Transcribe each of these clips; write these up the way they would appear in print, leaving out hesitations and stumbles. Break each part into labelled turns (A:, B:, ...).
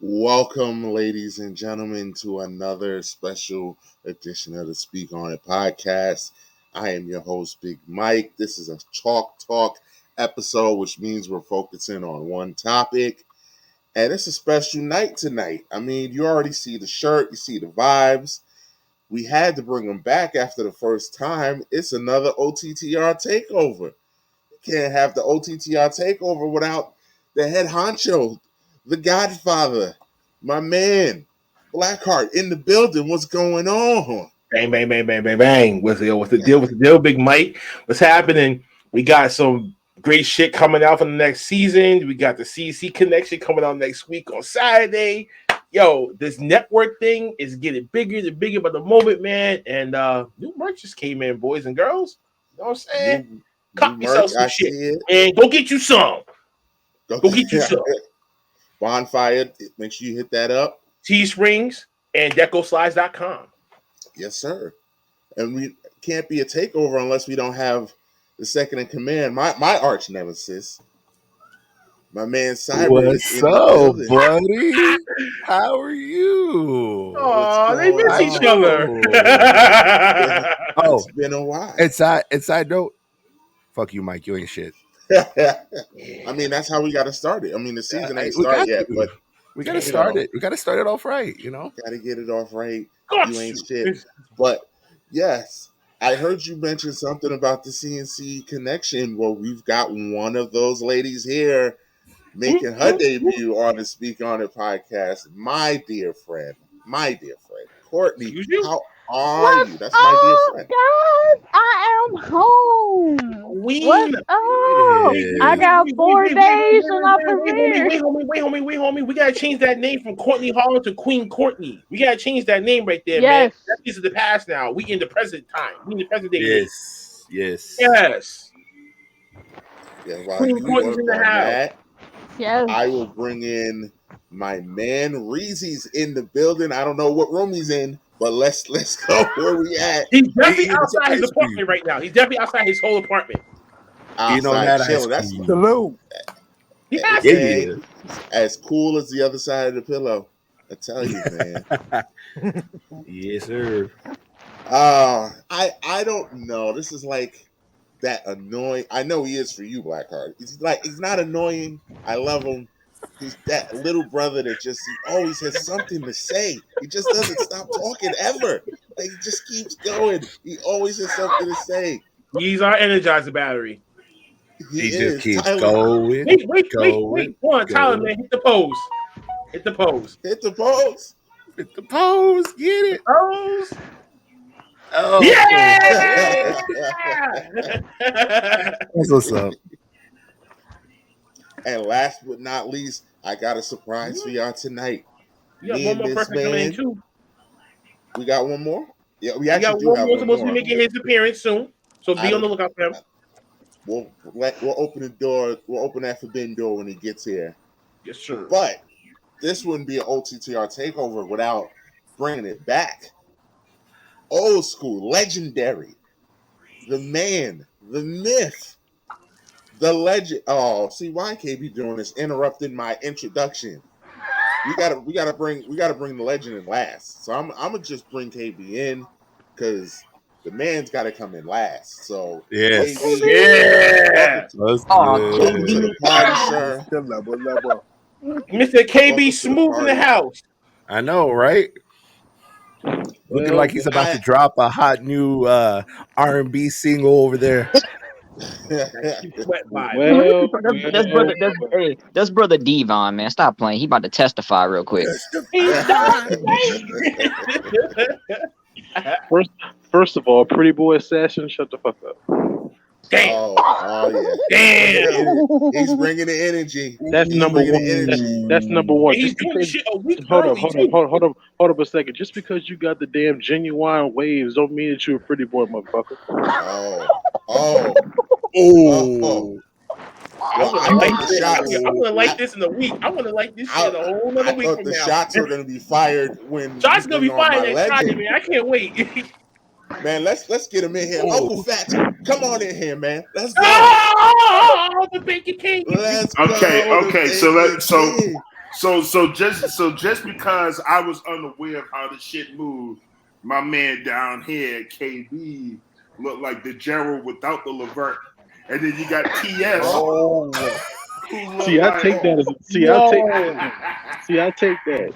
A: Welcome, ladies and gentlemen, to another special edition of the Speak On It podcast. I am your host, Big Mike. This is a Chalk Talk episode, which means we're focusing on one topic. And it's a special night tonight. I mean, you already see the shirt, you see the vibes. We had to bring them back after the first time. It's another OTTR takeover. You can't have the OTTR takeover without the head honcho, the Godfather, my man, Blackheart in the building. What's going on?
B: Bang, bang, bang, bang, bang, bang. What's the deal? What's the deal? What's the deal, Big Mike? What's happening? We got some great shit coming out for the next season. We got the CC connection coming out next week on Saturday. Yo, this network thing is getting bigger and bigger by the moment, man. And new merch just came in, boys and girls. You know what I'm saying? Cop yourself some shit. And go get you some. Go get you some.
A: Bonfire, make sure you hit that up.
B: Teesprings and decoslides.com.
A: Yes, sir. And we can't be a takeover unless we don't have the second in command. My arch nemesis, my man Cyber.
C: What's up, buddy? How are you?
B: Oh, they miss each other.
A: It's been a while.
C: Inside note. Fuck you, Mike. You ain't shit.
A: I mean, that's how we got to start it. I mean, the season ain't started yet, but
C: we got to start it. We got to start it off right, you know?
A: Got to get it off right. You ain't shit. But, yes, I heard you mention something about the CNC connection. Well, we've got one of those ladies here making her debut on the Speak On It podcast. My dear friend, Courtney, how are you? That's my dear friend.
D: Guys, I am home. What's up? I got 4 days and I'm here.
B: Wait, homie. We gotta change that name from Courtney Hall to Queen Courtney. We gotta change that name right there, man. That is the past now. We in the present time. We in the present day.
C: Yes.
A: Yeah,
B: Queen Courtney's in the house.
D: Yes.
A: I will bring in my man Reezy's in the building. I don't know what room he's in, but let's go where we at.
B: He's definitely outside his apartment right now. He's definitely outside his whole apartment.
A: You know that that's
C: salute.
A: As cool as the other side of the pillow. I tell you, man.
C: Yes, sir.
A: I don't know. This is like that annoying. I know he is for you, Blackheart. He's not annoying. I love him. He's that little brother that he always has something to say. He just doesn't stop talking ever. Like, he just keeps going. He always has something to say.
B: He's our energizer battery.
C: He just keeps going.
B: Wait. Come on, Tyler, man. Hit the pose.
A: Hit the pose.
C: Get it.
B: Pose.
C: Oh,
B: yeah!
C: That's what's up.
A: And last but not least, I got a surprise for y'all tonight.
B: You got one more person coming in too.
A: We got one more? Yeah, we
B: got one more supposed to be making his appearance soon. So be on the lookout for him.
A: We'll open the door. We'll open that forbidden door when he gets here.
B: Yes, sir.
A: But this wouldn't be an OTTR takeover without bringing it back. Old school, legendary. The man, the myth, the legend. Oh, see why KB doing this? Interrupting my introduction. We gotta bring the legend in last. So I'm gonna just bring KB in because the man's got to come in last. So
C: yes,
A: KB,
C: let's
A: welcome to the party, sir.
C: Level.
B: Mr. KB Smooth in the house.
C: I know, right? Looking like he's about to drop a hot new R&B single over there.
E: That's brother Devon, man. Stop playing. He about to testify real quick.
F: First of all, pretty boy assassin, shut the fuck up.
B: Damn.
A: Oh yeah.
B: Damn.
A: He's bringing the energy.
F: That's number one. That's number one.
B: He's doing shit a week
F: hold up a second. Just because you got the damn genuine waves don't mean that you're a pretty boy, motherfucker.
A: Oh.
B: I'm gonna like this in a week. I want to like this shit a whole nother week from now.
A: The shots are gonna be fired when
B: shots gonna be fired next Friday, man. I can't wait.
A: Man, let's get him in here. Uncle Fat, come on in here, man. Let's go.
B: Oh, the Bacon King.
A: Let's
G: okay.
A: go,
G: So just because I was unaware of how the shit moved, my man down here, KB, looked like the Gerald without the Levert, and then you got TS.
B: Oh,
F: See, I take that as I take that.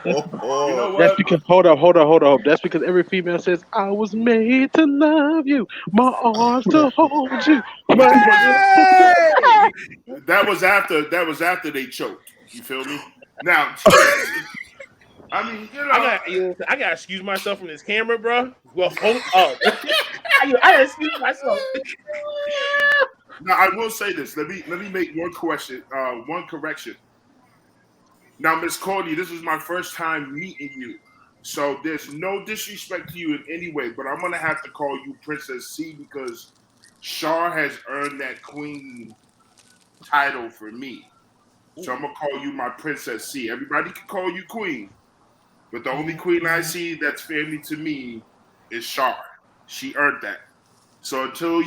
G: You know
F: That's
G: what?
F: because hold up. That's because every female says, "I was made to love you, my arms to hold you."
G: That was after they choked. You feel me? Now, I mean, you know,
B: I gotta excuse myself from this camera, bro. Well, hold up. I gotta excuse myself.
G: now I will say this. Let me make one correction. Now, Miss Cody, this is my first time meeting you. So there's no disrespect to you in any way, but I'm gonna have to call you Princess C because Shar has earned that queen title for me. So I'm gonna call you my Princess C. Everybody can call you Queen, but the only queen I see that's family to me is Shar. She earned that. So until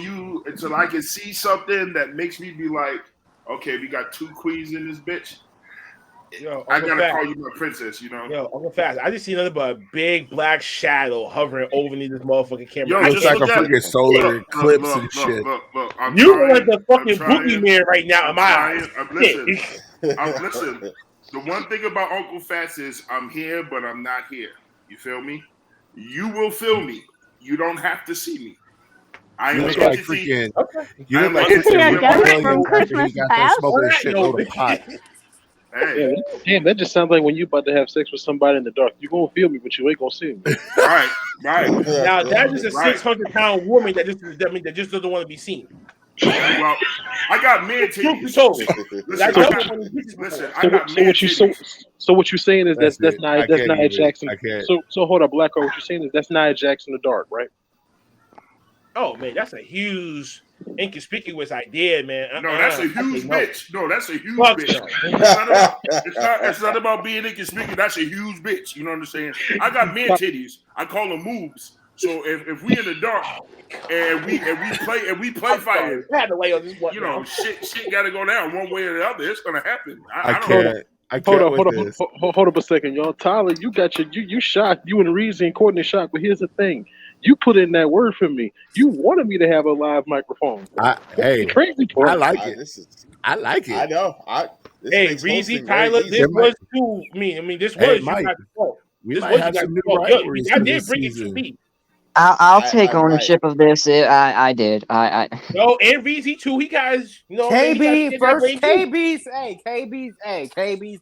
G: I can see something that makes me be like, okay, we got two queens in this bitch.
B: Yo,
G: I gotta call you my princess, you know.
B: Yo, Uncle Fast, I just see nothing but a big black shadow hovering over this motherfucking camera.
C: Looks like a freaking solar eclipse and shit.
G: Look,
B: you are like the fucking boogeyman right now in my eyes.
G: Listen. The one thing about Uncle Fast is I'm here, but I'm not here. You feel me? You will feel me. You don't have to see me.
C: You look like freaking. You look like
D: Is he a ghost
C: freaking
D: from Christmas
C: he got
D: Past?
C: smoking a shitload of pot.
G: Hey.
F: Damn, that just sounds like when you about to have sex with somebody in the dark. You gonna feel me, but you ain't gonna see me.
G: Right.
B: Now that's just a 600-pound woman that just doesn't want to be seen.
G: Well, I got man titties. Listen, I got man titties.
F: So what you're saying is that's Nia Jackson. So hold up, Blacko. What you're saying is that's Nia Jackson in the dark, right?
B: Oh man, that's a huge inconspicuous idea, man.
G: No, that's a huge bitch. No, that's a huge bitch. It's not about being inconspicuous. That's a huge bitch. You know what I'm saying? I got man titties. I call them moves. So if we in the dark and we play fighting, you know, shit got to go down one way or the other. It's gonna happen. I don't know.
F: Hold up a second, y'all. Tyler, you got you shot. You and Reezy and Courtney shot. But here's the thing. You put in that word for me. You wanted me to have a live microphone. Crazy part.
C: I like it. I like it.
A: I know.
B: Hey, Reezy, Tyler, this was too me. I mean, this was
C: Mike,
B: you guys' fault.
C: We might have some new rivalries
B: I did
C: this
B: bring it
C: season.
B: to me.
E: I'll take ownership of this. I did.
B: No, and Reezy too. He guys, you know,
H: KB first. KB's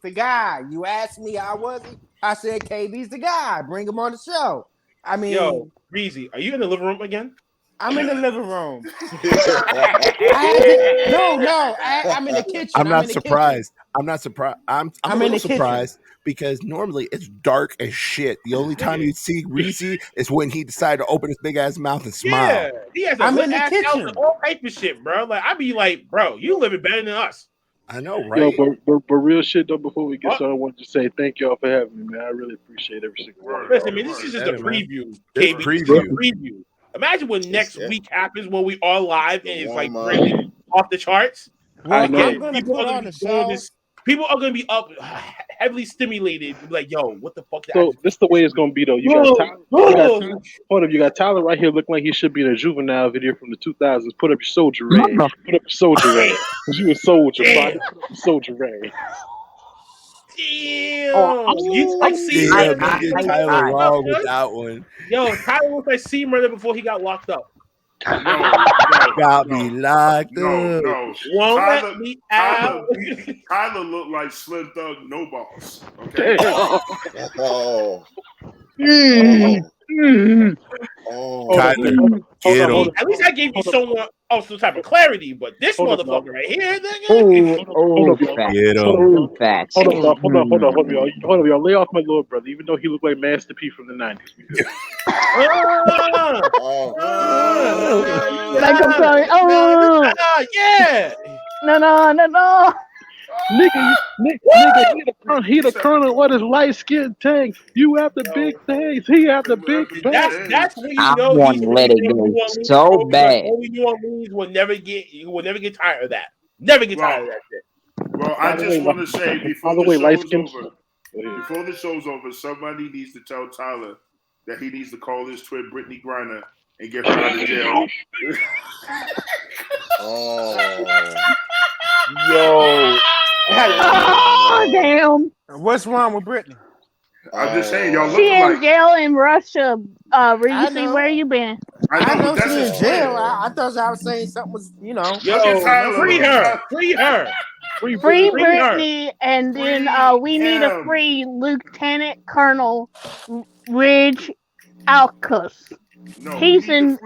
H: the guy. You asked me, I wasn't. I said KB's the guy. Bring him on the show. I mean,
B: yo, Reezy, are you in the living room again?
H: I'm in the living room. I'm in the kitchen.
C: I'm not surprised. I'm not surprised. I'm a little surprised because normally it's dark as shit. The only time you see Reezy is when he decided to open his big ass mouth and smile.
B: Yeah, he has a lit ass house and all type of shit, bro. Like I be like, bro, you living better than us.
C: I know, right?
F: Yo, but real shit though. Before we get started, I wanted to say thank y'all for having me, man. I really appreciate every single one.
B: Listen, man, this is just a preview. KB, preview. Imagine what next week happens when we are live and it's like really off the charts.
H: Well, I'm gonna put on the show.
B: People are gonna be up heavily stimulated. Like, yo, what the fuck?
F: So this is the way it's gonna be though. You got Tyler right here looking like he should be in a Juvenile video from the 2000s. Put up your Soldier Ray. Put up your Soldier Ray. Cause you a soldier, bro. Soldier Ray.
B: Damn. You see
C: Tyler wrong with that one.
B: Yo, Tyler looks like C Murder before he got locked up.
C: Got me locked up.
G: No.
B: Won't let me out.
G: Tyler looked like Slim Thug No Balls. Okay.
C: Tyler, get him.
B: At least I gave you some type of clarity, but this motherfucker right here, nigga.
F: Hold up, y'all. Lay off my little brother, even though he looked like Master P from the 90s.
D: Like I'm sorry.
B: Yeah.
D: No.
F: Nigga, he the colonel. What is light skin tank? You have the big things. He have the big things.
B: That's when you know
E: I want to let it go so bad.
B: Only New Orleans will never get tired of that. Never get tired of that shit.
G: Well, I just want to say before the show's over, somebody needs to tell Tyler that he needs to call his twin Brittany Griner and get her out of jail.
B: Yo.
D: Oh, damn.
H: What's wrong with Brittany?
G: I'm just saying, y'all
D: She
G: look
D: in
G: alike.
D: jail in Russia. Reese,
H: know.
D: where you been?
G: I know, but that's
H: she in
G: his
H: jail.
G: twin.
H: I thought y'all was saying something was,
B: Yo,
G: Tyler,
B: free her.
D: Free
B: Free her.
D: Brittany, and then we need a free Lieutenant Colonel Ridge Alcus.
G: No,
D: he's getting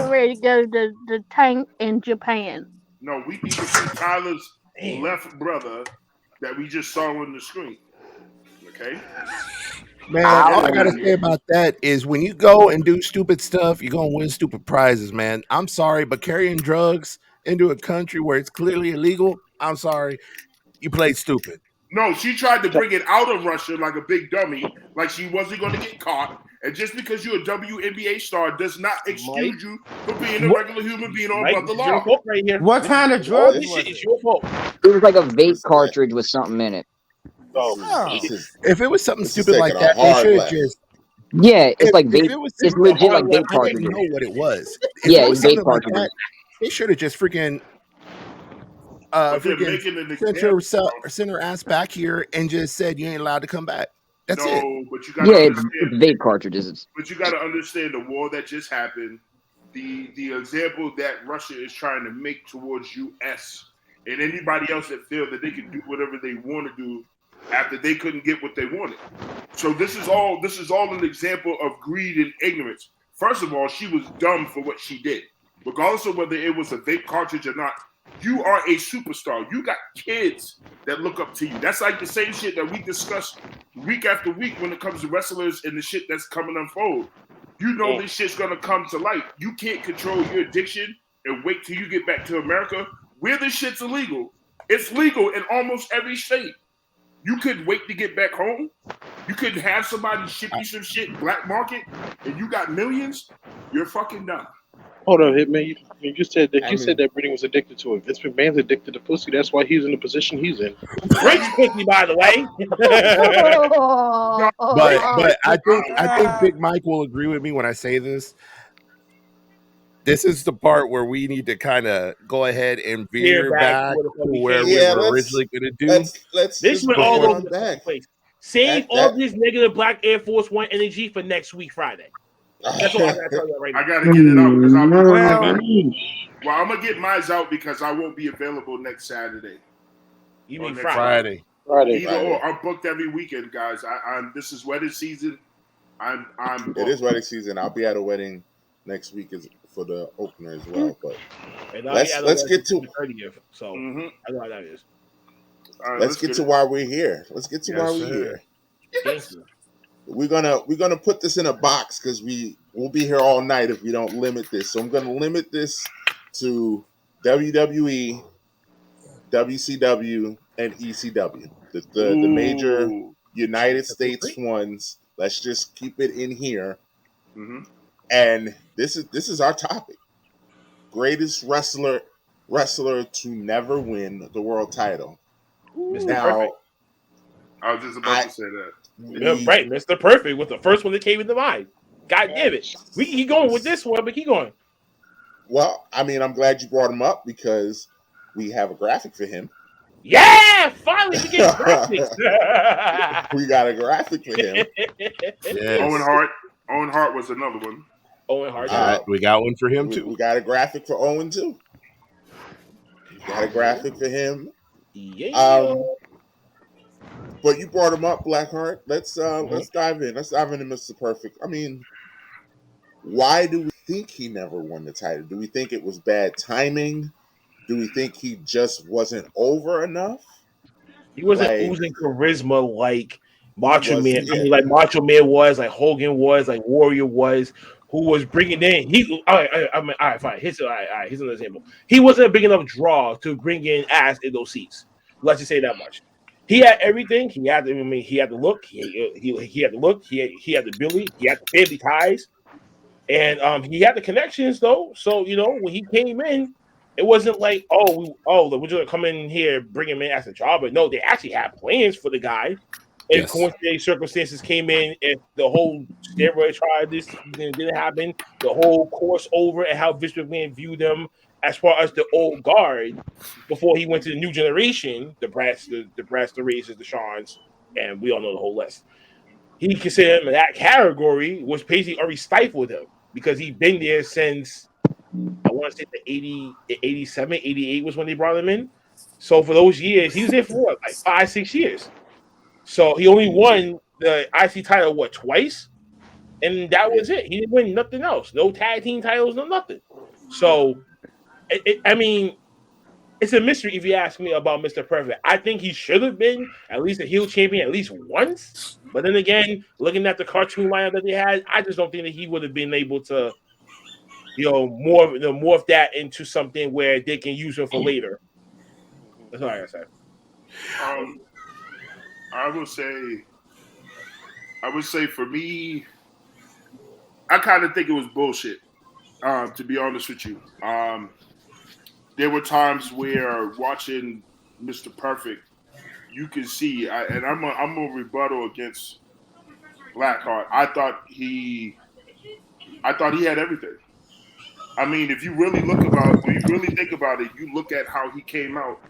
D: ready to go to the tank in Japan.
G: No, we need to free Tyler's left brother that we just saw on the screen. Okay?
C: Man, all I gotta say about that is when you go and do stupid stuff, you're gonna win stupid prizes, man. I'm sorry, but carrying drugs into a country where it's clearly illegal, I'm sorry, you played stupid.
G: No, she tried to bring it out of Russia like a big dummy, like she wasn't going to get caught. And just because you're a WNBA star does not excuse you for being a regular human being on above the law.
H: Right here. What kind of drug was it?
B: It's your fault.
E: It was like a vape cartridge with something in it.
C: If it was something stupid like that, they should have just.
E: Yeah, it's like vape.
C: It's
E: legit like vape
C: I didn't
E: cartridges.
C: know what it was.
E: Yeah, it's vape cartridges.
C: They should have just freaking. Send her ass back here and just said you ain't allowed to come back. That's it.
G: But you got to understand.
E: It's vape cartridges.
G: But you got to understand the war that just happened. The example that Russia is trying to make towards U.S. and anybody else that feel that they can do whatever they want to do after they couldn't get what they wanted. So this is all an example of greed and ignorance. First of all, she was dumb for what she did, regardless of whether it was a vape cartridge or not. You are a superstar. You got kids that look up to you. That's like the same shit that we discuss week after week when it comes to wrestlers and the shit that's coming unfold. You know this shit's gonna come to light. You can't control your addiction and wait till you get back to America, where this shit's illegal. It's legal in almost every state. You couldn't wait to get back home. You couldn't have somebody ship you some shit black market, and you got millions. You're fucking dumb.
F: Hold on, Hitman. You just said that said that Brittany was addicted to it. Vince McMahon's addicted to pussy. That's why he's in the position he's in.
B: Great pussy, by the way.
C: but I think Big Mike will agree with me when I say this. This is the part where we need to kind of go ahead and veer back to where we were originally going to do.
B: This went all over the place. Save all this negative Black Air Force One energy for next week, Friday. That's all I gotta tell you right now.
G: I gotta get it out because I'm gonna get mine out because I won't be available next Saturday.
B: You mean
C: Friday?
G: Either or. I'm booked every weekend, guys. This is wedding season. I'm booked.
A: It is wedding season. I'll be at a wedding next week for the opener as well. But let's get to
B: the 30th. So I know how that is.
A: Let's get to why we're here. Let's get to why we're here.
B: Thank you.
A: We're gonna put this in a box because we'll be here all night if we don't limit this. So I'm gonna limit this to WWE, WCW, and ECW. The major United States ones. Let's just keep it in here.
G: Mm-hmm.
A: And this is our topic. Greatest wrestler to never win the world title. Now,
G: I was just about to say that.
B: Right, Mr. Perfect was the first one that came into mind. God damn it. We keep going with this one, but keep going.
A: Well, I mean, I'm glad you brought him up because we have a graphic for him.
B: Yeah, finally we get graphics.
A: We got a graphic for him.
C: Yes.
G: Owen Hart was another one.
B: Owen Hart.
C: We got one for him too.
A: We got a graphic for Owen too. We got a graphic for him.
B: Yeah.
A: But you brought him up, Blackheart. Let's dive in. Let's dive into Mr. Perfect. I mean, why do we think he never won the title? Do we think it was bad timing? Do we think he just wasn't over enough?
B: He wasn't oozing charisma like Macho Man. Yeah. I mean, like Macho Man was, like Hogan was, like Warrior was, who was bringing in. All right, fine. Here's an example. He wasn't a big enough draw to bring in ass in those seats. Let's just say that much. He had everything. He had the look. He had the look. He had the ability. He had the family ties, and he had the connections though. So when he came in, It wasn't like, we're gonna come in here, bring him in as a jobber. No, they actually had plans for the guy. If
C: Yes.
B: coincident circumstances came in, if the whole steroid trial this didn't happen, the whole course over, and how Vince McMahon viewed them as far as the old guard before he went to the new generation, the Brats, the Razors, the Shawns, and we all know the whole list. He considered him in that category, was basically already stifled him because he'd been there since I want to say the 80, 87, 88 was when they brought him in. So for those years, he was there for what, like 5, 6 years. So he only won the IC title twice, and that was it. He didn't win nothing else. No tag team titles, no nothing. So I mean, it's a mystery if you ask me about Mr. Perfect. I think he should have been at least a heel champion at least once. But then again, looking at the cartoon lineup that they had, I just don't think that he would have been able to, morph that into something where they can use him for later. That's all I gotta say.
G: I would say for me, I kind of think it was bullshit. To be honest with you, there were times where watching Mr. Perfect, you can see, and I'm a rebuttal against Blackheart. I thought he had everything. I mean, if you really when you really think about it, you look at how he came out.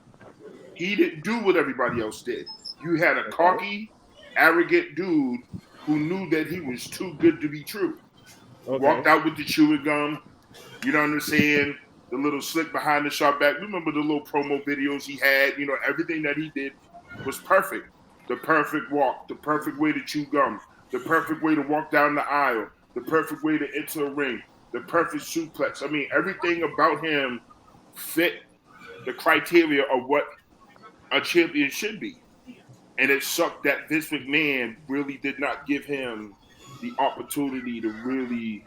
G: He didn't do what everybody else did. You had a cocky, arrogant dude who knew that he was too good to be true. Walked out with the chewing gum. You know what I'm saying? The little slick behind the shop back. Remember the little promo videos he had? Everything that he did was perfect. The perfect walk, the perfect way to chew gum, the perfect way to walk down the aisle, the perfect way to enter a ring, the perfect suplex. I mean, everything about him fit the criteria of what a champion should be. And it sucked that Vince McMahon really did not give him the opportunity to really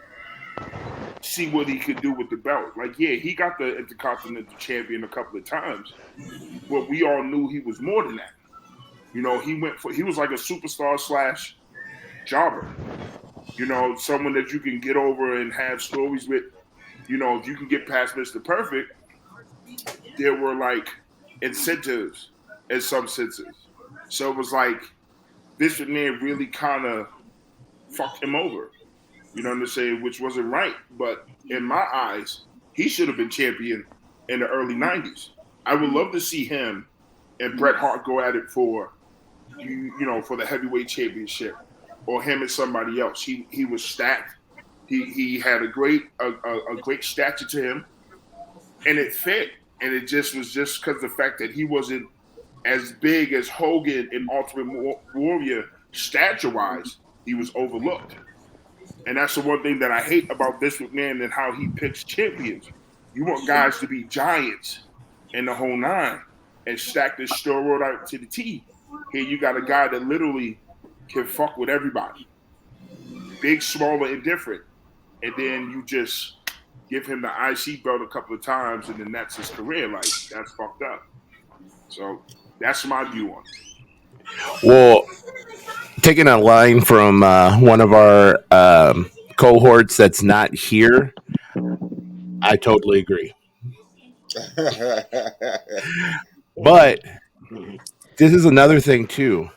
G: see what he could do with the belt. Like, yeah, he got the Intercontinental Champion a couple of times, but we all knew he was more than that. He was like a superstar slash jobber. Someone that you can get over and have stories with. If you can get past Mr. Perfect, there were like incentives in some senses. So it was like this man really kind of fucked him over. You know what I'm saying? Which wasn't right. But in my eyes, he should have been champion in the early 90s. I would love to see him and Bret Hart go at it for for the heavyweight championship, or him and somebody else. He was stacked. He had a great stature to him, and it fit. And it just was just because the fact that he wasn't as big as Hogan in Ultimate Warrior stature wise, he was overlooked. And that's the one thing that I hate about Vince McMahon and how he picks champions. You want guys to be giants in the whole nine and stack this steroid out to the T. Here you got a guy that literally can fuck with everybody. Big, small, or indifferent. And then you just give him the IC belt a couple of times and then that's his career. Like, that's fucked up. So that's my view on it.
C: Well, taking a line from one of our cohorts that's not here, I totally agree. But this is another thing too.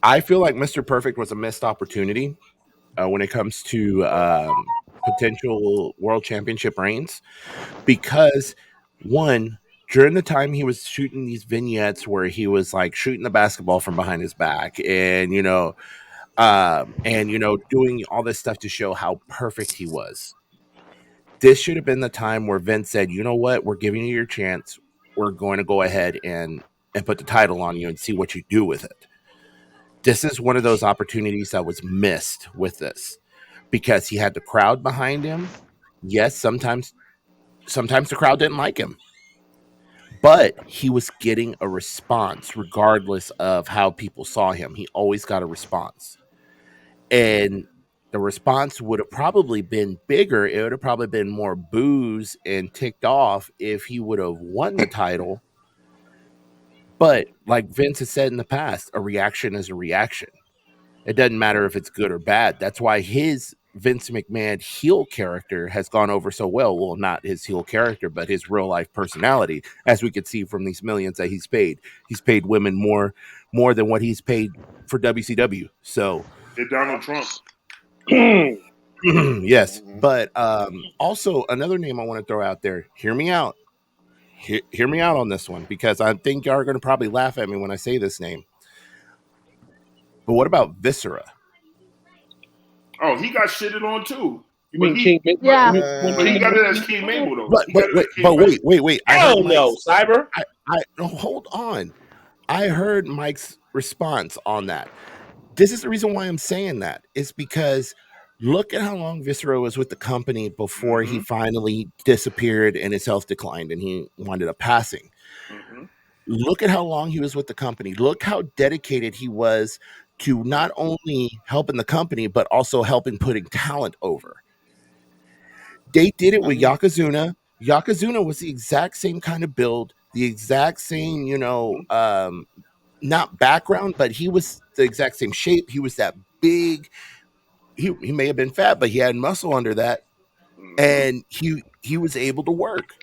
C: I feel like Mr. Perfect was a missed opportunity when it comes to potential world championship reigns, because one, during the time he was shooting these vignettes where he was like shooting the basketball from behind his back and doing all this stuff to show how perfect he was. This should have been the time where Vince said, you know what, we're giving you your chance. We're going to go ahead and put the title on you and see what you do with it. This is one of those opportunities that was missed with this because he had the crowd behind him. Yes, sometimes the crowd didn't like him, but he was getting a response regardless of how people saw him. He always got a response. And the response would have probably been bigger. It would have probably been more boos and ticked off if he would have won the title. But like Vince has said in the past, a reaction is a reaction. It doesn't matter if it's good or bad. That's why his Vince McMahon heel character has gone over so well. Well, not his heel character, but his real life personality, as we could see from these millions that he's paid. He's paid women more than what he's paid for WCW. So,
G: They're Donald Trump.
C: yes, but also another name I want to throw out there. Hear me out. Hear me out on this one, because I think y'all are going to probably laugh at me when I say this name. But what about Viscera?
G: Oh, he got shitted on too.
F: You mean
G: King?
D: Yeah.
G: But he got it as King Mabel though.
C: Wait.
B: Hell no, Cyber.
C: Hold on. I heard Mike's response on that. This is the reason why I'm saying that. It's because look at how long Viscera was with the company before he finally disappeared and his health declined and he wound up passing. Look at how long he was with the company. Look how dedicated he was to not only helping the company, but also helping putting talent over. They did it with Yokozuna. Yokozuna was the exact same kind of build, the exact same, not background, but he was the exact same shape. He was that big. He may have been fat, but he had muscle under that, and he was able to work.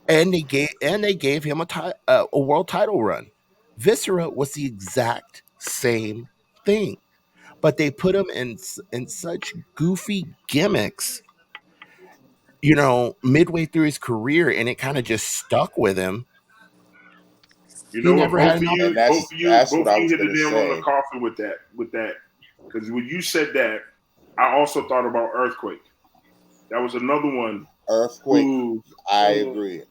C: And they gave him a world title run. Viscera was the exact same thing, but they put him in such goofy gimmicks, midway through his career, and it kind of just stuck with him.
G: You know what? Both of you hit the nail on the coffin with that. Because when you said that, I also thought about Earthquake. That was another one.
A: Earthquake. I agree.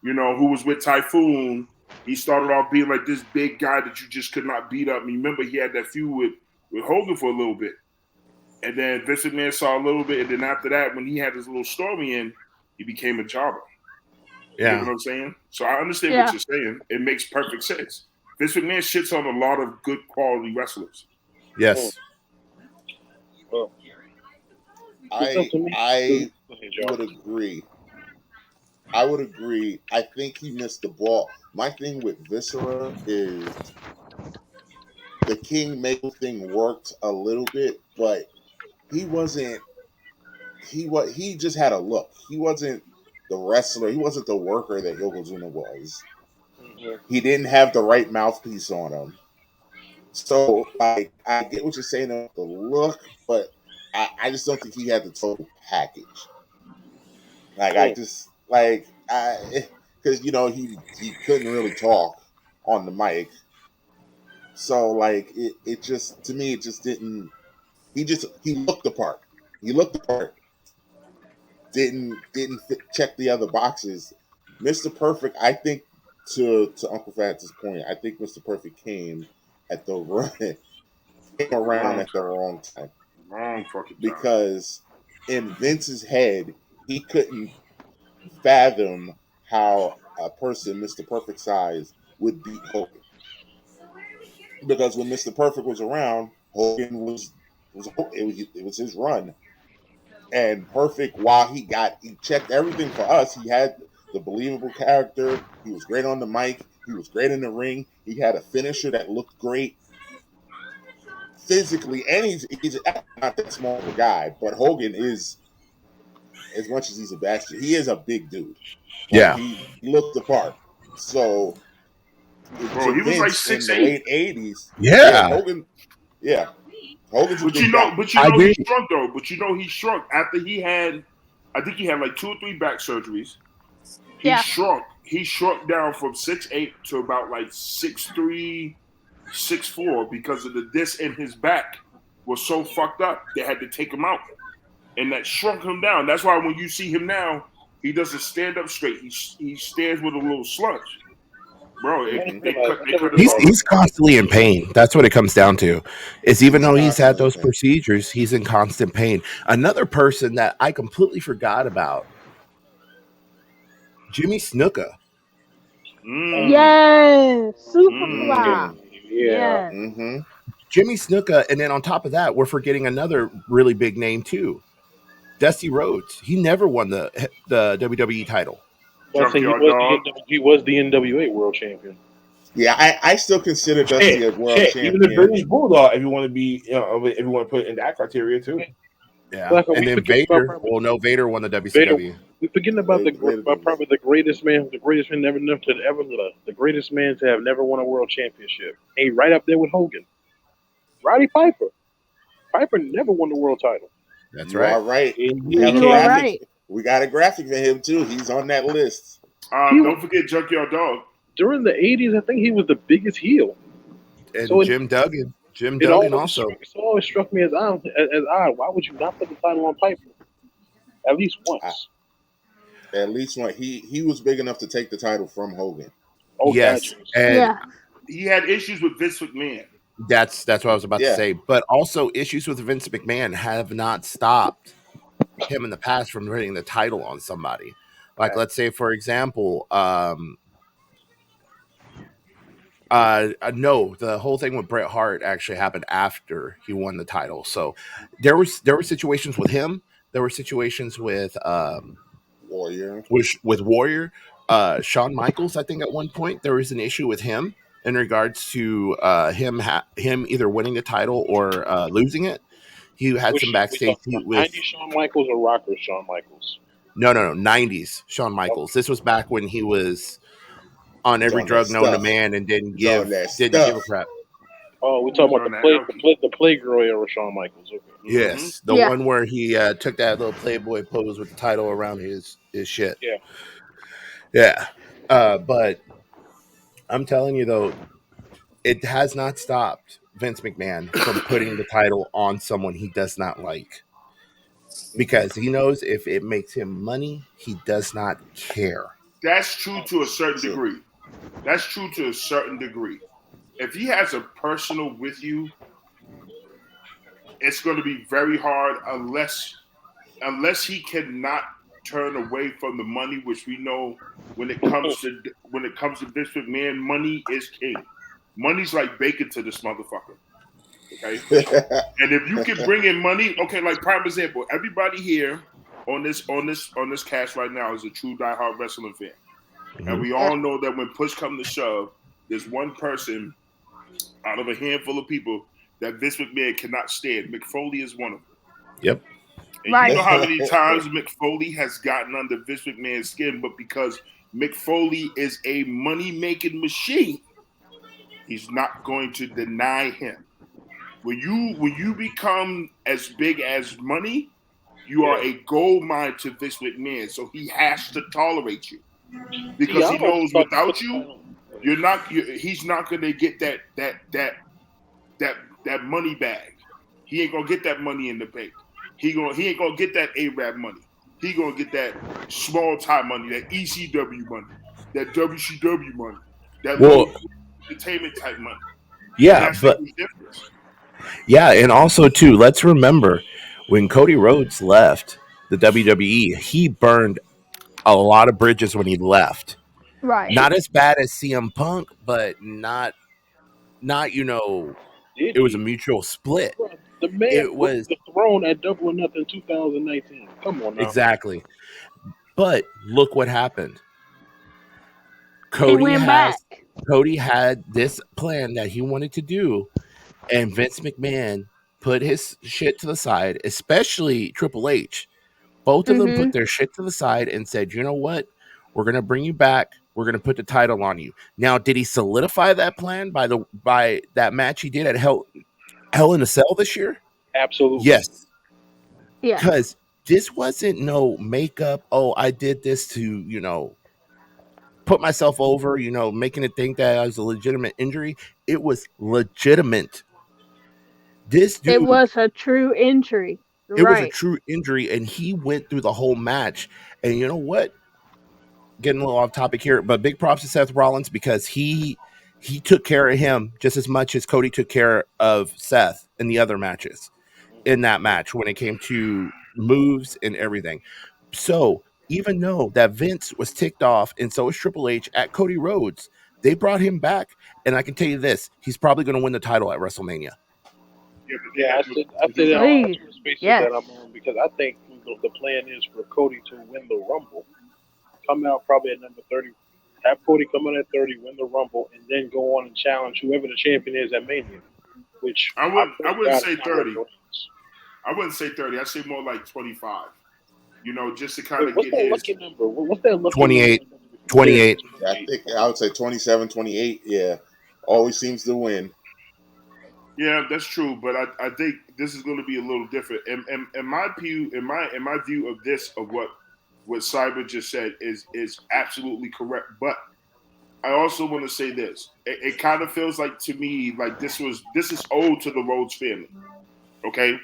G: Who was with Typhoon. He started off being like this big guy that you just could not beat up. And remember, he had that feud with Hogan for a little bit. And then Vince McMahon saw a little bit. And then after that, when he had his little story in, he became a jobber.
C: Yeah.
G: You know what I'm saying? So I understand what you're saying. It makes perfect sense. Vince McMahon shits on a lot of good quality wrestlers.
C: Yes.
A: I would agree. I think he missed the ball. My thing with Viscera is the King Mabel thing worked a little bit, but he wasn't. He just had a look. He wasn't the wrestler. He wasn't the worker that Yokozuna was. He didn't have the right mouthpiece on him. So, like, I get what you're saying about the look, but I just don't think he had the total package. Like, because he couldn't really talk on the mic. So, like, it just, to me, it just didn't. He looked the part. He looked the part. Didn't check the other boxes. Mr. Perfect, I think, to Uncle Fat's point, I think Mr. Perfect came at the came around at the wrong time.
G: Wrong fucking time.
A: Because in Vince's head, he couldn't fathom how a person Mr. Perfect size would beat Hogan. Because when Mr. Perfect was around, Hogan was his run. And Perfect, while he checked everything for us, he had the believable character. He was great on the mic. He was great in the ring. He had a finisher that looked great physically, and he's not that small of a guy. But Hogan is, as much as he's a bastard, he is a big dude.
C: Yeah,
A: he looked the part. So,
G: bro, he was like 6'8"
A: in the late '80s.
C: Yeah,
A: Hogan. Yeah, Hogan's.
G: But you know he shrunk though. But he shrunk after he had. I think he had like 2 or 3 back surgeries. He shrunk. He shrunk down from 6'8" to about like 6'3", 6'4" because of the disc in his back was so fucked up. They had to take him out, and that shrunk him down. That's why when you see him now, he doesn't stand up straight. He stands with a little sludge. Bro,
C: he's constantly in pain. That's what it comes down to. Is even though he's had those procedures, he's in constant pain. Another person that I completely forgot about, Jimmy Snuka.
D: Yes, Superfly.
C: Yeah. Mm-hmm. Jimmy Snuka, and then on top of that, we're forgetting another really big name too, Dusty Rhodes. He never won the WWE title.
F: He was the NWA world champion.
A: Yeah, I still consider Dusty a world champion.
B: Even the British Bulldog, if you want to be, if you want to put it in that criteria too.
C: Yeah,
F: Like, are
C: and
F: we
C: then
F: forgetting about
C: Vader.
F: probably
C: Well, no, Vader won the
F: Vader?
C: WCW.
F: We forgetting about probably the greatest man the greatest man to have never won a world championship. Hey, right up there with Hogan, Roddy Piper. Piper never won the world title.
C: That's
A: You
C: right.
A: are right. We have a
D: You are
F: He
A: graphic.
D: right.
A: We got a graphic for him too. He's on that list.
F: he
G: Don't forget Junkyard Dog.
F: during the '80s. I think he was the biggest heel. So
C: And Jim Duggan. Jim
F: it
C: Duggan also.
F: always struck me as odd. Why would you not put the title on Piper at least
A: I,
F: once?
A: at least one. He was big enough to take the title from Hogan.
F: Oh,
C: Yes,
F: gotcha.
C: and
D: Yeah.
G: He had issues with Vince McMahon.
C: that's what I was about to
A: Yeah.
C: say. But also, issues with Vince McMahon have not stopped him in the past from putting the title on somebody. Like, let's say, for example, no, the whole thing with Bret Hart actually happened after he won the title. So there were situations with him. There were situations
A: Warrior.
C: with Warrior, Shawn Michaels. I think at one point there was an issue with him in regards to him either winning the title or losing it. He had some
F: We
C: backstage
F: talking
C: heat
F: about
C: with
F: '90s Shawn Michaels or Rockers Shawn Michaels?
C: no 90s Shawn Michaels.
F: Okay.
C: This was back when he was on
A: He's
C: every
A: on that
C: drug known to
A: stuff.
C: man and
A: He's on that
C: didn't give
A: stuff.
C: a crap.
F: Oh, we
G: He was
F: talking about
G: on that alky.
F: the Playgirl era Shawn Michaels. Okay.
G: Mm-hmm.
C: Yes, the
D: Yeah.
C: one where he took that little Playboy pose with the title around his shit.
F: Yeah.
C: Yeah, but I'm telling you though, it has not stopped Vince McMahon from putting the title on someone he does not like because he knows if it makes him money, he does not care.
G: That's true to a certain
A: True.
G: degree. That's true to a certain degree. If he has a personal with you, it's going to be very hard unless he cannot turn away from the money, which we know when it comes to Vince McMahon, money is king. Money's like bacon to this motherfucker. Okay, and if you can bring in money, okay, like prime example, everybody here on this cast right now is a true diehard wrestling fan, and
C: Mm-hmm.
G: we all know that when push comes to shove, there's one person out of a handful of people that Vince McMahon cannot stand. Mick Foley is one of them.
C: Yep.
G: And you
D: Right.
G: know how many times Mick Foley has gotten under Vince McMahon's skin, but because Mick Foley is a money-making machine, he's not going to deny him. When you become as big as money, you are a gold mine to Vince McMahon. So he has to tolerate you because he knows without you, he's not going to get that money bag. He ain't gonna get that money in the bank. He ain't gonna get that Arab money. He gonna get that small time money, that ECW money, that WCW money, that
C: Well,
G: little entertainment type money. And
C: yeah,
G: that's the
C: but
G: big difference.
C: yeah, and also too, let's remember when Cody Rhodes left the WWE, he burned a lot of bridges when he left.
D: Right.
C: Not as bad as CM Punk, but not
F: Did
C: it was a
F: he?
C: mutual split.
F: Bro, the man
C: It
F: broke
C: was
F: the throne at Double or Nothing 2019. Come on now.
C: exactly. But look what happened.
D: He
C: Cody
D: went
C: has
D: back.
C: Cody had this plan that he wanted to do, and Vince McMahon put his shit to the side, especially Triple H. Both of them put
D: Mhm.
C: their shit to the side and said, "You know what? We're going to bring you back. We're going to put the title on you." Now, did he solidify that plan by that match he did at Hell in a Cell this year?
F: Absolutely.
C: Yes,
D: Yes.
C: because this wasn't no makeup. Oh, I did this to put myself over. Making it think that I was a legitimate injury. It was legitimate. This
D: It
C: dude,
D: was a true injury.
C: it was a
D: Right.
C: true injury, and he went through the whole match. And you know what? Getting a little off topic here, but big props to Seth Rollins because he took care of him just as much as Cody took care of Seth in the other matches in that match when it came to moves and everything. So even though that Vince was ticked off and so was Triple H at Cody Rhodes, they brought him back, and I can tell you this: he's probably going to win the title at WrestleMania.
G: Yeah, but they
F: Yeah,
G: have
F: I
G: to
F: say
G: do
F: that
G: that.
F: on all
D: Please.
F: two spaces
D: Yes.
F: that I'm on because I think the plan is for Cody to win the Rumble, come out probably at number 30, have Cody come in at 30, win the Rumble, and then go on and challenge whoever the champion is at Mania, which
G: I
F: I
G: would
F: pray
G: I
F: to
G: wouldn't
F: God
G: say
F: it's not Roman
G: 30.
F: Reigns.
G: I wouldn't say 30. I'd say more like 25. You know, just to kind of
F: What's
G: get
F: that
G: his.
F: lucky number? What's that lucky
C: 28.
F: number?
C: 28.
A: Yeah, I think I would say 27, 28. Yeah, always seems to win.
G: Yeah, that's true, but I think this is going to be a little different. And my view, in my view of this, of what Cyber just said is absolutely correct. But I also want to say this: it kind of feels like to me like this is owed to the Rhodes family. Okay,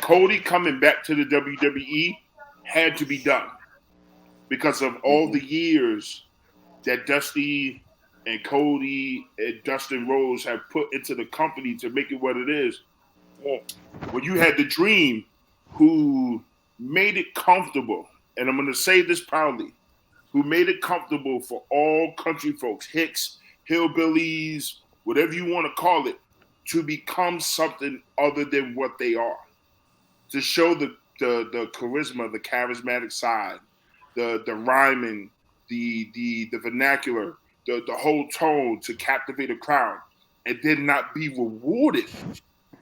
G: Cody coming back to the WWE had to be done because of all
A: Mm-hmm.
G: the years that Dusty and Cody and Dustin Rhodes have put into the company to make it what it is. When you had the Dream, who made it comfortable, and I'm going to say this proudly, who made it comfortable for all country folks, Hicks, hillbillies, whatever you want to call it, to become something other than what they are, to show the charisma, the charismatic side, the rhyming, the vernacular, the whole tone to captivate a crowd, and then not be rewarded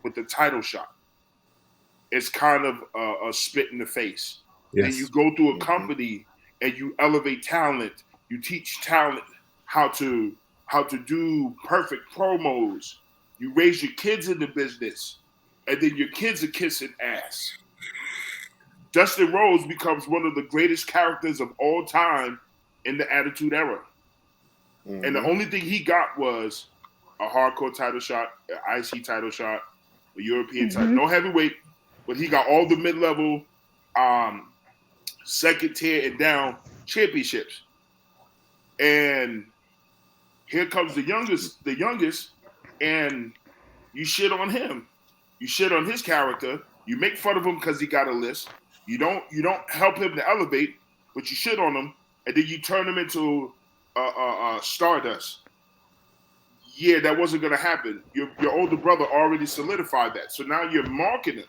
G: with the title shot. It's kind of a spit in the face. Then you
C: Yes.
G: go through a
A: Mm-hmm.
G: company and you elevate talent. You teach talent how to do perfect promos. You raise your kids in the business, and then your kids are kissing ass. Dustin Rhodes becomes one of the greatest characters of all time in the Attitude Era. And the
A: Mm-hmm.
G: only thing he got was a hardcore title shot, an IC title shot, a European title.
D: Mhm.
G: No heavyweight, but he got all the mid-level, um, second tier and down championships. And here comes the youngest, and you shit on him. You shit on his character. You make fun of him because he got a list. You don't help him to elevate, but you shit on him, and then you turn him into Stardust. Yeah, that wasn't going to happen. Your older brother already solidified that. So now you're marking him.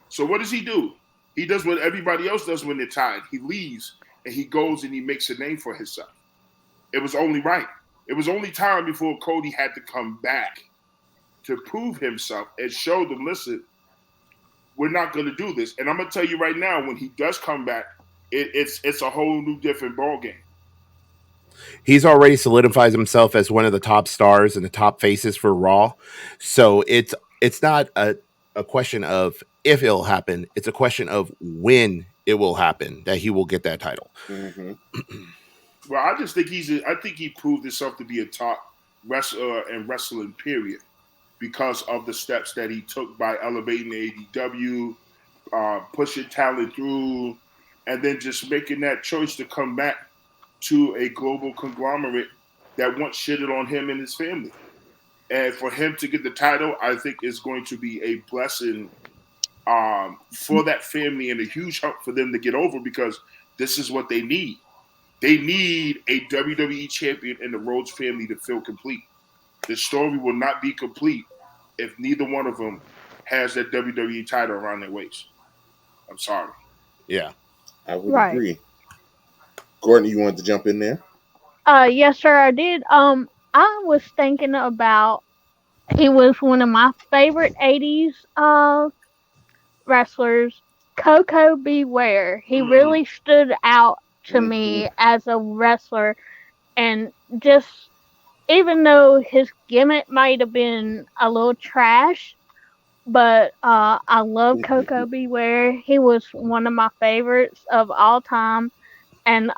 G: So what does he do? He does what everybody else does when they're tired. He leaves and he goes and he makes a name for himself. It was only right. It was only time before Cody had to come back to prove himself and show them, listen, we're not going to do this. And I'm going to tell you right now, when he does come back, it's a whole new different ballgame.
C: He's already solidified himself as one of the top stars and the top faces for Raw. So it's not a question of if it'll happen, it's a question of when it will happen that he will get that title.
A: Mm-hmm.
G: Well, I just think I think he proved himself to be a top wrestler and wrestling period because of the steps that he took by elevating the ADW, pushing talent through, and then just making that choice to come back to a global conglomerate that once shitted on him and his family. And for him to get the title, I think is going to be a blessing for that family and a huge help for them to get over because this is what they need. They need a WWE champion in the Rhodes family to feel complete. The story will not be complete if neither one of them has that WWE title around their waist. I'm sorry.
C: Yeah.
A: I would
D: Right.
A: agree. Gordon, you wanted to jump in there?
D: Yes, sir, I did. I was thinking about he was one of my favorite '80s wrestlers, Coco Beware. He
G: Mm.
D: really stood out to
A: Mm-hmm.
D: me as a wrestler, and just even though his gimmick might have been a little trash, but I love Coco Beware. He was one of my favorites of all time, and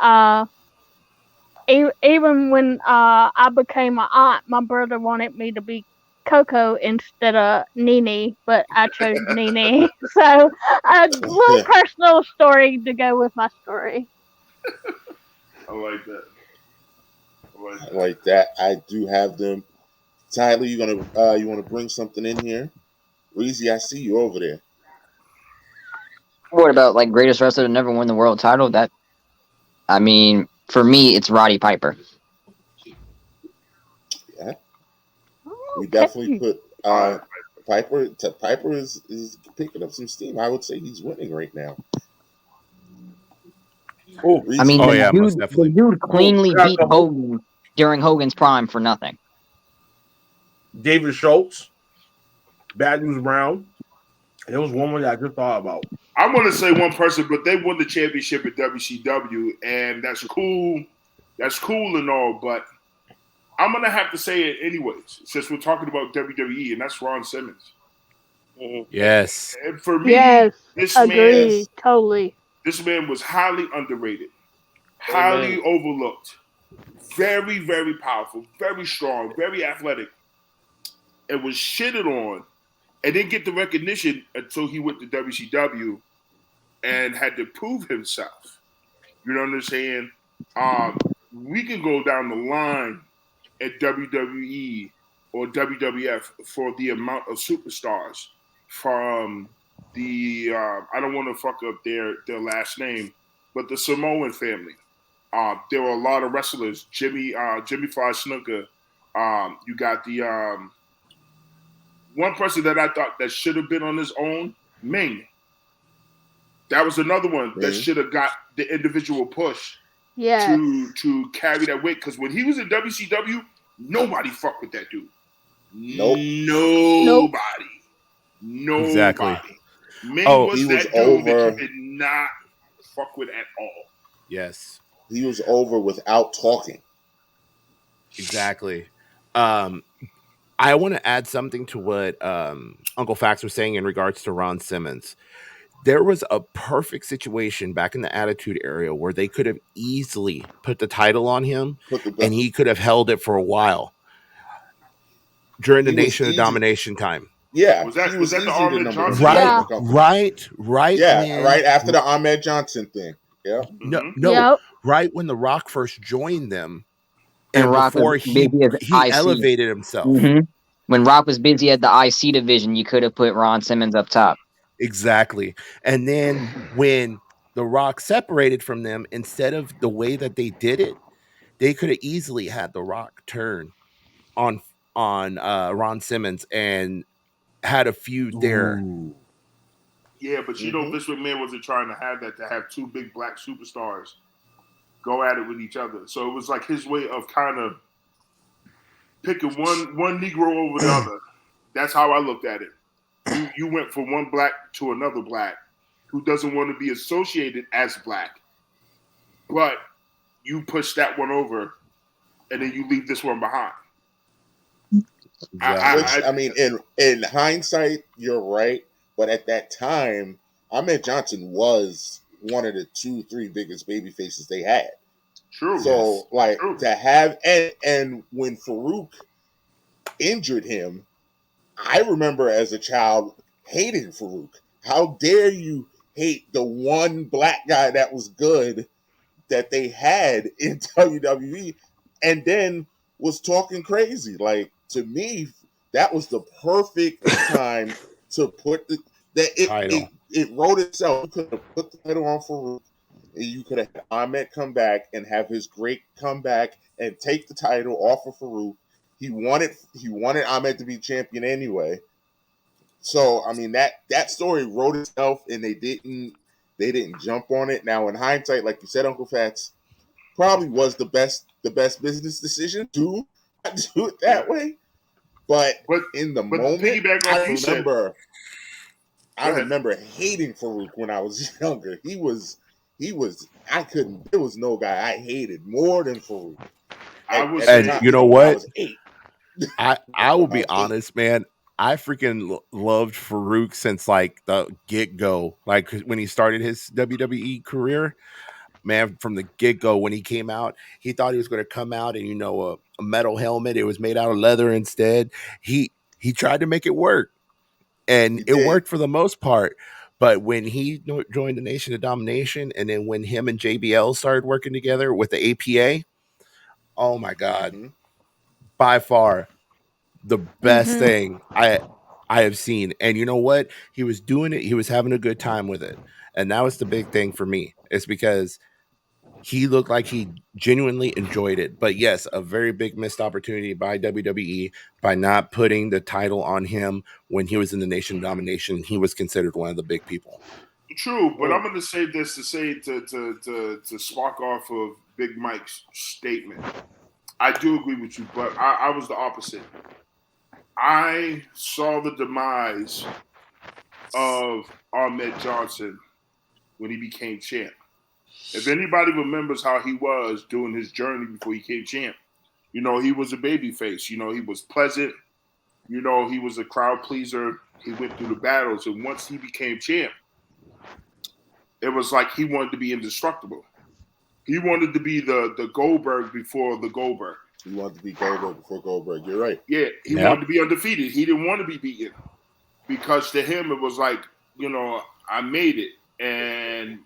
D: even when I became an aunt, my brother wanted me to be Coco instead of Nene, but I chose Nene. So a little personal story to go with my story.
G: I like that. I like that.
A: Like that. I do have them. Tyler, you want to bring something in here? Reezy, I see you over there.
E: What about like greatest wrestler to never win the world title? That I mean, for me, it's Roddy Piper.
A: Yeah, we definitely
D: Okay.
A: put
G: All right.
A: Piper. Piper is picking up some steam. I would say he's winning right now.
B: Oh,
E: I
A: Reezy,
E: mean,
C: Oh
E: the
C: yeah, most
E: dude, the
C: definitely.
E: dude
B: oh,
E: cleanly
B: got
E: beat
B: some-
E: Hogan during Hogan's prime for nothing.
B: David Schultz, Bad News Brown, There was one more that I just thought about.
G: I want to say one person, but they won the championship at WCW, and that's cool. That's cool and all, but I'm gonna have to say it anyways, since we're talking about WWE, and that's Ron Simmons.
C: Yes.
G: And for me,
D: Yes,
G: this man,
D: agree, totally.
G: this man was highly underrated, highly
F: Amen.
G: overlooked, very, very powerful, very strong, very athletic, and was shitted on, and didn't get the recognition until he went to WCW and had to prove himself. You know what I'm saying? We can go down the line at WWE or WWF for the amount of superstars from the I don't want to fuck up their last name, but the Samoan family. There were a lot of wrestlers. Jimmy Fly Snooker. You got the one person that I thought that should have been on his own, Ming. That was another one that should have got the individual push
D: Yes.
G: to carry that weight. Because when he was in WCW, nobody fucked with that dude.
A: Nope.
G: Nobody. Nobody.
C: Exactly.
G: Ming was
A: he was
G: that dude that
A: over.
G: you did not fuck with at all.
C: Yes.
A: He was over without talking.
C: Exactly. I want to add something to what Uncle Fax was saying in regards to Ron Simmons. There was a perfect situation back in the Attitude Era where they could have easily put the title on him and he could have held it for a while during the Nation of Domination time.
A: Yeah,
G: was that
A: he was
G: the
A: easy
G: Ahmed
A: to
G: Johnson?
C: Right.
A: Yeah, right after the Ahmed Johnson thing. Yeah.
C: No. Right when The Rock first joined them, and
E: Rock
C: before
E: was
C: he
E: busy as IC.
C: elevated himself.
E: When Rock was busy at the IC division, you could have put Ron Simmons up top.
C: Exactly. And then when The Rock separated from them, instead of the way that they did it, they could have easily had The Rock turn on Ron Simmons and had a feud there.
G: Yeah, but you know Vince McMahon wasn't trying to have that, to have two big black superstars go at it with each other. So it was like his way of kind of picking one Negro over the other. That's how I looked at it. You went from one black to another black who doesn't want to be associated as black, but you push that one over, and then you leave this one behind.
A: Which I mean, in hindsight, you're right. But at that time, Ahmed Johnson was one of the 2-3 biggest baby faces they had.
G: True.
A: So to have and when Farouk injured him, I remember as a child hating Farouk. How dare you hate the one black guy that was good that they had in WWE, and then was talking crazy. Like, to me, that was the perfect time to put it wrote itself. You could have put the title on Farouk, and you could have had Ahmed come back and have his great comeback and take the title off of Farouk. He wanted Ahmed to be champion anyway. So I mean that story wrote itself, and they didn't jump on it. Now in hindsight, like you said, Uncle Fats, probably was the best business decision to do it that way. But in the moment, I remember hating Farouk when I was younger. He was there was no guy I hated more than Farouk.
C: And you know what? I was 8. I will be honest, man. I freaking loved Farouk since like the get-go. Like when he started his WWE career, man, from the get-go, when he came out, he thought he was going to come out in, a metal helmet. It was made out of leather instead. He tried to make it work, and it worked for the most part. But when he joined the Nation of Domination, and then when him and JBL started working together with the APA, oh my God, by far the best thing I have seen. And you know what? He was doing it. He was having a good time with it. And that was the big thing for me. It's because he looked like he genuinely enjoyed it. But yes, a very big missed opportunity by WWE by not putting the title on him when he was in the Nation Domination. He was considered one of the big people.
G: True, but I'm going to say this to spark off of Big Mike's statement. I do agree with you, but I was the opposite. I saw the demise of Ahmed Johnson when he became champ. If anybody remembers how he was during his journey before he became champ, he was a baby face. He was pleasant. He was a crowd pleaser. He went through the battles, and once he became champ, it was like he wanted to be indestructible. He wanted to be the Goldberg before the Goldberg.
A: He wanted to be Goldberg before Goldberg. You're right.
G: Yeah, he wanted to be undefeated. He didn't want to be beaten because to him it was like, I made it. And,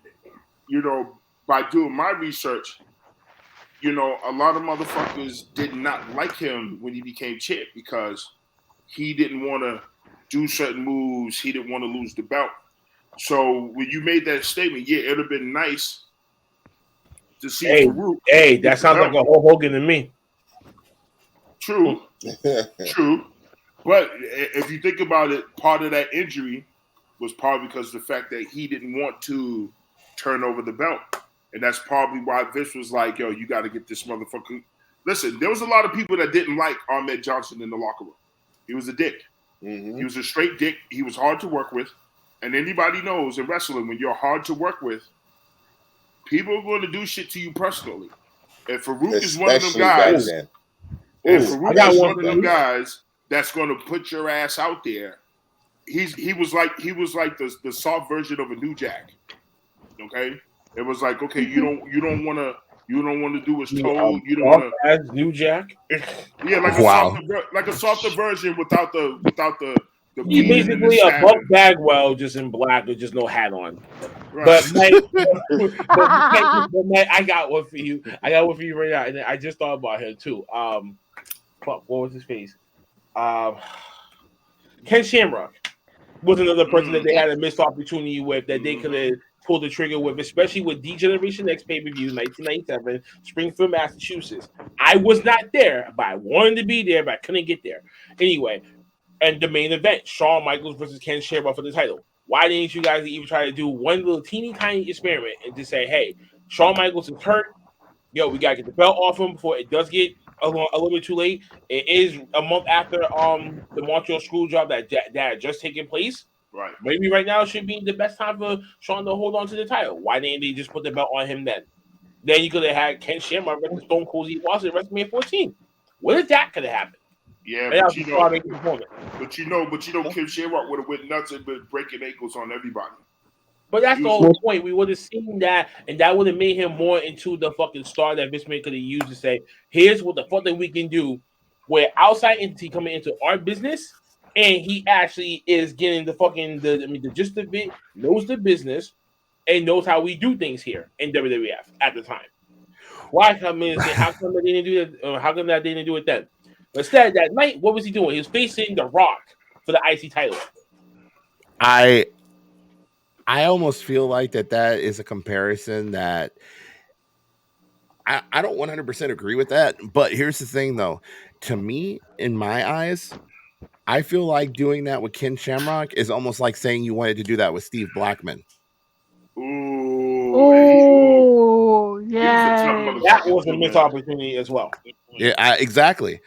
G: by doing my research, a lot of motherfuckers did not like him when he became champ because he didn't want to do certain moves. He didn't want to lose the belt. So when you made that statement, yeah, it would have been nice to see Farouk.
B: Hey, that sounds like a Hulk Hogan to me.
G: True. True. But if you think about it, part of that injury was probably because of the fact that he didn't want to turn over the belt. And that's probably why Vince was like, yo, you got to get this motherfucker. Listen, there was a lot of people that didn't like Ahmed Johnson in the locker room. He was a dick. Mm-hmm. He was a straight dick. He was hard to work with. And anybody knows in wrestling, when you're hard to work with, people are going to do shit to you personally. And Farouk is one of them guys. And Farouk is one of them guys that's going to put your ass out there. He was like the soft version of a New Jack. Okay, it was like, okay, you don't want to do what's told. You don't want to
B: as New Jack.
G: Yeah, like a softer version without the.
B: He's basically a Buck Bagwell, just in black with just no hat on. Right. But Mike, I got one for you. I got one for you right now, and I just thought about him too. What was his face? Ken Shamrock was another person that they had a missed opportunity with that they could have pulled the trigger with, especially with D-Generation X pay-per-view 1997, Springfield, Massachusetts. I was not there, but I wanted to be there, but I couldn't get there. Anyway, and the main event, Shawn Michaels versus Ken Shamrock for the title. Why didn't you guys even try to do one little teeny tiny experiment and just say, hey, Shawn Michaels is hurt. Yo, we got to get the belt off him before it does get a little bit too late. It is a month after the Montreal Screwjob that had just taken place.
G: Right.
B: Maybe right now should be the best time for Shawn to hold on to the title. Why didn't they just put the belt on him then? Then you could have had Ken Shamrock versus Stone Cold Steve Austin at WrestleMania 14. What if that could have happened?
G: Yeah, but Ken Shamrock would have went nuts and been breaking ankles on everybody.
B: But that's the whole point. We would have seen that, and that would have made him more into the fucking star that Vince McMahon could have used to say, here's what the fuck that we can do where outside entity coming into our business, and he actually is getting the gist of it, knows the business, and knows how we do things here in WWF at the time. Why come in and say, how come they didn't do it? How come that they didn't do it then? Instead, that night, what was he doing? He was facing The Rock for the IC title.
C: I almost feel like that is a comparison that I don't 100% agree with that. But here's the thing, though. To me, in my eyes, I feel like doing that with Ken Shamrock is almost like saying you wanted to do that with Steve Blackman.
D: Ooh, yeah.
B: That was a missed opportunity as well.
C: Yeah, exactly.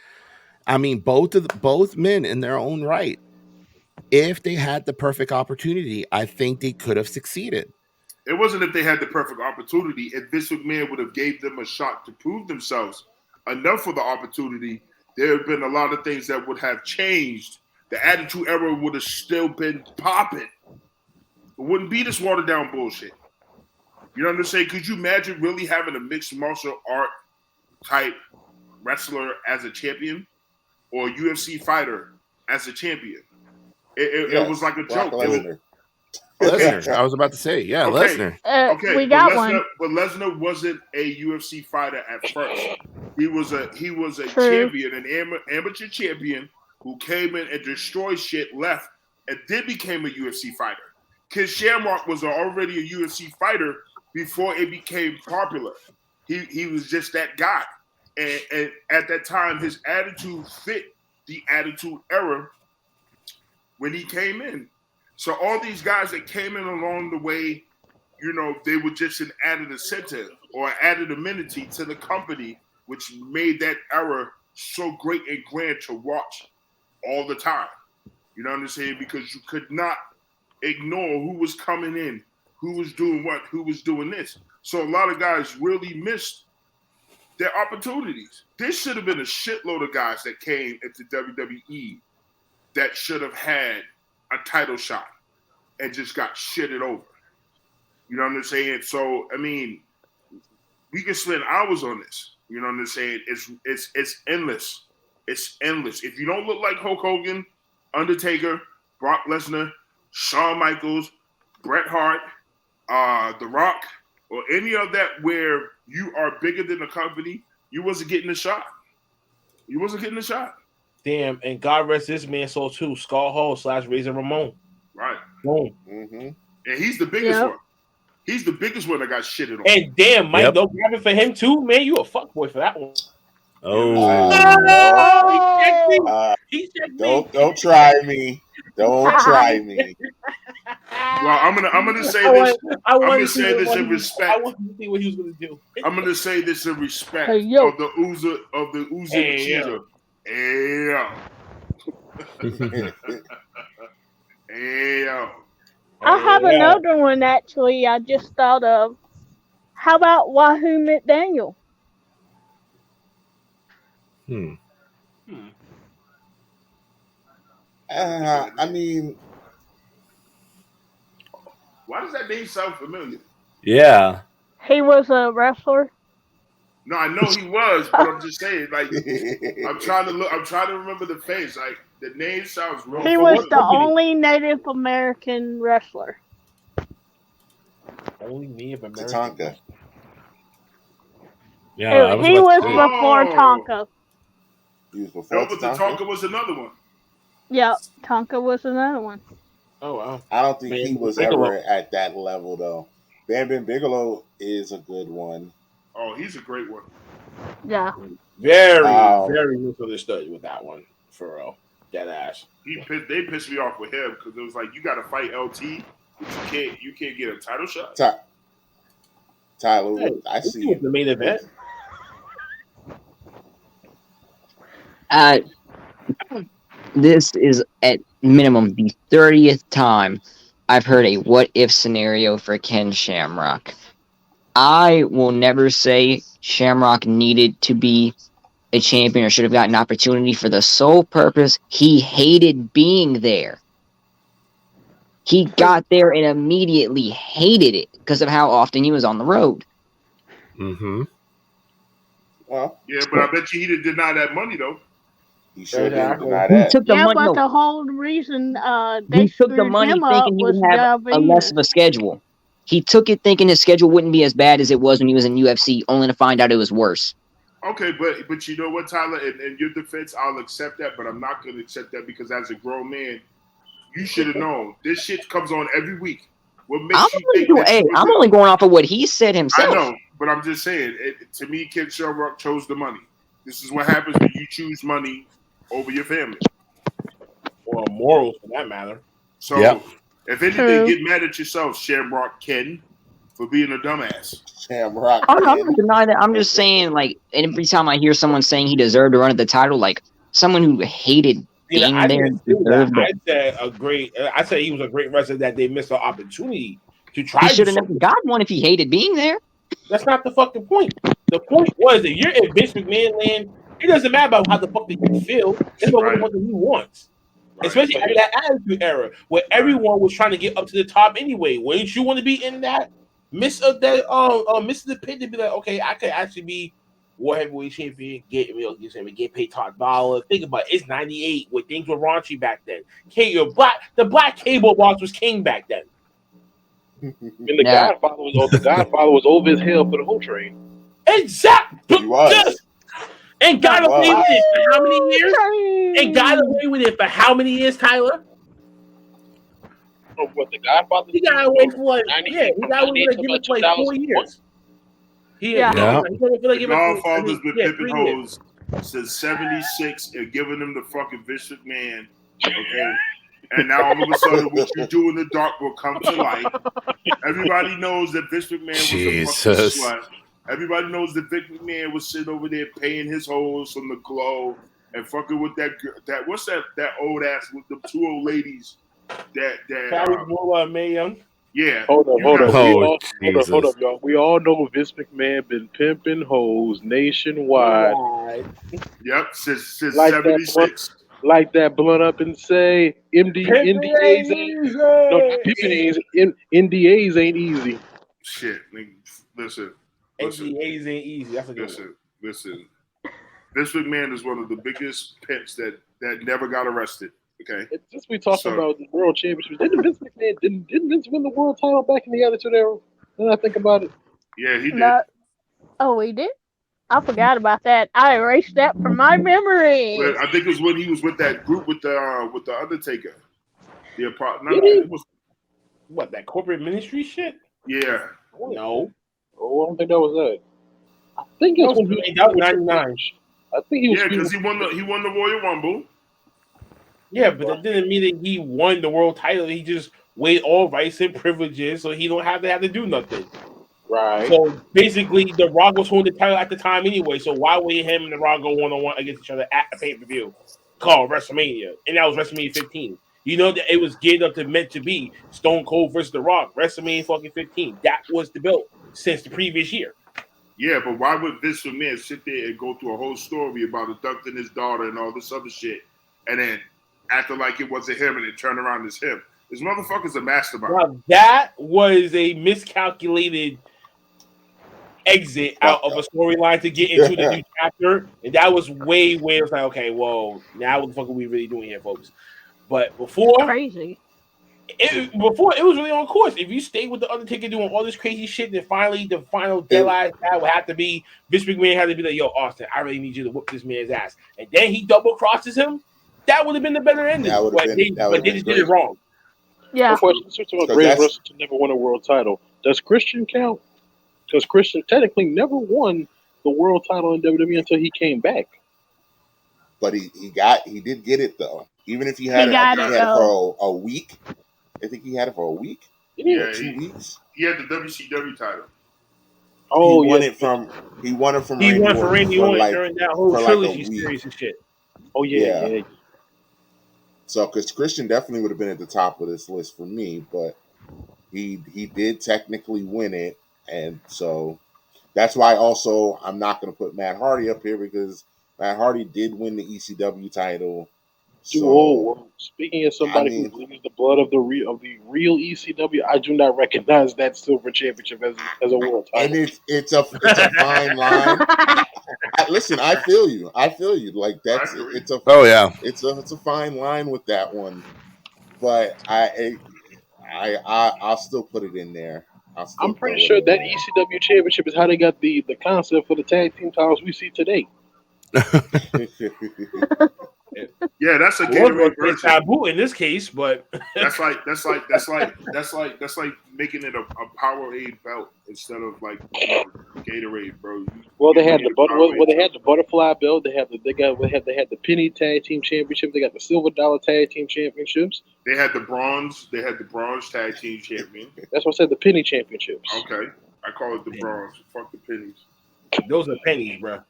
C: I mean, both men in their own right. If they had the perfect opportunity, I think they could have succeeded.
G: It wasn't if they had the perfect opportunity. If Vince McMahon would have gave them a shot to prove themselves enough for the opportunity, there have been a lot of things that would have changed. The Attitude Era would have still been popping. It wouldn't be this watered down bullshit. You know what I'm saying? Could you imagine really having a mixed martial art type wrestler as a champion or a UFC fighter as a champion? It was like a joke.
C: Lesnar. I was about to say, yeah, okay.
G: Lesnar.
D: We got one.
G: But Lesnar wasn't a UFC fighter at first. He was a champion, an amateur champion who came in and destroyed shit, left, and then became a UFC fighter. Ken Shamrock was already a UFC fighter before it became popular. He was just that guy. And at that time, his attitude fit the Attitude Era when he came in. So all these guys that came in along the way, they were just an added incentive or added amenity to the company, which made that era so great and grand to watch all the time. You know what I'm saying? Because you could not ignore who was coming in, who was doing what, who was doing this. So a lot of guys really missed their opportunities. There should have been a shitload of guys that came into WWE that should have had a title shot and just got shitted over. You know what I'm saying? So, I mean, we can spend hours on this. You know what I'm saying? It's endless. It's endless. If you don't look like Hulk Hogan, Undertaker, Brock Lesnar, Shawn Michaels, Bret Hart, The Rock, or any of that where you are bigger than the company, you wasn't getting a shot. You wasn't getting a shot.
B: Damn, and God rest this man soul too. Skull Hall / Razor Ramon.
G: Right.
B: Boom.
A: Mm-hmm.
G: And he's the biggest one. He's the biggest one that got shitted on.
B: And damn, Mike, don't grab it for him too, man. You a fuckboy for that one.
A: Don't try me. Don't try me.
G: Well, I'm gonna say this. I'm gonna say this in respect.
B: I want to see what he was gonna do.
G: I'm gonna say this in respect
D: Hey, yo.
G: of the Uzi
B: Hey,
G: cheater. Hey yo. Hey yo.
D: I have another one actually. I just thought of. How about Wahoo McDaniel?
A: I mean,
G: why does that name sound familiar?
I: Yeah.
D: He was a wrestler.
G: No, I know he was, but I'm just saying, like, I'm trying to remember the face. Like, the name sounds real.
D: He was the only Native American wrestler.
B: Only Native American.
A: Tatanka.
I: Yeah,
D: he was before Tonka.
A: He was before
G: Tonka was another one.
D: Yep, Tonka was another one.
B: Oh wow!
A: I don't think he was ever at that level though. Bam Bam Bigelow is a good one.
G: Oh, he's a great one.
D: Yeah.
B: Very misunderstood with that one, for real. Dead ass.
G: They pissed me off with him because it was like, you got to fight LT, but you can't get a title shot.
A: Tyler, I see you.
B: The main event.
E: This is at minimum the 30th time I've heard a what if scenario for Ken Shamrock. I will never say Shamrock needed to be a champion or should have gotten an opportunity for the sole purpose he hated being there. He got there and immediately hated it because of how often he was on the road.
A: Mm-hmm.
G: Well, yeah, but I bet you he didn't deny that money though.
A: He sure didn't deny that.
E: He took the money.
D: But the whole reason
E: he took the money thinking he would have a less of a schedule. He took it thinking his schedule wouldn't be as bad as it was when he was in UFC, only to find out it was worse.
G: Okay, but you know what, Tyler? In your defense, I'll accept that, but I'm not going to accept that because as a grown man, you should have known. This shit comes on every week. What makes
E: I'm only going off of what he said himself.
G: I know, but I'm just saying. To me, Ken Shamrock chose the money. This is what happens when you choose money over your family.
B: Or morals, for that matter.
G: So, if anything, get mad at yourself, Shamrock Ken, for being a dumbass.
A: Shamrock.
E: I'm not denying that. I'm just saying, like, every time I hear someone saying he deserved to run at the title, like someone who hated being there deserved it.
B: I said he was a great wrestler that they missed an opportunity to try.
E: He should have never got one if he hated being there.
B: That's not the fucking point. The point was that you're in Vince McMahon land. It doesn't matter about how the fuck that you feel. It's about what he wants. Right. Especially at that Attitude Era where everyone was trying to get up to the top anyway. Wouldn't you want to be in that midst of that midst of the pit to be like, okay, I could actually be World Heavyweight Champion, get paid top dollar. Think about it, it's 98 where things were raunchy back then. The black cable box was king back then.
F: And the Godfather was over his hill for the whole train.
B: Exactly.
A: He was.
B: And got away with it for how many years? And got away with it for how many years, Tyler?
F: Oh, what, the Godfather?
B: He got away for he got away with like 4 years. The
G: Godfather's been pimping hoes since 76 and giving them the fucking Vince McMahon. Okay. And now all of a sudden, what you do in the dark will come to light. Everybody knows that Vince McMahon was a fucking slut. Everybody knows that Vince McMahon was sitting over there paying his hoes from the Glow and fucking with that what's that old ass with the two old ladies
B: Carry
G: that
B: Moore, Mae Young.
G: yeah.
F: Hold up.
G: You have to
C: Oh,
F: Hold
C: Jesus.
F: up, y'all. We all know Vince McMahon been pimping hoes nationwide.
G: Yep, since
F: Like that blunt,
G: '76.
F: like that blunt up and say
B: Pimpin'
F: NDAs
B: ain't
F: ain't no not
B: easy.
F: pimping NDAs ain't easy.
G: Shit, nigga, listen, listen,
B: NDAs ain't easy. That's a good one.
G: listen. Vince McMahon is one of the biggest pimps that never got arrested. Okay,
F: And since we talking
G: so
F: about the world championships, didn't Vince McMahon didn't Vince win the world title back in the Attitude Era? When I think about it,
G: yeah, he did.
D: No. Oh, we did? I forgot about that. I erased that from my memory.
G: Well, I think it was when he was with that group with the Undertaker.
F: did he?
G: It was
B: What, that corporate ministry shit?
G: yeah.
B: No.
F: Oh, I don't think that was that. I think
B: That
F: it's
B: was,
F: when he was
B: that
F: feuding
B: was
F: with Triple
B: 99.
F: H. I think he was
G: Yeah,
F: feuding
G: because
F: with Triple H.
G: he won the Royal Rumble.
B: Yeah, but that didn't mean that he won the world title. He just waived all rights and privileges, so he don't have to do nothing.
F: Right.
B: So basically, The Rock was holding the title at the time anyway. So why would him and The Rock go 1-on-1 against each other at a pay per view called WrestleMania? And that was WrestleMania 15. You know that it was geared up to meant to be Stone Cold versus The Rock, WrestleMania fucking 15. That was the belt since the previous year.
G: Yeah, but why would Vince McMahon sit there and go through a whole story about abducting his daughter and all this other shit, and then acting like it wasn't him and then turn around and it's him? This motherfucker's a mastermind.
B: Now that was a miscalculated exit out
A: Fucked
B: of a
A: up.
B: storyline to get into the new chapter, and that was way. It was like, okay, well, now what the fuck are we really doing here, folks? But
D: Crazy.
B: before it was really on course. If you stayed with the Undertaker doing all this crazy shit, then finally the final deadline that would have to be Vince McMahon had to be like, "Yo, Austin, I really need you to whoop this man's ass," and then he double crosses him. That would have been the better ending,
A: That would have been
B: but they just did it
A: great.
B: wrong.
D: Yeah.
F: Before I switch about
A: Because
F: greatest
A: that's
F: wrestler to never win a world title, does Christian count? Because Christian technically never won the world title in WWE until he came back.
A: but he did get it though. Even if he had
D: He
A: it, I
D: got
A: think he
D: it
A: had it
D: though.
A: for a week. I think he had it for a week or
G: Yeah,
A: 2 weeks.
G: he had the WCW title.
A: He
F: Oh
A: won
F: yes.
A: it from
B: He
A: Randy
B: won for
A: Orton
B: Randy Orton during that whole
A: for like a
B: trilogy
A: week.
B: series and shit.
F: Oh
A: Yeah.
F: yeah.
A: So because Christian definitely would have been at the top of this list for me, but he did technically win it, and so that's why also I'm not going to put Matt Hardy up here because Matt Hardy did win the ECW title. So
F: Speaking of
A: I
F: somebody who
A: mean,
F: bleeds the blood of the real ECW, I do not recognize that silver championship as a world
A: and
F: title.
A: it's a fine line. Listen, I feel you. Like
G: I
A: that's
G: agree.
C: Oh, yeah.
A: it's a fine line with that one, but I'll still put it in there. I'll still
F: I'm pretty
A: throw it
F: sure
A: in
F: that
A: there.
F: ECW championship is how they got the concept for the tag team titles we see today.
G: Yeah, that's a
B: I was going
G: Gatorade
B: to say
G: version.
B: Taboo in this case, but
G: That's like making it a Powerade belt instead of like Gatorade, bro.
F: Well, they
G: You
F: had
G: need
F: the
G: a Powerade
F: they
G: belt.
F: had the butterfly belt. They had the penny tag team championship. They got the silver dollar tag team championships.
G: They had the bronze. They had the bronze tag team champion.
F: That's what I said. The penny championships.
G: Okay, I call it the bronze. Fuck the pennies.
B: those are pennies, bro.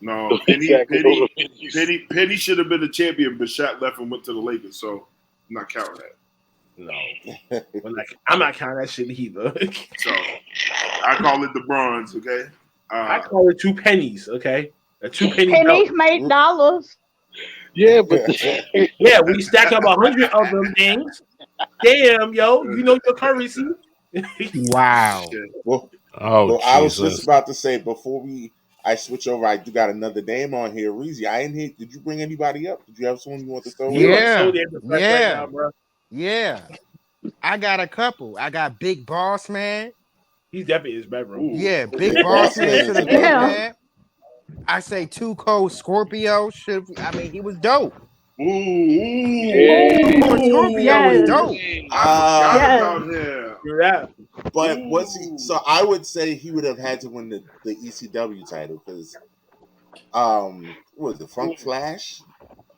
G: No,
F: Exactly. Those are pennies.
G: Penny should have been the champion, but Shaq left and went to the Lakers, so I'm not counting that.
B: No, I'm not counting that shit either.
G: So I call it the bronze. Okay.
B: I call it 2 pennies. Okay, a 2-penny
D: Pennies
B: belt.
D: made dollars.
F: Yeah, but
B: Yeah, when you stack up 100 of them things, damn, yo, you know your currency.
H: Wow.
G: shit.
A: well,
C: Oh,
A: well, I was just
C: Jesus.
A: about to say before I switch over, I do got another name on here, Reezy. I didn't hear. Did you bring anybody up? Did you have someone you want to throw
B: You
A: in?
B: are so
H: Yeah.
B: damn depressed right
H: Yeah.
B: now, bro.
H: Yeah. I got a couple. I got Big Boss Man.
B: He's definitely in his bedroom.
G: Ooh.
H: Yeah, Big
A: Big
H: Boss
A: Boss
H: Man
A: Man
H: should
A: is
H: have
A: a
H: been
A: good
D: Yeah.
A: one.
H: there. I say Too Cold Scorpio should. He was dope.
F: yeah.
H: Scorpio was
D: Yes.
H: dope.
G: I forgot
A: Uh,
D: Yes.
G: about him.
B: Do that.
A: but was he? So I would say he would have had to win the ECW title because what was it, Funk Flash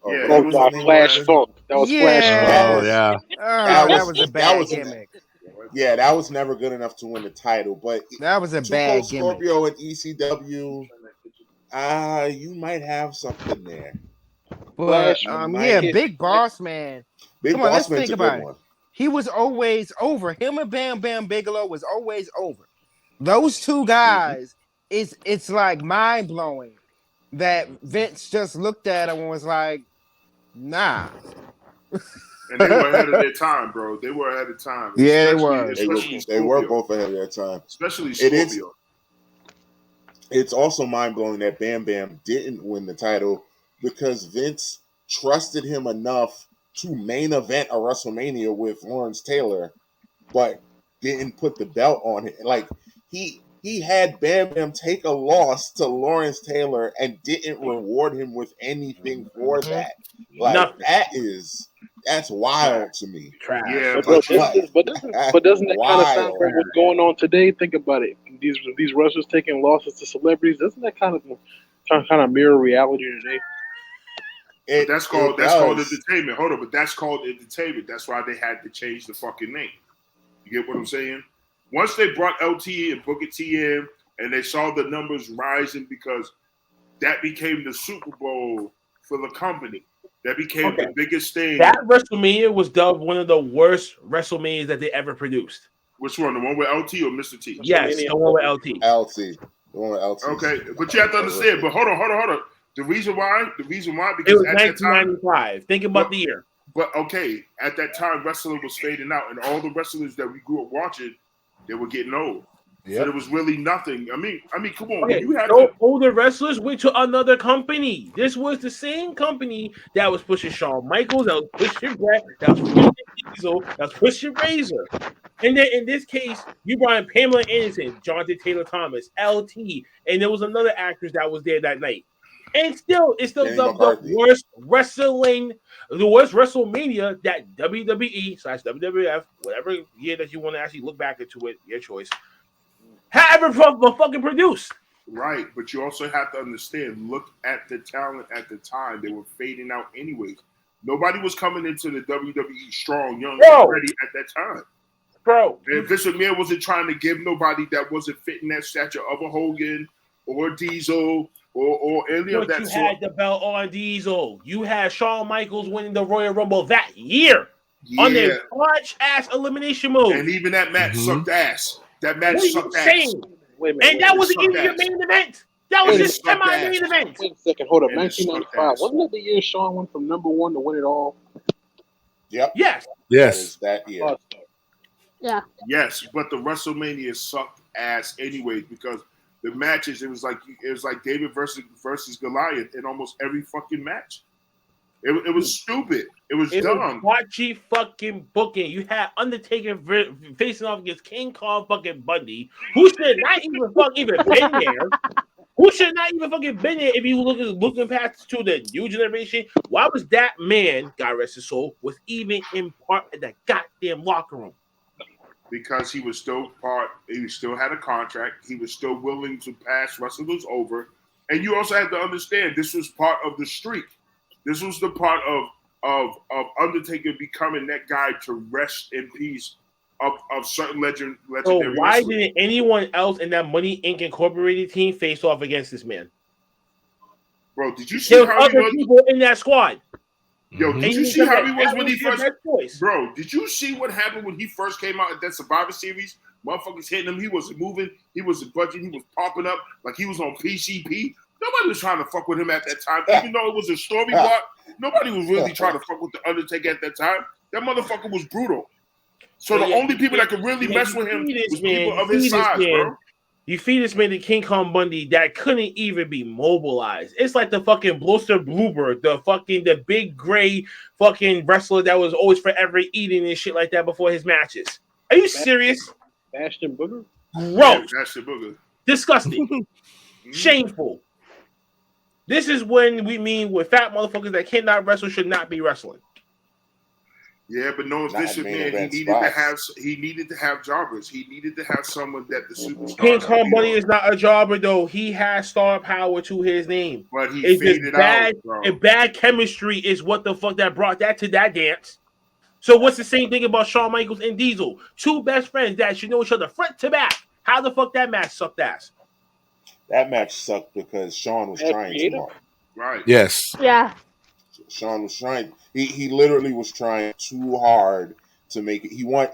A: or
G: Yeah, he
F: Oh,
A: whatever
G: was
A: his
G: a
F: no,
A: name
F: Flash
A: was.
G: funk.
F: Funk. That was Flash Funk.
A: That
C: Oh,
A: was
C: yeah.
A: that
H: That
A: was
H: was a
A: that
H: bad
A: was
H: gimmick.
A: that was never good enough to win the title. But
H: That was a
A: Too Cold
H: bad gimmick.
A: Scorpio and ECW, you might have something there.
H: But
A: Mike.
H: Big Boss Man.
A: Big
H: Come on, let's
A: Boss Man's
H: think
A: a
H: about
A: good
H: it.
A: one.
H: He was always over. Him and Bam Bam Bigelow was always over. Those two guys, it's like mind blowing that Vince just looked at him and was like, nah.
G: And they were ahead of their time, bro. They were ahead of time.
H: Yeah, they
G: especially,
H: were.
G: especially
A: They were
G: Scorpio.
A: both ahead of their time.
G: Especially
A: It is.
G: Scorpio.
A: It's also mind blowing that Bam Bam didn't win the title because Vince trusted him enough to main event a WrestleMania with Lawrence Taylor, but didn't put the belt on it. Like he had Bam Bam take a loss to Lawrence Taylor and didn't reward him with anything for that. Like
B: Nothing.
A: that's wild to me.
B: Trash.
G: Yeah,
F: But, bro,
A: Like,
F: but doesn't that kind of sound
A: wild.
F: like what's going on today? Think about it. These wrestlers taking losses to celebrities. Doesn't that kind of mirror reality today?
A: It,
G: that's called
A: does.
G: entertainment. Hold on, but that's called entertainment. That's why they had to change the fucking name. You get what I'm saying? Once they brought LT and Booker T in, and they saw the numbers rising because that became the Super Bowl for the company. That became the biggest thing.
B: That WrestleMania was dubbed one of the worst WrestleManias that they ever produced.
G: Which one? The one with LT or Mr. T?
B: Yes, the one with LT.
A: LT. The one with LT.
G: Okay, but you have to understand. But hold on. The reason why, because
B: it was
G: at that time,
B: 1995. Think about the year.
G: But okay, at that time, wrestling was fading out, and all the wrestlers that we grew up watching, they were getting old. Yep. So there was really nothing. I mean, come on.
B: Okay,
G: you had
B: older wrestlers went to another company. This was the same company that was pushing Shawn Michaels, that was pushing Brett, that was pushing Diesel, that was pushing Razor. And then in this case, you brought in Pamela Anderson, Jonathan Taylor Thomas, LT, and there was another actress that was there that night. And still, it's still the worst wrestling, the worst WrestleMania that WWE/WWF, whatever year that you want to actually look back into it, your choice, had ever fucking produced.
G: Right, but you also have to understand, look at the talent at the time. They were fading out anyways. Nobody was coming into the WWE strong, young, and ready at that time.
B: Bro.
G: And Vince McMahon wasn't trying to give nobody that wasn't fitting that stature of a Hogan or Diesel or any of that
B: you
G: sort.
B: Had the belt on Diesel. You had Shawn Michaels winning the Royal Rumble that year on their clutch-ass elimination move.
G: And even that match sucked ass. That match sucked ass.
B: And that wasn't even your main event. That was just semi-main event.
F: Wait a second, hold up. 1995. Wasn't that the year Shawn went from number one to win it all?
A: Yep.
B: Yes.
A: That year.
D: Yeah.
G: Yes, but the WrestleMania sucked ass anyways because the matches it was like David versus Goliath in almost every fucking match. It was stupid. It was dumb.
B: Watchy fucking booking. You had Undertaker facing off against King Kong fucking Bundy, who should not even fucking been there. Who should not even fucking been there if you looking past to the new generation? Why was that man, God rest his soul, was even in part of the goddamn locker room?
G: Because he was still he still had a contract. He was still willing to pass wrestlers over. And you also have to understand this was part of the streak. This was the part of Undertaker becoming that guy to rest in peace of certain legendary
B: So why
G: wrestlers.
B: didn't anyone else in that Money Inc. Incorporated team face off against this man?
G: Bro, did you see
B: there
G: how
B: other people in that squad?
G: Yo, did you see how he was when he first? Bro, did you see what happened when he first came out at that Survivor Series? Motherfuckers hitting him. He wasn't moving. He wasn't budging. He was popping up like he was on PCP. Nobody was trying to fuck with him at that time, even though it was a story block. Nobody was really trying to fuck with the Undertaker at that time. That motherfucker was brutal. So the only people that could really mess with him was people of his size, bro.
B: You feed this man to King Kong Bundy that couldn't even be mobilized. It's like the fucking Bluster Bluebird, the big gray fucking wrestler that was always forever eating and shit like that before his matches. Are you serious?
F: Bastion Booger?
B: Gross.
G: Yeah, Bastion Booger.
B: Disgusting. Shameful. This is when we mean with fat motherfuckers that cannot wrestle should not be wrestling.
G: Yeah, but no, Vince McMahon, he needed to have jobbers. He needed to have someone that the superstar.
B: King Kong Bundy is not a jobber though. He has star power to his name.
G: But he faded out, bro.
B: And bad chemistry is what the fuck that brought that to that dance. So what's the same thing about Shawn Michaels and Diesel? Two best friends that should know each other front to back. How the fuck that match sucked ass?
A: That match sucked because Shawn was trying too hard.
G: Right.
C: Yes.
D: Yeah.
A: Sean was trying. He literally was trying too hard to make it. He was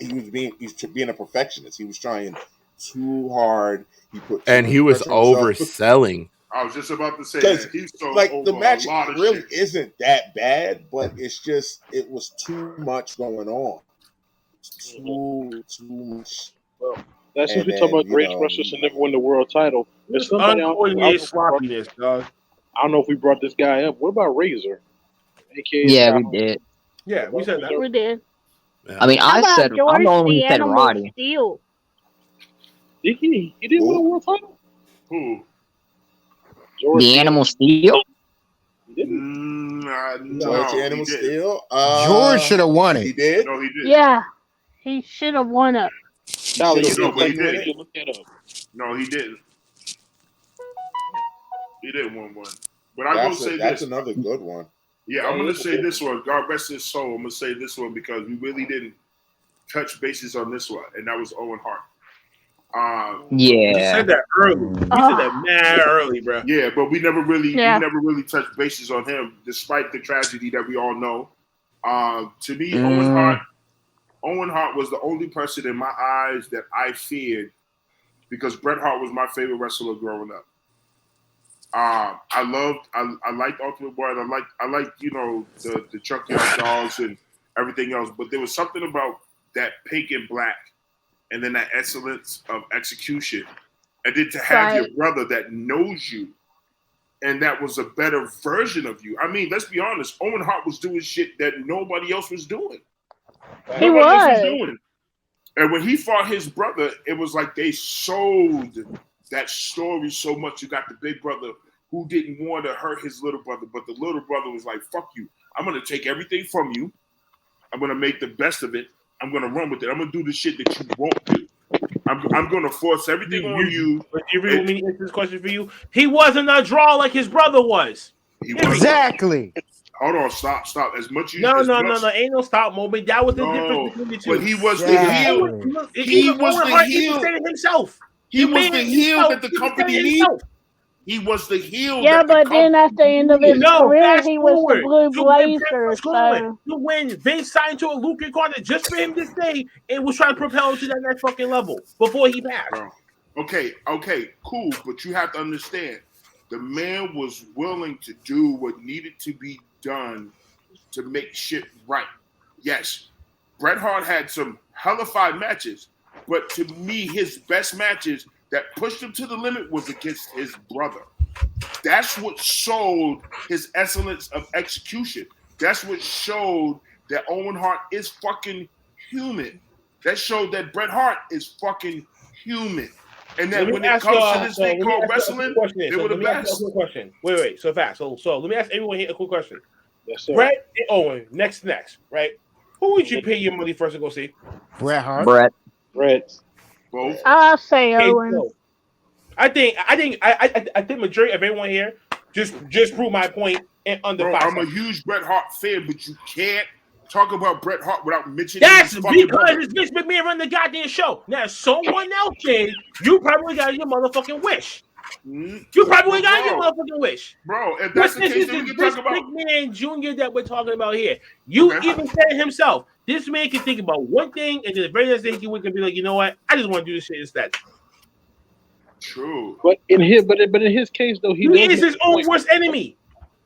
A: being a perfectionist. He was trying too hard. He put too
C: And
A: much
C: he was
A: pressure on himself.
C: overselling.
G: I was just about to say
A: Because
G: that he sold
A: like
G: over
A: the match
G: a lot of
A: really
G: shit.
A: isn't that bad, but it's just it was too much going on. Too much.
F: Well, that's since
A: And
F: we talk
A: then
F: about great wrestlers to never win the world title. There's somebody I don't know
B: Uncoordinated
F: if we brought-
B: sloppiness, dog.
F: I don't know if we brought this guy up. What about Razor? AKA the
E: Yeah,
F: guy
E: we
F: who-
E: did.
B: Yeah, we said that.
D: We did.
E: I mean,
D: How
E: I'm
D: about
E: the
D: George
E: only one
D: the
E: who said
D: Animal
E: Roddy.
D: Steel?
F: Did he? He didn't win a
A: Who?
F: world title?
G: Who?
F: George
E: The Animal Steel?
F: He didn't.
A: George
G: No,
A: Animal
G: he didn't.
A: Steel.
H: George should have won
A: He
H: it.
A: did.
G: No, he didn't.
D: Yeah, he should have won it.
F: Tyler, you
A: should've
G: No,
F: look
G: but he
F: like
G: did.
F: you look that up.
G: No, he didn't. He didn't win one. But I will say
A: That's
G: this.
A: another good one.
G: Yeah, I'm gonna say this one. God rest his soul. I'm gonna say this one because we really didn't touch bases on this one, and that was Owen Hart.
B: You
E: Yeah.
B: said that early. You said that mad early, bro.
G: Yeah, but we never really touched bases on him, despite the tragedy that we all know. To me, Owen Hart was the only person in my eyes that I feared because Bret Hart was my favorite wrestler growing up. I liked Ultimate Warrior. I liked the Junkyard Dolls and everything else. But there was something about that pink and black, and then that excellence of execution, and then to have your brother that knows you, and that was a better version of you. I mean, let's be honest. Owen Hart was doing shit that nobody else was doing. Nobody else was doing. And when he fought his brother, it was like they sold that story so much. You got the big brother who didn't want to hurt his little brother, but the little brother was like, fuck you. I'm going to take everything from you. I'm going to make the best of it. I'm going to run with it. I'm going to do the shit that you won't do. I'm going to force everything on you.
B: But you really want me to answer this question for you? He wasn't a draw like his brother was.
H: Exactly.
G: Hold on, stop. As much as
B: no, ain't no stop moment. That was the difference between the two.
G: But he was the heel. He was the heel
B: himself.
G: He was the heel that the company needed. He was the heel.
D: Yeah, but then at the end of his career, he was the Blue Blazer. So
B: when Vince signed to a Luke Carter just for him to stay and was trying to propel him to that next fucking level before he passed.
G: Bro. Okay, cool. But you have to understand, the man was willing to do what needed to be done to make shit right. Yes, Bret Hart had some hellified matches, but to me, his best matches that pushed him to the limit was against his brother. That's what showed his excellence of execution. That's what showed that Owen Hart is fucking human. That showed that Bret Hart is fucking human. And that when it comes to this thing called wrestling, they were the best.
B: Wait. So fast. So let me ask everyone here a quick question.
F: Yes, sir.
B: Bret and Owen, next, right? Who would you pay your money first to go see?
H: Bret Hart.
F: Brett.
G: Both.
D: I'll say Owen.
B: I think majority of everyone here just prove my point in under 5
G: seconds. I'm a huge Bret Hart fan, but you can't talk about Bret Hart without mentioning
B: that's because it's Vince McMahon running the goddamn show. Now, someone else did. You probably got your motherfucking wish. You probably got your motherfucking wish,
G: bro. If that's the case, then we can talk about
B: McMahon Jr. that we're talking about here. You even said it himself. This man can think about one thing, and then the very next thing he can be like, you know what? I just want to do this shit instead.
G: True.
F: But in his case though, he
B: is his own worst enemy.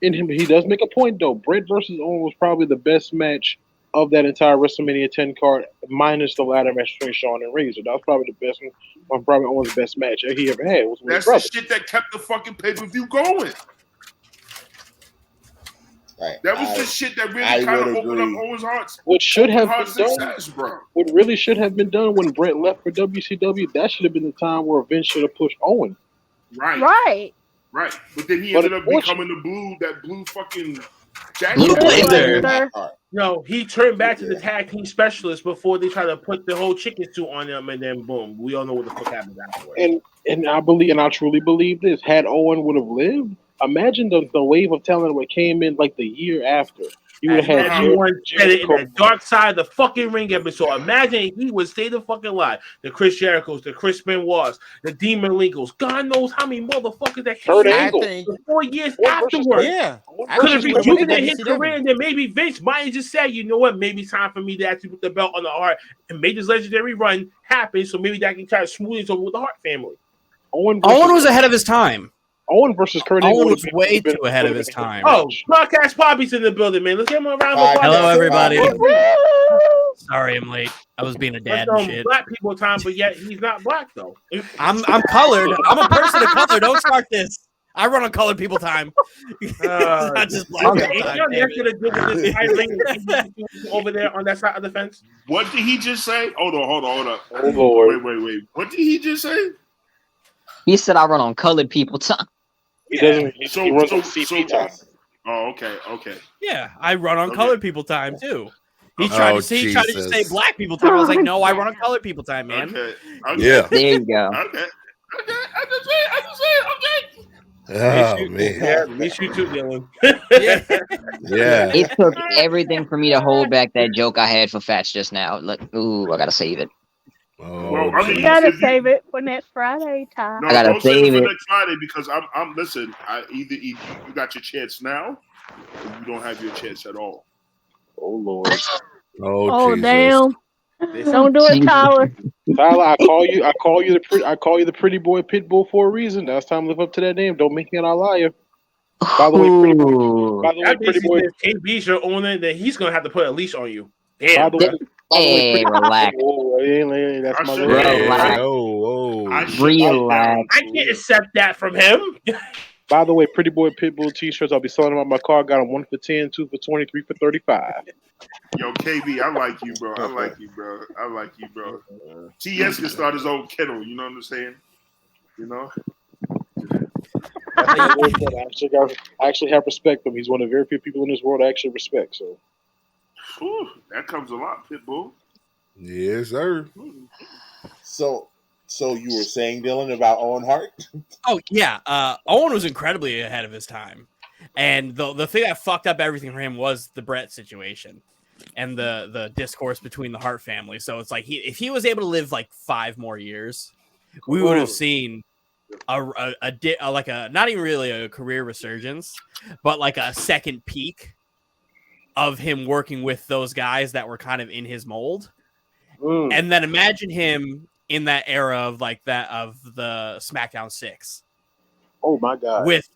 F: In him, he does make a point though. Bret versus Owen was probably the best match of that entire WrestleMania 10 card, minus the ladder match between Shawn and Razor. That was probably the best one, probably Owen's best match he ever had. Was with
G: That's the shit that kept the fucking pay-per-view going.
A: Right.
G: That was the shit that really kind of opened up Owen's heart.
F: What should have been
G: success, bro.
F: What really should have been done when Bret left for WCW, that should have been the time where Vince should have pushed Owen.
G: Right. But then he ended up becoming that blue fucking
B: jacket. No, he turned back to the tag team specialist before they tried to put the whole chicken suit on him, and then boom, we all know what the fuck happened afterwards.
F: And I truly believe this. Had Owen would have lived, imagine the wave of talent that came in like the year after. You would have had
B: everyone said it in that Dark Side of the fucking Ring episode. Imagine if he would stay the fucking alive. The Chris Jerichos, the Chris Benoits, the Demon Legals. God knows how many motherfuckers that came
F: Kurt Angle.
B: 4 years afterwards.
H: Yeah.
B: Could have rejuvenated his
H: WCW.
B: career, and then maybe Vince might have just said, you know what, maybe it's time for me to actually put the belt on the Hart and make this legendary run happen, so maybe that can try to smooth it over with the Hart family.
I: Owen was ahead of his time.
F: Owen versus Kurt Angle
I: Owen was way too ahead of his time.
B: Oh, Podcast Poppy's in the building, man. Let's give him a round of applause.
I: Hello, everybody. Sorry, I'm late. I was being a dad and shit.
B: Black people time, but yet he's not black though.
I: I'm colored. I'm a person of color. Don't start this. I run on colored people time. It's not just black people time.
B: Over there on that side of the fence.
G: What did he just say? Hold on.
F: Oh Lord.
G: Wait. What did he just say?
E: He said I run on colored people time.
F: He doesn't. He runs on CP time.
G: Oh, okay.
I: Yeah, I run on colored people time too. He tried to just say black people time. I was like, no, I run on colored people time, man.
G: Okay.
C: Yeah.
E: There you go.
G: Okay. I just say. Okay.
C: Oh man.
B: Yeah, me too, Dylan.
C: Yeah.
E: It took everything for me to hold back that joke I had for Fats just now. Like, ooh, I gotta save it.
C: Oh,
G: Well, I mean,
D: You gotta save it for next Friday, Ty.
G: No,
E: I gotta
G: don't save
E: save
G: it for
E: it.
G: next Friday because I'm listen. Either you got your chance now, or you don't have your chance at all.
F: Oh Lord.
D: Oh,
C: Jesus.
D: damn. Don't do it, Tyler.
F: Tyler, I call you the pretty boy Pitbull for a reason. Now it's time to live up to that name. Don't make me an liar. By the way,
E: Ooh.
F: pretty boy.
B: KB's your owner, then he's gonna have to put a leash on you. Damn.
F: By the way,
E: Hey, relax.
F: oh, that's my
G: should-
F: little-
E: Relax. Relax.
B: I can't accept that from him.
F: By the way, pretty boy Pitbull t-shirts. I'll be selling them at my car. Got them 1 for 10, 2 for 20, 3 for 35.
G: Yo, KB, I like you, bro. I like you, bro. TS can start his own kennel. You know what I'm saying? You know.
F: I actually have respect for him. He's one of the very few people in this world I actually respect. So.
G: Whew, that comes a lot, Pitbull.
C: Yes, sir.
A: So you were saying, Dylan, about Owen Hart?
I: Oh yeah, Owen was incredibly ahead of his time, and the thing that fucked up everything for him was the Brett situation and the discourse between the Hart family. So it's like if he was able to live like 5 more years, we would have seen a not even really a career resurgence, but like a second peak of him working with those guys that were kind of in his mold. And then imagine him in that era of like that of the SmackDown 6.
F: Oh my God.
I: With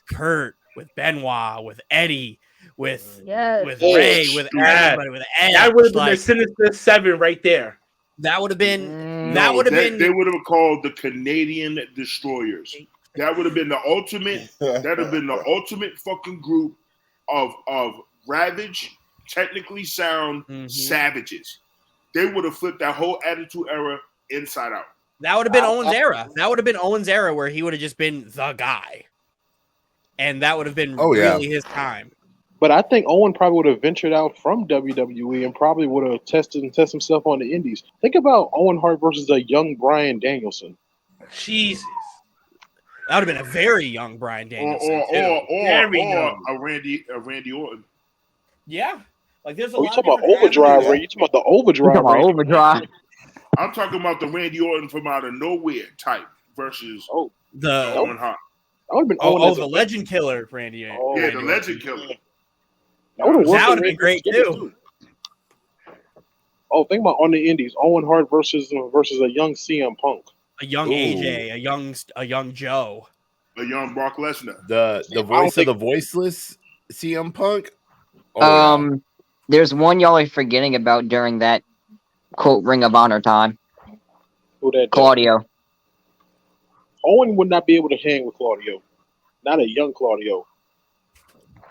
I: Kurt, with Benoit, with Eddie, with
D: Yes.
I: Ray, with everybody, with Edge.
B: That would have been
I: like,
B: the Sinister 7 right there.
I: that would have been
G: They would have called the Canadian Destroyers. That would have been the ultimate. That would have been the ultimate fucking group of ravage, technically sound savages. They would have flipped that whole Attitude Era inside out.
I: That would have been Owen's era. That would have been Owen's era where he would have just been the guy. And that would have been really his time.
F: But I think Owen probably would have ventured out from WWE and probably would have tested himself on the indies. Think about Owen Hart versus a young Bryan Danielson.
B: Jesus.
I: That would have been a very young Bryan Danielson.
B: Or
G: a Randy Orton.
I: Yeah. Like there's a
F: You
I: lot
F: talking
I: of
F: about Overdrive, right? You talking about the Overdrive, right?
E: Overdrive.
G: I'm talking about the Randy Orton from out of nowhere type versus
I: the
G: Owen Hart.
F: That would have been Owen
I: the Legend Killer, Randy.
G: Yeah, the Legend Killer.
F: That would
I: have been great too.
F: Oh, think about on the indies, Owen Hart versus a young CM Punk,
I: A young AJ, a young Joe.
G: A young Brock Lesnar.
C: The voice of the voiceless CM Punk.
E: There's one y'all are forgetting about during that quote Ring of Honor time.
F: Who that?
E: Claudio.
F: Owen would not be able to hang with Claudio. Not a young Claudio.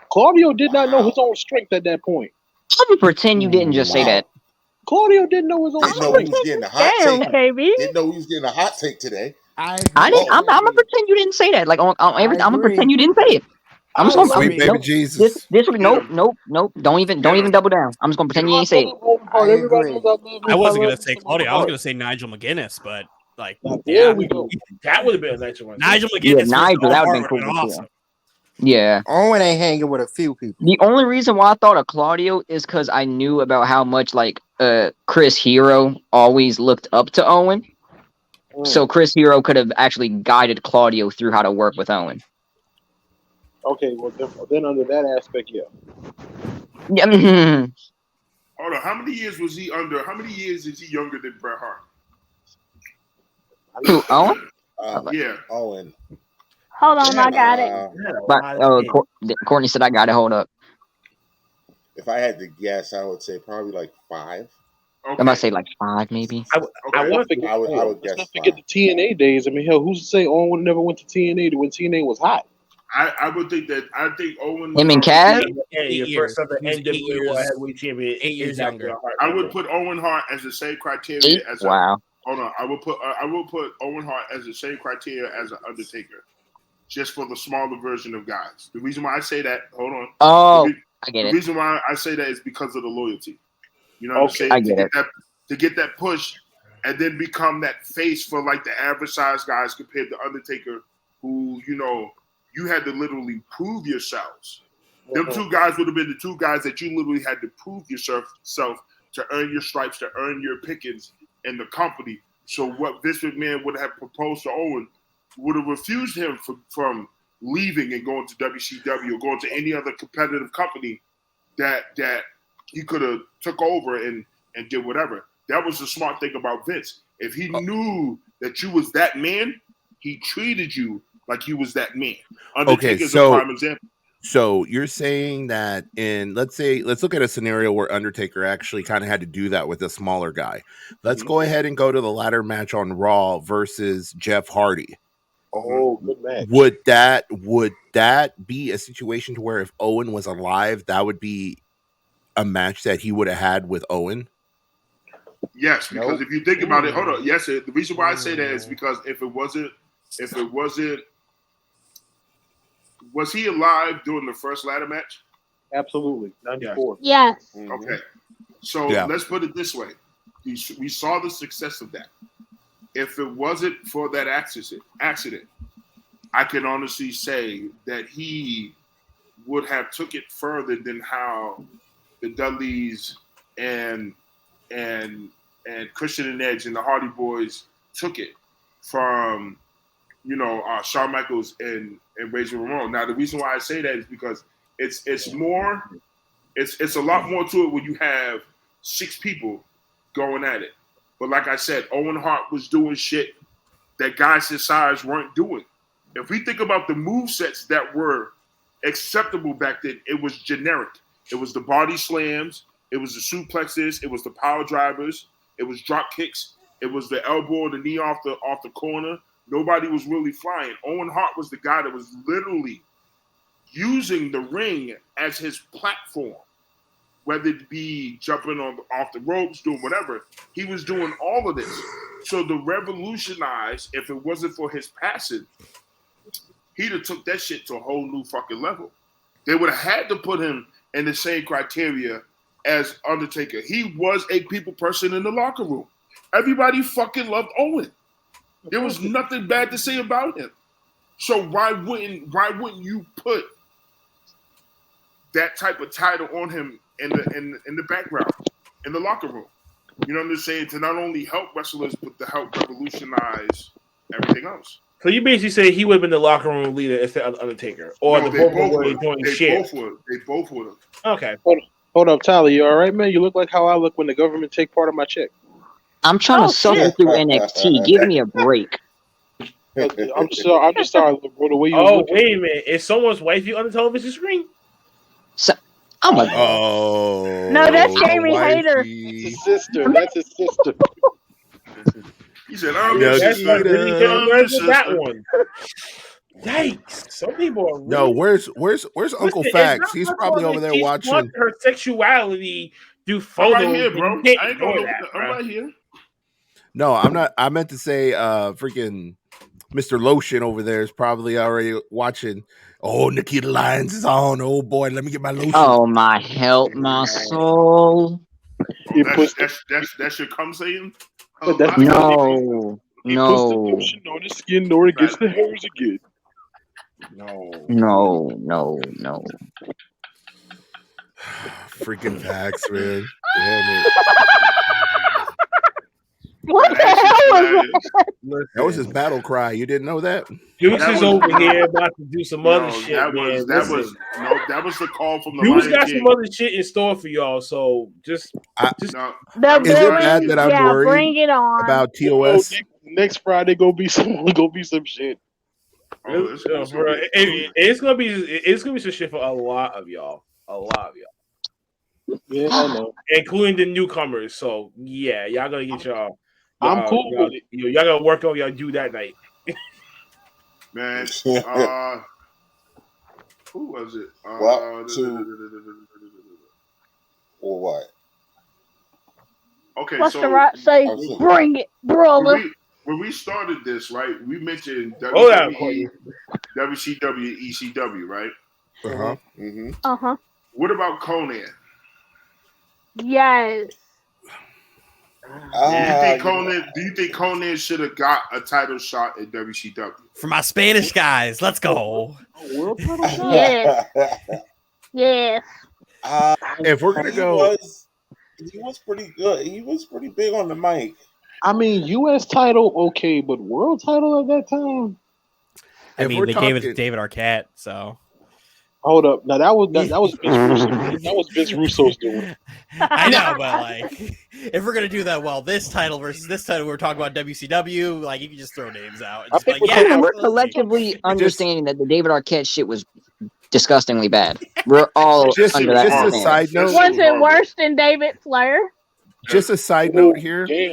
F: Claudio did not know his own strength at that point.
E: I'm gonna pretend you didn't just say that.
F: Claudio didn't know his own
A: Didn't know he
F: strength.
A: was getting a hot
D: Damn,
A: take.
D: KB.
A: Didn't know he was getting a hot take today.
E: I didn't. I'm gonna pretend you didn't say that. Like on everything, I'm gonna pretend you didn't say it. I'm just gonna
C: Sweet baby Jesus.
E: Nope. Don't even double down. I'm just gonna pretend you ain't say it.
I: I wasn't gonna say Claudio. I was gonna say Nigel McGuinness, but like,
F: There we go.
B: That would have been a nice one.
I: Nigel McGuinness.
E: Yeah, Nigel, that would have been cool.
I: Awesome.
E: Yeah.
H: Owen ain't hanging with a few people.
E: The only reason why I thought of Claudio is because I knew about how much like Chris Hero always looked up to Owen. So Chris Hero could have actually guided Claudio through how to work with Owen.
F: Okay, well then under that aspect, yeah.
E: Yeah.
G: Hold on, how many years was he under? How many years is he younger than Bret Hart?
E: Who, Owen?
G: Yeah.
A: Owen.
D: Hold on, I got it.
E: Courtney said I got it. Hold up.
A: If I had to guess, I would say probably like 5.
E: I'm about to say like 5, maybe.
A: I would
F: Let's
A: guess
F: not forget
A: 5.
F: the TNA days. I mean, hell, who's to say Owen would never went to TNA when TNA was hot?
G: I would think that. I think Owen.
E: Him and Kaz?
B: Hey, your first ever NWA World Heavyweight Champion.
I: 8 years younger.
G: I would put Owen Hart as the same criteria as.
E: Wow.
G: Hold on, I will put Owen Hart as the same criteria as an Undertaker, just for the smaller version of guys. The reason why I say that, hold on.
E: Oh, I get it.
G: The reason why I say that is because of the loyalty. You know what I'm saying?
E: I get it.
G: To get that push and then become that face for like the average size guys compared to Undertaker, who, you know, you had to literally prove yourselves. Them two guys would have been the two guys that you literally had to prove yourself to earn your stripes, to earn your pickings in the company. So what Vince McMahon would have proposed to Owen would have refused him from leaving and going to WCW or going to any other competitive company that he could have took over and did whatever. That was the smart thing about Vince. If he knew that you was that man, he treated you like he was that man. Undertaker's a prime example.
C: So you're saying that let's look at a scenario where Undertaker actually kind of had to do that with a smaller guy. Let's go ahead and go to the ladder match on Raw versus Jeff Hardy.
F: Oh, good match.
C: Would that be a situation to where if Owen was alive, that would be a match that he would have had with Owen?
G: Yes, because if you think about it, hold on. Yes, the reason why I say that is because if it wasn't, was he alive during the first ladder match?
F: Absolutely, 94.
D: Yes.
G: Okay, so let's put it this way: we saw the success of that. If it wasn't for that accident, I can honestly say that he would have took it further than how the Dudleys and Christian and Edge and the Hardy Boys took it from, Shawn Michaels and Razor Ramon. Now, the reason why I say that is because it's a lot more to it when you have 6 people going at it. But like I said, Owen Hart was doing shit that guys his size weren't doing. If we think about the movesets that were acceptable back then, it was generic. It was the body slams, it was the suplexes, it was the power drivers, it was drop kicks, it was the elbow or the knee off the corner. Nobody was really flying. Owen Hart was the guy that was literally using the ring as his platform, whether it be jumping off the ropes, doing whatever. He was doing all of this. So to revolutionize, if it wasn't for his passing, he'd have took that shit to a whole new fucking level. They would have had to put him in the same criteria as Undertaker. He was a people person in the locker room. Everybody fucking loved Owen. There was nothing bad to say about him. So why wouldn't you put that type of title on him in the background, in the locker room? You know what I'm saying? To not only help wrestlers, but to help revolutionize everything else.
B: So you basically say he would have been the locker room leader instead of Undertaker, or
G: No,
B: they
G: both would have.
B: Okay.
F: Hold up, Tyler. You all right, man? You look like how I look when the government take part of my check.
E: I'm trying to suffer through NXT. Give me a break.
F: I'm just sorry, bro. The way you
B: looking. Wait a minute. Is someone's wifey on the television screen?
D: No, that's Jamie Hayter.
F: That's his sister.
G: He said,
B: that one. Yikes! Some people are really...
C: where's Uncle Fax? He's probably over there watching
B: her sexuality do photos.
G: I'm right here, bro. I ain't going I'm right here.
C: No, I'm not. I meant to say, freaking Mr. Lotion over there is probably already watching. Oh, Nikita Lyons is on. Oh boy, let me get my lotion.
E: Oh my, help my soul.
G: That's your cum saying?
E: No.
F: He puts the lotion on his skin, nor it gets the hairs again.
E: No.
C: Freaking facts, man. Damn it.
D: What the hell was that?
C: That was his battle cry. You didn't know that?
B: Deuce
G: That
B: is
G: was-
B: over here about to do some other shit,
G: that
B: man.
G: was the call from the
B: Deuce
G: Lion
B: got
G: King.
B: some other shit in store for y'all, so just
G: No,
D: The
C: Is it bad
D: villain,
C: that I'm
D: yeah,
C: worried
D: bring it on.
C: about
F: Oh,
C: TOS?
F: next Friday gonna be some shit.
G: oh,
B: it's gonna be some shit for a lot of y'all,
F: Yeah, I know.
B: including the newcomers. So yeah, y'all gonna get y'all.
F: I'm cool with it.
B: Y'all gotta work on y'all do that night.
G: man. Who was it?
A: Or what?
G: Okay,
D: What's
G: so
D: the right say? Bring it, brother.
G: when we started this, right? We mentioned
B: Hold on,
G: WWE, WCW, ECW, right?
C: Uh-huh.
D: Uh-huh.
G: What about Conan?
D: Yes.
G: Do you think Conan should have got a title shot at WCW?
I: For my Spanish guys, let's go.
F: World title shot?
D: Yes. Yes.
C: If we're gonna go,
A: he was pretty good. He was pretty big on the mic.
F: I mean, U.S. title, okay, but world title at that time?
I: I
C: if
I: mean,
C: we're
I: they gave it
C: talking,
I: to David Arquette, so.
F: Hold up. Now that was Vince Russo. That was Vince Russo's doing.
I: I know, but like, if we're gonna do that, well, this title versus this title, we're talking about WCW. Like, you can just throw names out. And
F: I
I: just
F: think
I: like,
F: we're
I: yeah,
F: talking-
E: We're
I: absolutely.
E: collectively understanding that the David Arquette shit was disgustingly bad. We're all under that.
C: just a
E: understanding.
C: side note.
D: Was it worse than David Flair?
C: Just a side note here.
F: Damn.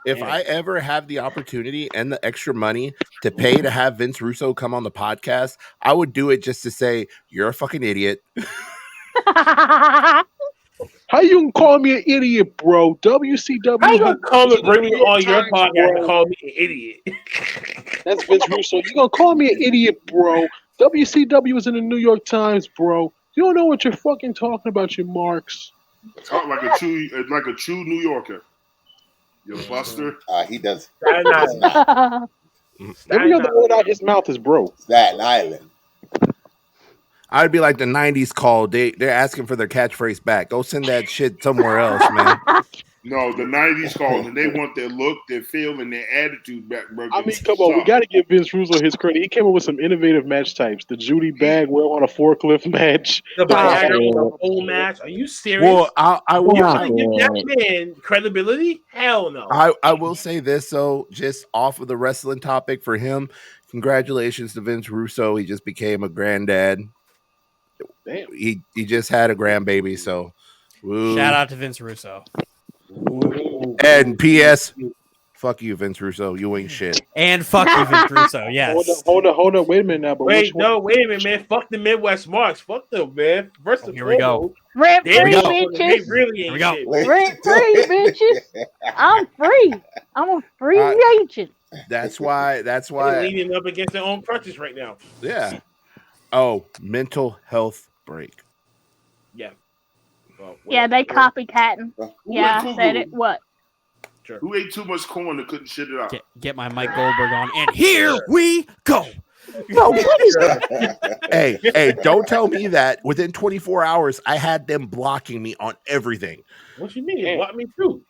C: If
E: Yeah.
C: I ever have the opportunity and the extra money to pay to have Vince Russo come on the podcast, I would do it just to say you're a fucking idiot.
F: How you can call me an idiot, bro? WCW.
B: How you gonna come and bring me
F: New York
B: on your
F: Times,
B: podcast and
F: bro.
B: call me an idiot?
F: That's Vince Russo. You gonna call me an idiot, bro? WCW was in the New York Times, bro. You don't know what you're fucking talking about, you marks.
G: Talk like a true New Yorker. You buster.
A: He does.
B: Staten Island.
F: Every other word out his mouth is bro.
A: Staten Island.
C: I'd be like the '90s call. They're asking for their catchphrase back. Go send that shit somewhere else, man.
G: No, the '90s called, and they want their look, their feel, and their attitude back, bro.
F: I mean, come on, we got to give Vince Russo his credit. He came up with some innovative match types. The Judy Bagwell on a forklift match.
B: The Viagra on a whole match. Are you serious?
C: Well, I will.
B: You gonna give that man credibility? Hell no.
C: I will say this though, just off of the wrestling topic for him. Congratulations to Vince Russo. He just became a granddad.
F: Damn.
C: He just had a grandbaby. So, woo.
I: Shout out to Vince Russo.
C: And P.S. Fuck you, Vince Russo. You ain't shit.
I: And fuck you, Vince Russo. Yes.
F: Hold on. Wait a minute now. But
B: wait a minute, man. Fuck the Midwest Marks. Fuck them, man. First and
I: Here we go.
D: Rent
B: They
D: free,
B: really-
D: bitches.
B: They really
I: Here
B: ain't
I: we go.
B: shit.
D: Rent free, bitches. I'm free. I'm a free agent.
C: That's why.
B: They're leaning up against their own crutches right now.
C: Yeah. Oh, mental health break.
B: Yeah. Well,
D: Yeah, they copycatting. Yeah, I said it. What?
B: Sure.
G: Who ate too much corn and couldn't shit it out?
I: Get my Mike Goldberg on, and here we go.
E: Bro, what is that?
C: Hey, don't tell me that. Within 24 hours, I had them blocking me on everything.
B: What you mean? What me too?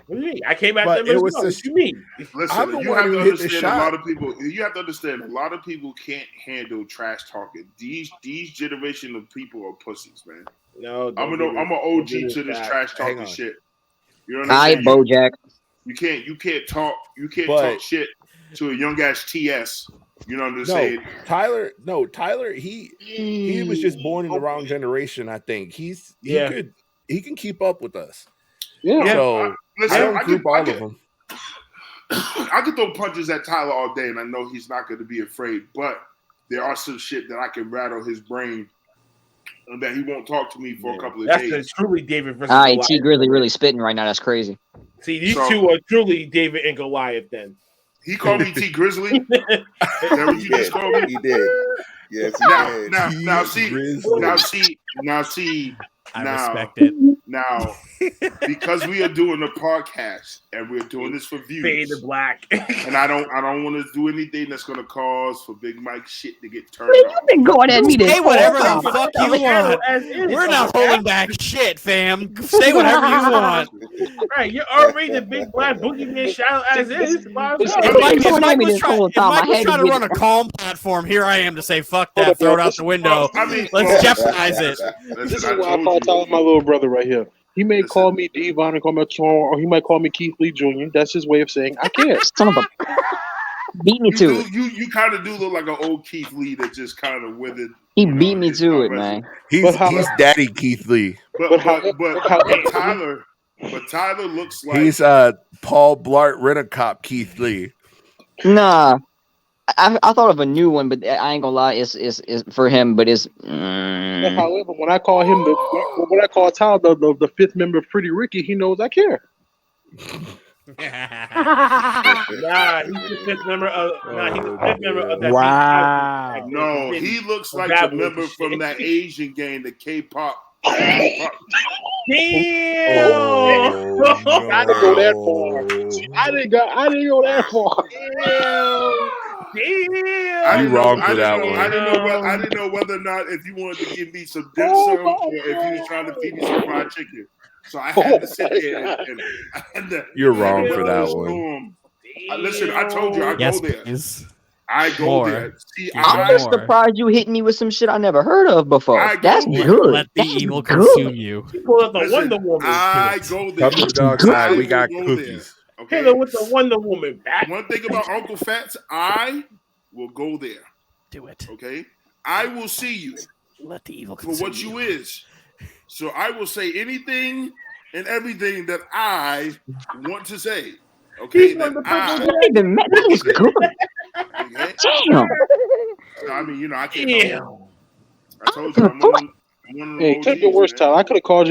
B: What do you mean? I came at
C: But
B: them
C: it
B: as
C: was
B: well.
C: just-
B: What you mean?
G: Listen,
C: I'm the
G: you
C: one
G: have
C: who
G: to
C: hit the
G: understand
C: shot.
G: a lot of people. You have to understand a lot of people can't handle trash talking. These generation of people are pussies, man.
B: No,
G: I'm an OG to this trash
C: Hang
G: talking
C: on.
G: shit. You know what
E: Hi,
G: I'm saying?
E: Bojack.
G: You can't talk
C: But-
G: talk shit to a young ass TS. You know what I'm saying?
C: Tyler, he was just born in the wrong generation. I think he can keep up with us.
F: Yeah.
C: So
G: Listen,
C: I don't group all of them.
G: I could throw punches at Tyler all day, and I know he's not going to be afraid. But there are some shit that I can rattle his brain, and that he won't talk to me for a couple of
B: That's
G: days.
B: truly David versus
E: All right,
B: Goliath.
E: T Grizzly really spitting right now. That's crazy.
B: See, these two are truly David and Goliath. Then
G: He called me T Grizzly. Is that what you just called me?
A: He did. Yes, he did.
G: Now see.
I: I respect it.
G: Now, because we are doing a podcast and we're doing this for
B: Fade
G: views.
B: to black.
G: And I don't want to do anything that's going to cause for Big Mike shit to get turned
E: Man,
G: off.
E: you've been going at me this
I: Say
E: whole
I: whatever
E: time.
I: the fuck
B: I'm
I: you want.
B: as is.
I: We're not holding back shit, fam. Say whatever you want.
B: Right, you're already the big black boogeyman shadow as is. Might as well.
I: If Mike,
E: Going at me this whole time. I had to
I: trying to
E: get
I: run a calm platform, here I am to say fuck
F: Hold
I: that,
F: up,
I: throw it
F: yo.
I: out the window.
G: I mean,
I: Let's jeopardize it.
F: This is
G: Listen,
F: why I
G: told
F: call
G: you.
F: Tyler my little brother right here. He may
G: Listen.
F: call me Devon and call me Tron, or he might call me Keith Lee Jr. That's his way of saying I care.
E: Son of a beat me to it.
G: You kind of do look like an old Keith Lee that just kind of withered.
E: He
G: you know,
E: beat me
G: his
E: to it,
G: progression.
E: man.
C: He's Daddy Keith Lee.
G: But Tyler looks like
C: He's Paul Blart Rent-A-Cop Keith Lee.
E: Nah. I thought of a new one, but I ain't gonna lie, it's for him, but it's
F: But however, when I call him when I call Tyler the fifth member of Pretty Ricky, he knows I care.
B: Nah, he's the fifth member of. He's the fifth member of that.
H: Wow.
G: no, he looks like
B: Bad
G: the
B: boy
G: member
B: shit.
G: from that Asian game, the K-pop.
B: Damn!
F: I didn't go that far. See, I didn't go that far.
G: I didn't
C: wrong
G: know,
C: for that one.
G: I didn't know whether or not if you wanted to give me some dim sum or if you was trying to feed me some fried chicken. So I had to sit there and
C: You're wrong for that one.
G: one. Listen, I told you I
I: Yes,
G: go there.
I: please.
G: I go
I: More.
G: there. See,
E: I'm just surprised you hitting me with some shit I never heard of before.
G: I go
E: That's
G: there.
E: good.
I: Let the
E: That's
I: evil
E: good.
I: consume you.
B: Pull up the
G: Listen,
B: Wonder Woman.
G: I go there.
C: Come to the dark side. We
G: I
C: got
G: will go
C: cookies.
G: there,
B: Hit
G: okay?
B: her with the Wonder Woman back.
G: One thing about Uncle Fats, I will go there.
I: Do it.
G: Okay, I will see you
I: Let the evil
G: for
I: consume
G: what you is. So I will say anything and everything that I want to say. Okay,
B: He's one of the
G: that
B: people
E: That even that was good.
G: okay?
E: Damn.
G: So, I mean, you know, I can't.
B: Damn.
G: I told you, I'm one of them
F: Hey, take the
G: OGs,
F: worst,
G: man.
F: Tyler. I could have called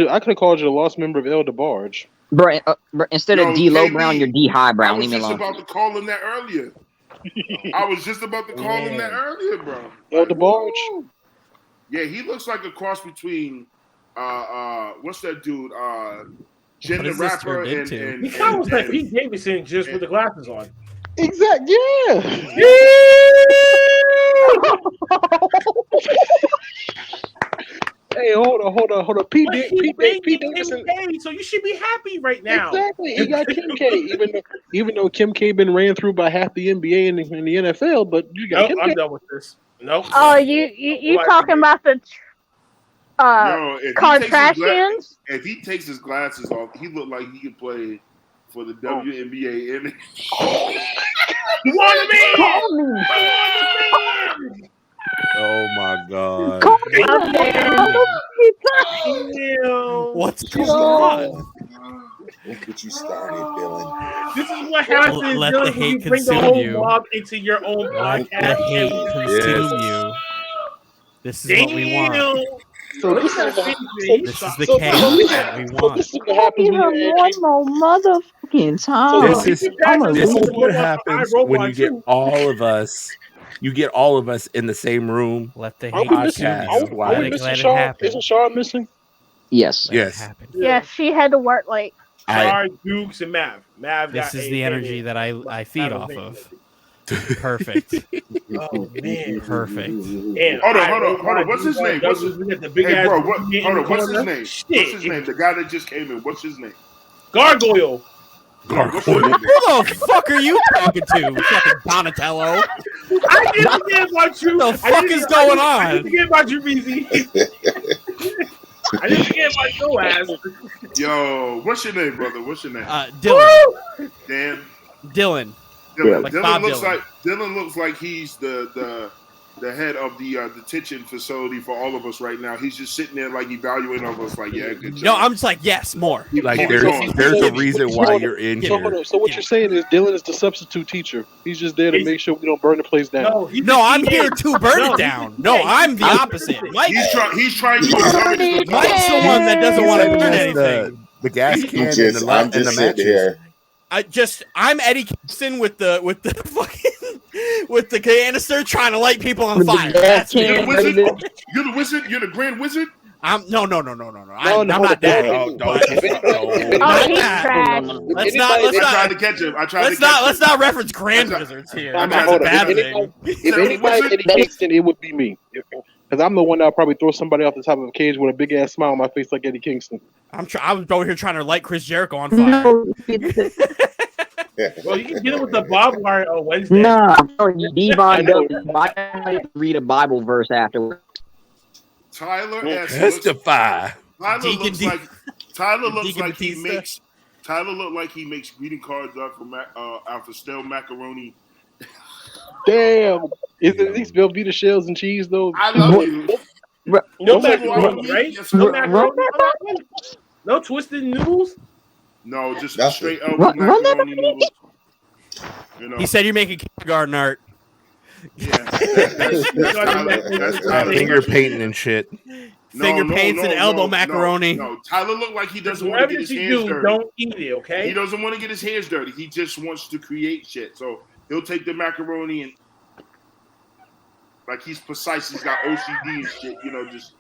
F: you the lost member of El DeBarge.
E: Bro, instead
G: Yo,
E: of D Low
G: KB,
E: Brown, you're D High
G: I
E: Brown.
G: was
E: Leave me
G: just
E: alone.
G: about to call him that earlier. I was just about to call him that earlier, bro.
F: El DeBarge.
G: Yeah, he looks like a cross between what's that dude? Jen
I: What
G: the
I: is this
G: Rapper
I: turned
G: and
I: into?
B: He kind of looks like Pete Davidson just with the glasses on.
F: Exact. Yeah. Hey, hold on. Pete
B: But he
F: Davidson.
B: Kim K, so you should be happy right now.
F: Exactly. He got Kim K. Even though Kim K been ran through by half the NBA and the NFL, but you got
B: Nope,
F: Kim
B: I'm
F: K.
B: done with this. Nope.
D: Oh, you talking about the
G: Yo,
D: Kardashians?
G: if he takes his glasses off, he look like he could play for the WNBA. And
B: You want me?
E: Call me.
C: Oh my god.
E: Call me.
I: What's going on?
A: Look what you started, Dylan.
B: This is what happens
I: Let
B: Dylan,
I: the
B: when you
I: hate
B: bring the
I: consume
B: whole
I: you.
B: mob into your own
I: Let the
B: podcast.
I: hate consume you. This is what we want.
F: So
B: This
F: this is
I: This is the chaos that we want.
F: This is what happens
E: Give
F: when
E: him
F: you're
E: one
F: actually.
E: more motherfucking time.
C: This is what
B: I
C: happens
B: wrote
C: when
B: one
C: you get
B: too.
C: all of us. You get all of us in the same room.
I: Let the
F: Are
I: hate
F: we missing?
I: consume
C: Podcast.
I: you.
F: Are
I: Let
F: we
I: it,
F: missing
I: let it
F: Sean?
I: happen.
F: Isn't Sean missing?
E: Yes.
I: Let it
C: Yes.
I: happen.
D: Yes, she had to work late.
B: Sorry, Dukes and Mav.
I: This is the energy that I feed off of. Perfect.
B: Oh man,
I: Perfect.
B: And
G: hold on. What's his name? What's his
B: the big
G: Hey,
B: ass
G: bro,
B: boogie in
G: hold
B: the
G: on. What's his
B: corner?
G: name?
B: Shit.
G: What's his name? The guy that just came in. What's his name?
B: Gargoyle.
G: What's his name?
I: Who the fuck are you talking to? Fucking Donatello.
B: I didn't forget about you.
I: What the fuck is going
B: I
I: on?
B: didn't forget about you, BZ. I didn't forget about your ass.
G: Yo, what's your name, brother? What's your name?
I: Dylan.
G: Dan.
I: Dylan.
G: Dylan.
I: Like
G: Dylan
I: Bob
G: looks
I: Dylan.
G: Dylan looks like he's the head of the detention facility for all of us right now. He's just sitting there like evaluating of us, like, yeah, good job.
I: No, I'm just like, yes, more.
C: Like
G: Keep it going.
C: there's a reason why you're in
F: So,
C: here.
F: so what you're saying is Dylan is the substitute teacher. He's just there to make sure we don't burn the place down.
I: No, I'm here to burn it down. No, I'm the opposite. Mike,
G: He's trying to encourage the
I: Mike's the one that doesn't want to burn
C: That's
I: anything.
C: the gas can and
A: I'm
C: the
A: just sitting
C: matches.
A: here.
I: I'm Eddie Kingston with the fucking with the canister trying to light people on fire. That's
G: You're
I: me.
G: the wizard. You're the wizard. You're the grand wizard.
I: No. I'm not that. Let's not.
G: I tried to catch him.
I: Let's not reference Grand Wizards here.
F: Hold
I: That's a
F: on.
I: bad
F: If
I: thing.
F: anybody's Eddie Kingston, it would be me. Because I'm the one that'll probably throw somebody off the top of a cage with a big ass smile on my face like Eddie Kingston.
I: I was over here trying to light Chris Jericho on fire.
B: Well, you can get it with the barbed wire on Wednesday.
E: Nah, Devon does read a Bible verse afterwards.
G: Tyler S.
C: Testify.
G: Tyler looks like he makes greeting cards out for stale macaroni.
F: Damn. Is it at least Velveeta shells and cheese though?
G: I love you.
B: No macaroni, right? No macaroni. No twisted noodles.
G: No, just straight up macaroni noodles. You know.
I: He said you're making kindergarten art.
G: Yeah, that's
C: Finger painting and shit.
I: Finger paints and elbow macaroni.
G: No, Tyler looked like he doesn't want to get his hands dirty.
B: Don't eat it, okay?
G: He doesn't want to get his hands dirty. He just wants to create shit. So he'll take the macaroni and like he's precise. He's got OCD and shit. You know, just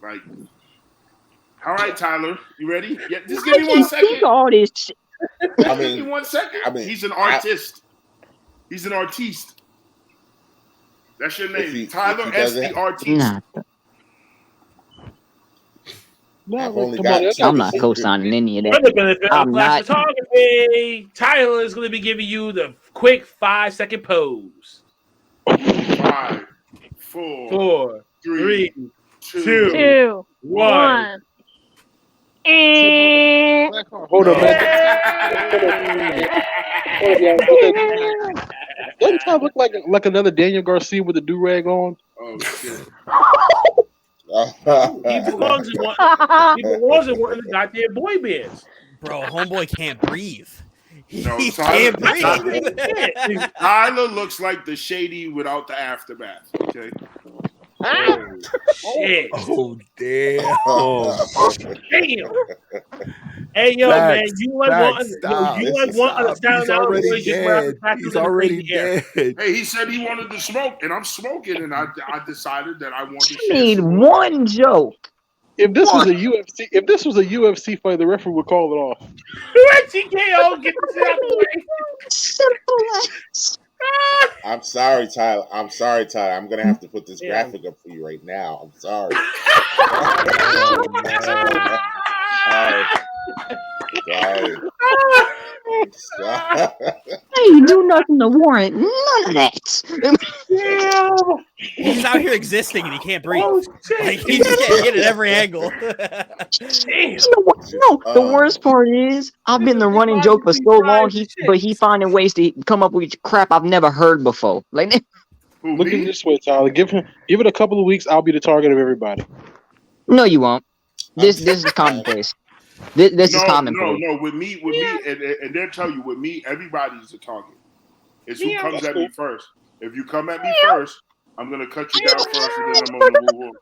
G: like. All right, Tyler, you ready? Yeah, just give me 1 second.
E: All this shit.
G: Give me 1 second. He's an artist. He's an artiste. That's your name, Tyler S. the artiste.
E: I'm not co-signing any of that. I'm not.
B: Photography. Tyler is going to be giving you the quick 5-second pose.
G: 5, 4, 3,
D: 2, 1.
F: Hold on, man. Doesn't Ty look like another Daniel Garcia with a do-rag on?
G: Oh, shit.
B: He belongs in one of the goddamn boy bands.
I: Bro, homeboy can't breathe.
G: No,
I: He can't breathe.
G: Tyler looks like the shady without the aftermath. Okay.
B: Shit.
C: Oh, damn.
B: Damn. Hey, yo, man, you want a sound
C: He's already dead. He's already dead.
G: Hey, he said he wanted to smoke, and I'm smoking, and I decided that I wanted to
E: I need one joke.
F: If this was a UFC fight, the referee would call it off.
B: TKO, get the shit out of the way.
E: Simple.
A: I'm sorry, Tyler. I'm gonna have to put this graphic up for you right now. I'm sorry. Sorry.
E: I ain't do nothing to warrant none of that.
I: He's out here existing and he can't breathe. Like, he just can't hit at every angle.
E: You know what? No, the worst part is I've been the running joke for so long, but he finding ways to come up with crap I've never heard before. Like,
F: look at it this way, Tyler. Give it a couple of weeks. I'll be the target of everybody.
E: No, you won't. This is commonplace. This is commonplace.
G: No. With me, and they'll tell you, with me, everybody's a target. It's who comes at me first. If you come at me first, I'm gonna cut you down first, and then I'm gonna move on.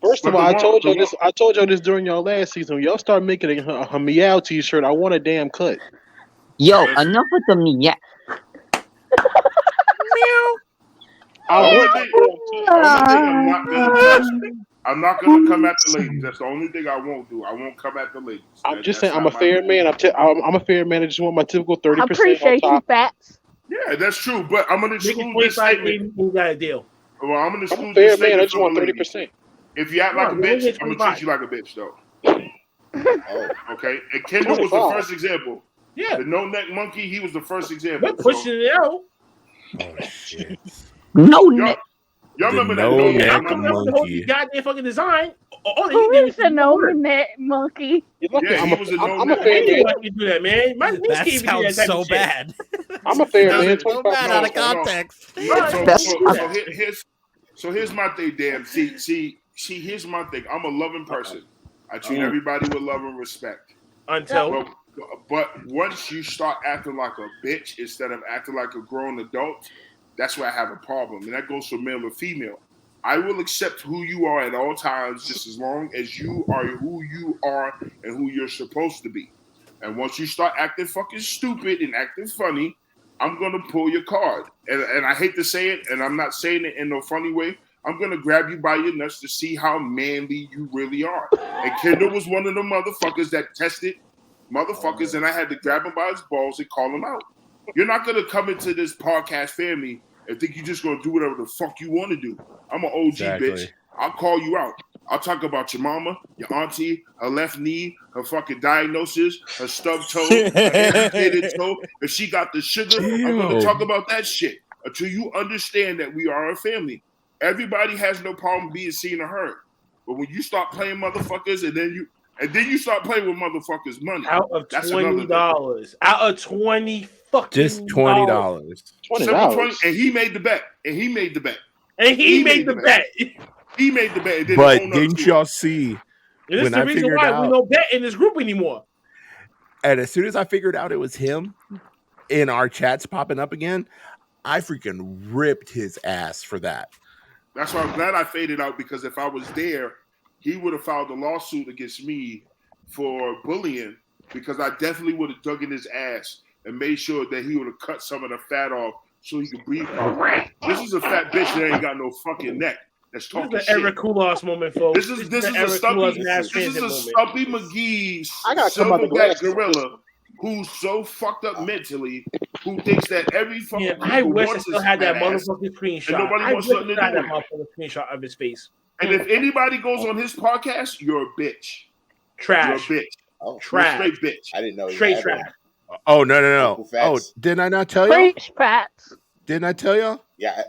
F: First of all, I told y'all this during y'all last season. When y'all start making a meow t-shirt, I want a damn cut.
E: Yo, enough with the meow.
G: I'm not gonna come at the ladies. That's the only thing I won't do. I won't come at the ladies.
F: I'm just saying, I'm a fair man. I'm a fair man. I just want my typical 30%.
D: I appreciate you, Fats.
G: Yeah, that's true. But I'm gonna exclude this statement.
B: We got a deal.
G: Well, I'm gonna exclude
F: I'm a fair
G: this
F: man. I
G: statement
F: just want
G: from the
F: 30%.
G: ladies. If you act like a bitch, I'm gonna treat you like a bitch, though. Okay. And Kendall was the first example.
B: Yeah.
G: The no neck monkey. He was the first example.
B: We're pushing it out.
C: Oh, shit.
E: No neck.
G: Y'all remember that
C: no
G: no
C: neck
G: neck
C: monkey.
B: Monkey. Goddamn fucking design.
D: Who is the no neck monkey?
G: Yeah, he was a no
F: I'm a
G: neck.
F: fair man.
B: Why you do that, man?
I: That sounds so bad.
F: I'm a fair man.
I: So bad out of context.
G: So here's my thing, damn. See, here's my thing. I'm a loving person. I treat everybody with love and respect. But once you start acting like a bitch instead of acting like a grown adult, that's where I have a problem. And that goes for male or female. I will accept who you are at all times, just as long as you are who you are and who you're supposed to be. And once you start acting fucking stupid and acting funny, I'm going to pull your card. And I hate to say it, and I'm not saying it in no funny way, I'm gonna grab you by your nuts to see how manly you really are. And Kendall was one of the motherfuckers that tested motherfuckers, and I had to grab him by his balls and call him out. You're not gonna come into this podcast family and think you're just gonna do whatever the fuck you want to do. I'm an OG bitch. I'll call you out. I'll talk about your mama, your auntie, her left knee, her fucking diagnosis, her stub toe, her amputated toe. If she got the sugar, I'm gonna talk about that shit until you understand that we are a family. Everybody has no problem being seen or heard. But when you start playing motherfuckers and then you start playing with motherfuckers' money.
B: Out of $20. Out of 20 fucking
C: just $20.
G: $20. And he made the bet.
B: He made the bet.
G: He made the bet.
C: But didn't y'all see?
B: And this is the reason why we don't bet in this group anymore.
C: And as soon as I figured out it was him in our chats popping up again, I freaking ripped his ass for that.
G: That's why I'm glad I faded out, because if I was there, he would have filed a lawsuit against me for bullying, because I definitely would have dug in his ass and made sure that he would have cut some of the fat off so he could breathe properly. This is a fat bitch that ain't got no fucking neck. That's talking
B: shit. This is an Eric Kulas moment, folks.
G: This is a Stumpy McGee silverback gorilla who's so fucked up mentally, who thinks that every fucking
B: I wish I still had that motherfucking screenshot.
G: And nobody wants nothing to do with
B: that motherfucking screenshot of his face.
G: And if anybody goes on his podcast, you're a bitch.
B: Trash.
G: You're a bitch.
B: Oh, trash.
G: You're straight bitch.
A: I didn't know.
B: Straight trash.
C: Oh, no. Oh, didn't I not tell you?
D: Preach, Pats.
C: Didn't I tell you?
A: Yeah.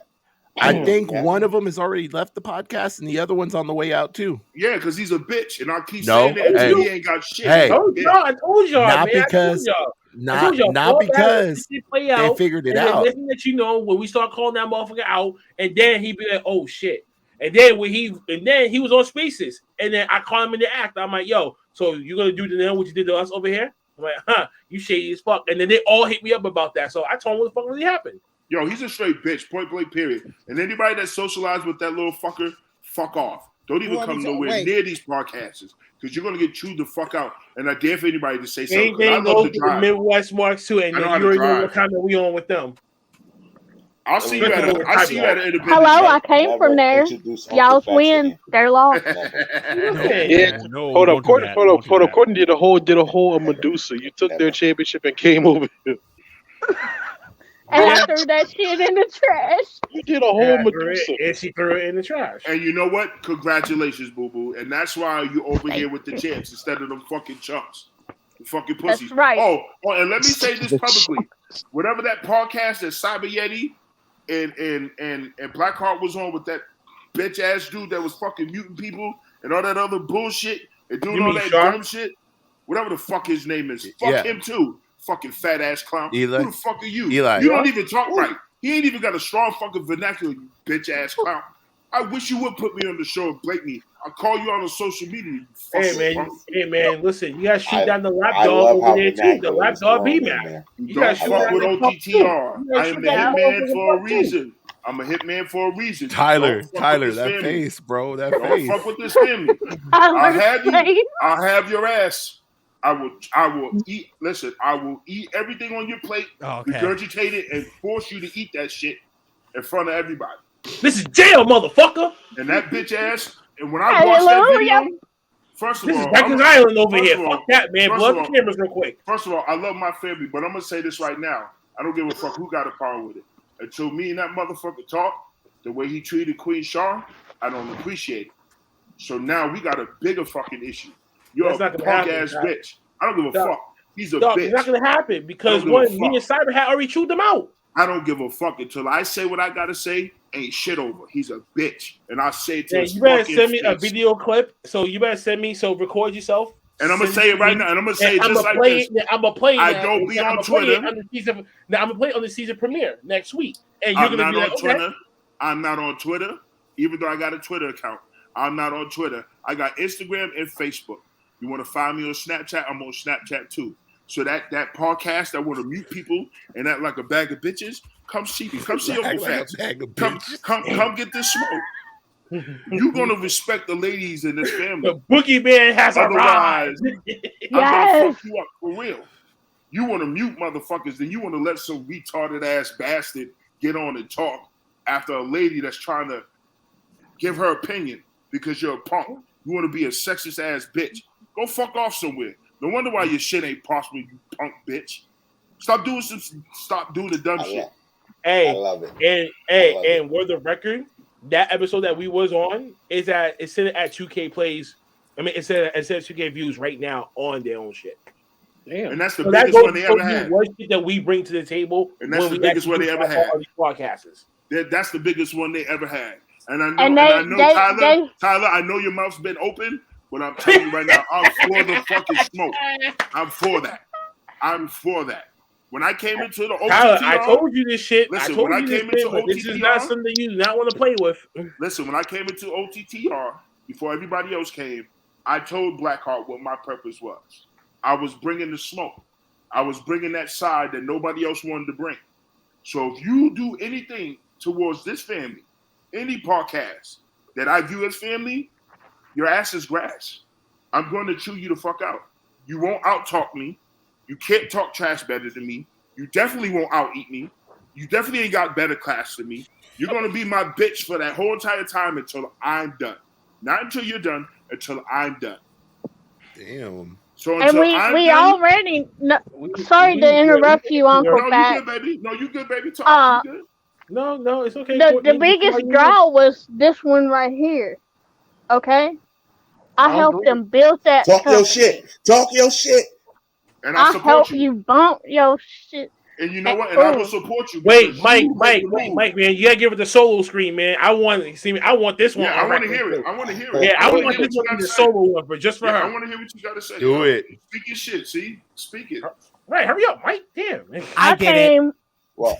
C: I think one of them has already left the podcast, and the other one's on the way out too.
G: Yeah, because he's a bitch, and I keep saying that until he ain't got shit.
C: Hey,
B: I told y'all,
C: not
B: man.
C: because they figured it out.
B: Listen, that you know, when we start calling that motherfucker out, and then he be like, "Oh shit!" And then he was on Spaces, and then I call him in the act. I'm like, "Yo, so you gonna do to them what you did to us over here?" I'm like, "Huh? You shady as fuck." And then they all hit me up about that. So I told him what the fuck really happened.
G: Yo, he's a straight bitch, point blank, period. And anybody that socialized with that little fucker, fuck off. Don't even come nowhere near these podcasts, because you're gonna get chewed the fuck out. And I dare for anybody to say something.
B: Anything goes to the Midwest Marks too, and you already know what time that we on with them.
G: I'll see you at an independent.
D: Hello, I came from there. Y'all's win, their loss.
F: Hold up. Courtney did a whole Medusa. You took their championship and came over here.
D: And I threw that shit in the trash.
F: You did a whole Medusa.
B: And she threw it in the trash.
G: And you know what? Congratulations, boo-boo. And that's why you over here with the champs instead of them fucking chumps. The fucking pussies.
D: That's right.
G: Oh, and let me say this publicly. Whatever that podcast that Cyber Yeti and Blackheart was on with that bitch-ass dude that was fucking muting people and all that other bullshit and doing all that dumb shit. Whatever the fuck his name is. Fuck him, too. Fucking fat ass clown.
C: Eli.
G: Who the fuck are you?
C: Eli.
G: You don't even talk right. He ain't even got a strong fucking vernacular, you bitch ass clown. I wish you would put me on the show and break me. I'll call you on social media.
B: Hey man, listen, you gotta shoot down the lapdog over there too. The lapdog be back.
G: You don't fuck with OTTR. I am the hitman for a reason. I'm a hitman for a reason.
C: Tyler, that face, bro. That face.
G: Don't fuck with this family. I'll have your ass. I will eat. Listen, I will eat everything on your plate, regurgitate it, and force you to eat that shit in front of everybody.
B: This is jail, motherfucker.
G: And that bitch ass. And when I watched that video, first of all,
B: this is Rikers Island over here. Fuck that, man. Blow the cameras real quick.
G: First of all, I love my family, but I'm gonna say this right now. I don't give a fuck who got a problem with it. Until me and that motherfucker talk, the way he treated Queen Shar, I don't appreciate it. So now we got a bigger fucking issue. You're a punk ass bitch. I don't give a fuck. He's a bitch.
B: It's not gonna happen because me and Cyber had already chewed them out.
G: I don't give a fuck until I say what I gotta say. Ain't shit over. He's a bitch, and I say it to his
B: you better send me a video clip. So you better send me. So record yourself.
G: And I'm gonna say it right now. And I'm gonna say it just like this.
B: I'm gonna play.
G: I don't be on Twitter.
B: I'm gonna play it on the season premiere next week. And you're gonna be like,
G: Twitter. I'm not on Twitter, even though I got a Twitter account. I'm not on Twitter. I got Instagram and Facebook. You want to find me on Snapchat? I'm on Snapchat too. So that podcast, I want to mute people and act like a bag of bitches. Come see me. Come see Uncle Fats. Come get this smoke. You're gonna respect the ladies in this family.
B: The boogeyman has arrived.
G: I'm gonna fuck you up for real. You want to mute motherfuckers, then you want to let some retarded ass bastard get on and talk after a lady that's trying to give her opinion because you're a punk. You want to be a sexist ass bitch. Go fuck off somewhere. No wonder why your shit ain't possible, you punk bitch. Stop doing the dumb shit.
B: Hey,
A: I love it.
B: And for the record, that episode that we was on is it's sitting at 2K plays. I mean, it said 2K views right now on their own shit.
F: Damn.
G: And that's the
B: So
G: biggest one they ever had.
B: What shit that we bring to the table,
G: and that's
B: when
G: the
B: we
G: biggest one they ever had.
B: Podcasters.
G: That's the biggest one they ever had. And I know,
D: And
G: I know, Tyler, I know your mouth's been open, but I'm telling you right now, I'm for the fucking smoke. I'm for that. I'm for that. When I came into the OTTR,
B: Tyler, I told you this shit.
G: Listen,
B: I told
G: when
B: you
G: I
B: this
G: came
B: shit,
G: into
B: but this is
G: OTTR,
B: not something you do not want to play with.
G: Listen, when I came into OTTR, before everybody else came, I told Blackheart what my purpose was. I was bringing the smoke. I was bringing that side that nobody else wanted to bring. So if you do anything towards this family, any podcast that I view as family, your ass is grass. I'm going to chew you the fuck out. You won't out-talk me. You can't talk trash better than me. You definitely won't out-eat me. You definitely ain't got better class than me. You're going to be my bitch for that whole entire time until I'm done. Not until you're done, until I'm done.
C: Damn.
G: So
D: and
G: until
D: we already. Sorry to interrupt you, Uncle
G: No,
D: Pat.
G: you good, baby. No, you good, baby. Talk. You good?
B: No, it's okay.
D: The biggest draw was this one right here. Okay, I helped them build that
A: Talk
D: company.
A: your shit. Talk your shit.
G: And I support
D: help
G: you.
D: Bump your shit.
G: And you know what? And I will support you.
B: Wait, Mike, man, you gotta give it the solo screen, man. I want this one.
G: Yeah, I want to hear it. I want to hear it.
B: Yeah, I want this one to the solo one, but just for her.
G: I want to hear what you got to say.
C: Do it.
G: Speak your shit. See, speak it.
B: Right, hurry up, Mike. Damn, man.
D: I came.
A: Well,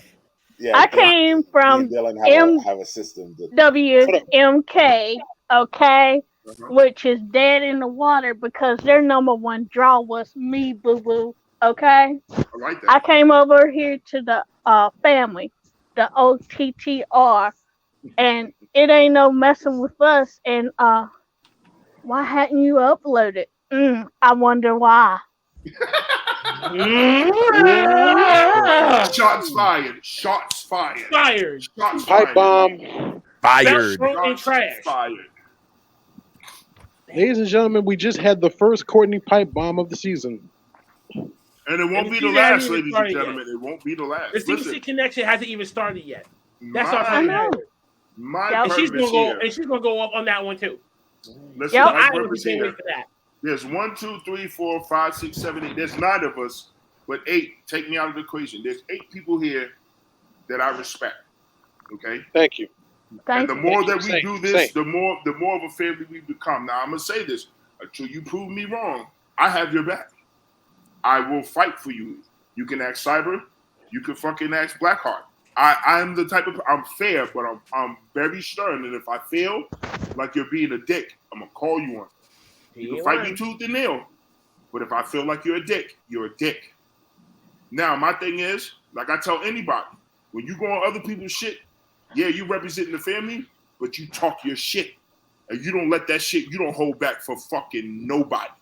A: yeah.
D: I came from
A: have a system.
D: WMK, okay, which is dead in the water because their number one draw was me, boo boo. Okay,
G: I like that.
D: I came over here to the family, the OTTR, and it ain't no messing with us. And why hadn't you uploaded? I wonder why.
G: Shots fired. Shots fired.
B: Fired.
G: Shots
F: Pipe
G: fired.
F: bomb.
C: Fired.
G: Shots fired.
F: Ladies and gentlemen, we just had the first Courtney pipe bomb of the season.
G: And it won't be the last, ladies and gentlemen. It won't be the last.
B: The CC connection hasn't even started yet. That's our first.
G: My
B: she's
G: purpose
B: gonna
G: here.
B: and she's gonna go up on that one too.
G: Listen, my purpose
B: can't
G: here.
B: wait for that.
G: There's 1, 2, 3, 4, 5, 6, 7, 8. There's 9 of us, but 8. Take me out of the equation. There's 8 people here that I respect. Okay.
F: Thank you.
G: And the more that we do this, the more of a family we become. Now I'm gonna say this until you prove me wrong. I have your back. I will fight for you. You can ask Cyber. You can fucking ask Blackheart. I'm the type of I'm fair, but I'm very stern. And if I feel like you're being a dick, I'm gonna call you on it. You can fight me tooth and nail, but if I feel like you're a dick, you're a dick. Now my thing is, like I tell anybody, when you go on other people's shit, yeah, you representing the family, but you talk your shit, and you don't let that shit. You don't hold back for fucking nobody.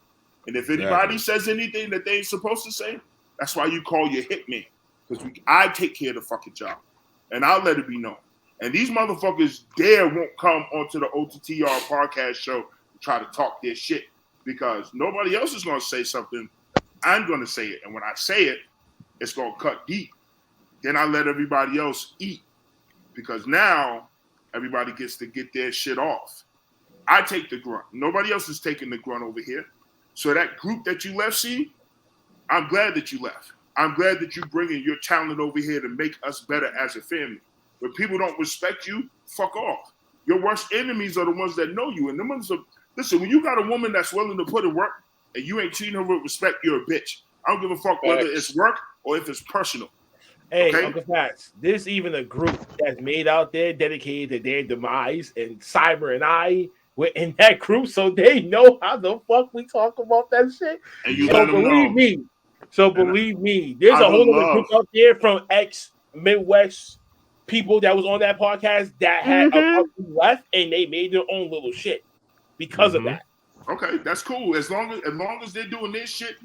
G: And if anybody says anything that they ain't supposed to say, that's why you call your hitman. Because I take care of the fucking job. And I'll let it be known. And these motherfuckers won't come onto the OTTR podcast show and try to talk their shit. Because nobody else is going to say something. I'm going to say it. And when I say it, it's going to cut deep. Then I let everybody else eat. Because now everybody gets to get their shit off. I take the grunt. Nobody else is taking the grunt over here. So that group that you left, see, I'm glad that you left. I'm glad that you bringing your talent over here to make us better as a family. When people don't respect you, fuck off. Your worst enemies are the ones that know you. And the ones that, listen, when you got a woman that's willing to put in work and you ain't treating her with respect, you're a bitch. I don't give a fuck whether it's work or if it's personal.
B: Hey, okay? Uncle Fats, there's even a group that's made out there dedicated to their demise, and Cyber and I were in that group, so they know how the fuck we talk about that shit.
G: And you let them know.
B: Believe me, there's a whole other group out there from ex-Midwest people that was on that podcast that had a left, and they made their own little shit because of that.
G: Okay, that's cool. As long as they're doing their shit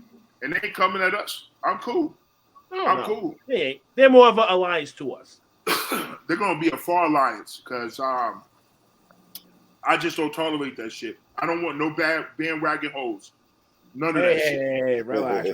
G: and they ain't coming at us, I'm cool. I'm cool.
B: They're more of an alliance to us.
G: They're gonna be a far alliance because I just don't tolerate that shit. I don't want no bad bandwagon hoes. None of that shit.
B: Hey, relax.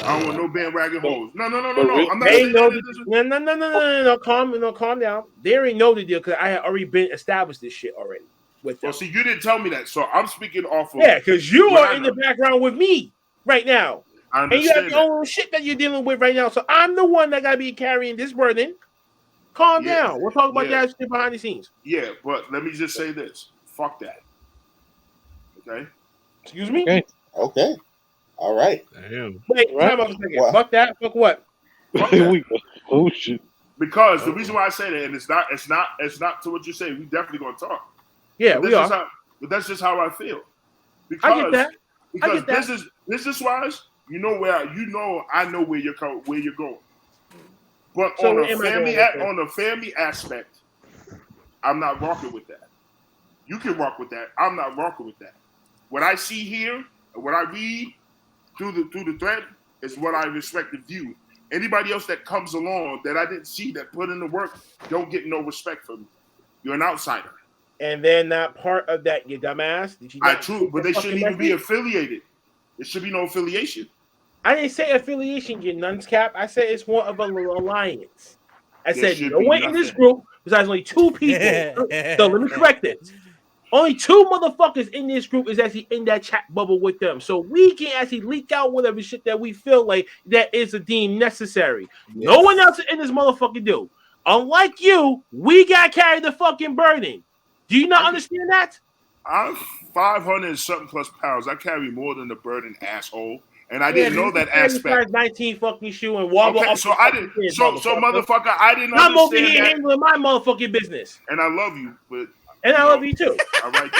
G: I don't want no bandwagon hoes. No. I'm not
B: They
G: saying
B: know
G: that.
B: no. Calm down. They already know the deal because I had already been established this shit already with them.
G: Well, see, you didn't tell me that, so I'm speaking off of.
B: Yeah, because you are in the background with me right now.
G: I
B: And you have
G: understand
B: your own shit that you're dealing with right now. So I'm the one that gotta be carrying this burden. Calm down. We'll talk about that shit behind the scenes.
G: Yeah, but let me just say this. Fuck that. Okay?
B: Excuse me?
A: Okay. All right.
C: Damn.
B: Wait,
F: Right.
B: time out a second.
A: What?
B: Fuck that. Fuck what?
G: Fuck that.
F: Oh shit.
G: Because the reason why I say that, and it's not to what you say, we definitely gonna talk.
B: Yeah,
G: but
B: we are.
G: But that's just how I feel.
B: I get that.
G: Because business wise, I know where you're going. But
B: So
G: on a family aspect, I'm not rocking with that. You can rock with that. I'm not rocking with that. What I see here and what I read through the thread is what I respect and view. Anybody else that comes along that I didn't see that put in the work don't get no respect from me. You're an outsider.
B: And they're not part of that, you dumbass.
G: But they shouldn't even be affiliated. There should be no affiliation.
B: I didn't say affiliation, you nuns cap. I said it's more of an alliance. I said no one in this group besides only two people. So let me correct this. Only two motherfuckers in this group is actually in that chat bubble with them. So we can actually leak out whatever shit that we feel like that is deemed necessary. Yes. No one else in this motherfucker do. Unlike you, we got to carry the fucking burden. Do you not understand that?
G: I'm 500 and something plus pounds. I carry more than the burden, asshole. And I didn't know that aspect.
B: 19 fucking shoe and wobble up.
G: So I didn't. So motherfucker, I didn't
B: I'm over
G: understand
B: here
G: that.
B: handling my motherfucking business.
G: And I love you, but
B: I love you too.
G: All right.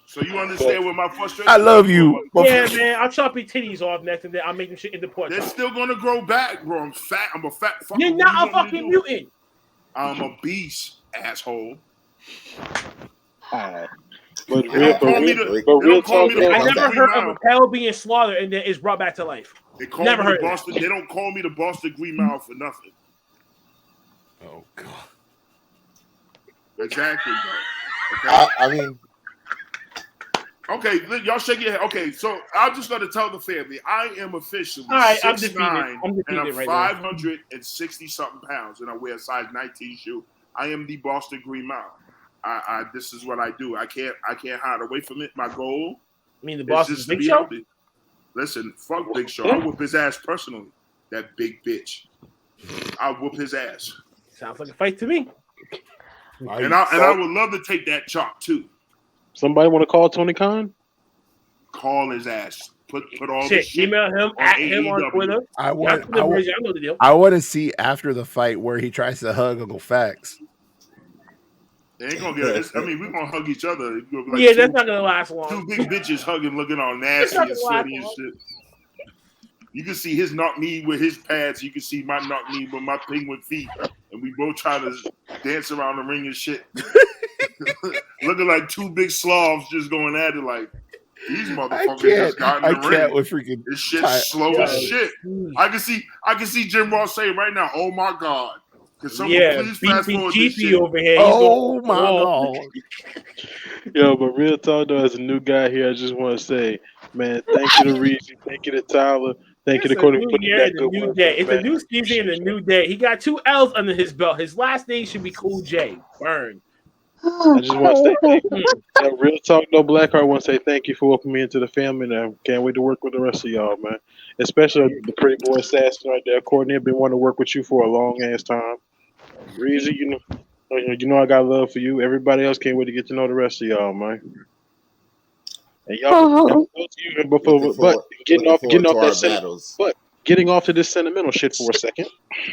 G: So you understand what my frustration?
C: I love you.
B: Yeah, man. I'll chop your titties off next, and then I'll make them shit in the porch.
G: They're still gonna grow back, bro. I'm fat. I'm a fat fucker.
B: You're not a fucking mutant.
G: I'm a beast, asshole.
F: But
B: I never heard of a cow being slaughtered and then it's brought back to life.
G: They don't call me the Boston Green Mile for nothing.
C: Oh God.
G: Exactly. Okay?
A: I mean.
G: Okay, y'all shake your head. Okay, so I'm just gonna tell the family I am officially 6'9", and I'm 560 something pounds, and I wear a size 19 shoe. I am the Boston Green Mile. This is what I do. I can't hide away from it. My goal.
B: I mean, the Boston Big Show.
G: Healthy. Listen, fuck Big Show. I whoop his ass personally. That big bitch. I whoop his ass.
B: Sounds like a fight to me.
G: And I would love to take that chop too.
F: Somebody want to call Tony Khan?
G: Call his ass. Put all the shit.
B: Email him at him on Twitter.
C: I want to see after the fight where he tries to hug Uncle Fax.
G: They ain't gonna get it. I mean, we're gonna hug each other.
B: That's not gonna last long.
G: Two big bitches hugging, looking all nasty and sweaty and shit. You can see his knock knee with his pads. You can see my knock knee with my penguin feet, and we both try to dance around the ring and shit. Looking like two big Slavs just going at it like these motherfuckers just got in the ring.
C: With freaking
G: this shit's slow as shit. I can see Jim Ross saying right now, "Oh my God." Can someone please fast forward this shit?
B: Over here.
C: Oh my God.
F: Yo, but real talk though, as a new guy here, I just want to say, man, thank you to Reezy, thank you to Tyler, thank you to Cody for putting that good work.
B: It's a new season and a new day. He got 2 L's under his belt. His last name should be Cool J. Burn.
F: I just want to say thank you. Real talk though, Blackheart, I want to say thank you for welcoming me into the family, and I can't wait to work with the rest of y'all, man. Especially the pretty boy assassin right there, Courtney. I've been wanting to work with you for a long ass time. Reezy, you know I got love for you. Everybody else can't wait to get to know the rest of y'all, man. And y'all, getting off to this sentimental shit for a second.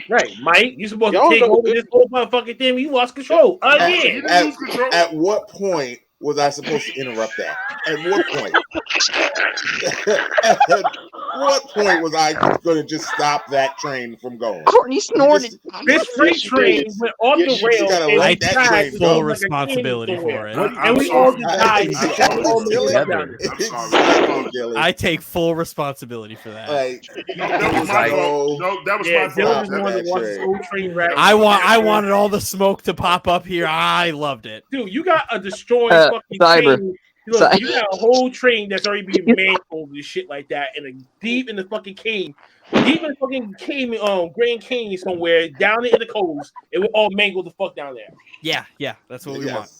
B: Right, Mike, you supposed to take over this whole motherfucking thing. You lost control again.
A: At what point was I supposed to interrupt that? At what point? At what point was I going to just stop that train from going?
E: Courtney snorted.
B: This freight train went off the rail
A: gotta
B: and
A: let
B: we
A: that
B: died
A: train
B: to
I: full
A: go.
B: like a
I: responsibility
B: candy
I: for
B: somewhere.
I: it.
B: And we all just died.
A: Exactly,
B: We all made it
A: Dylan.
B: down there.
G: I'm sorry.
A: Exactly, Gilly.
I: I take full responsibility for that.
A: Like,
G: No, that was my fault. No, that was
B: Yeah,
G: my
B: Dylan
G: fault.
B: is one that wants his own train wreck.
I: I wanted all the smoke to pop up here. I loved it.
B: Dude, you got a destroyed fucking
E: Cyber.
B: train. Look, you got a whole train that's already being mangled and shit like that, and deep in the fucking cane, Grand Canyon somewhere down in the coast, it will all mangle the fuck down there.
I: Yeah, that's what we want.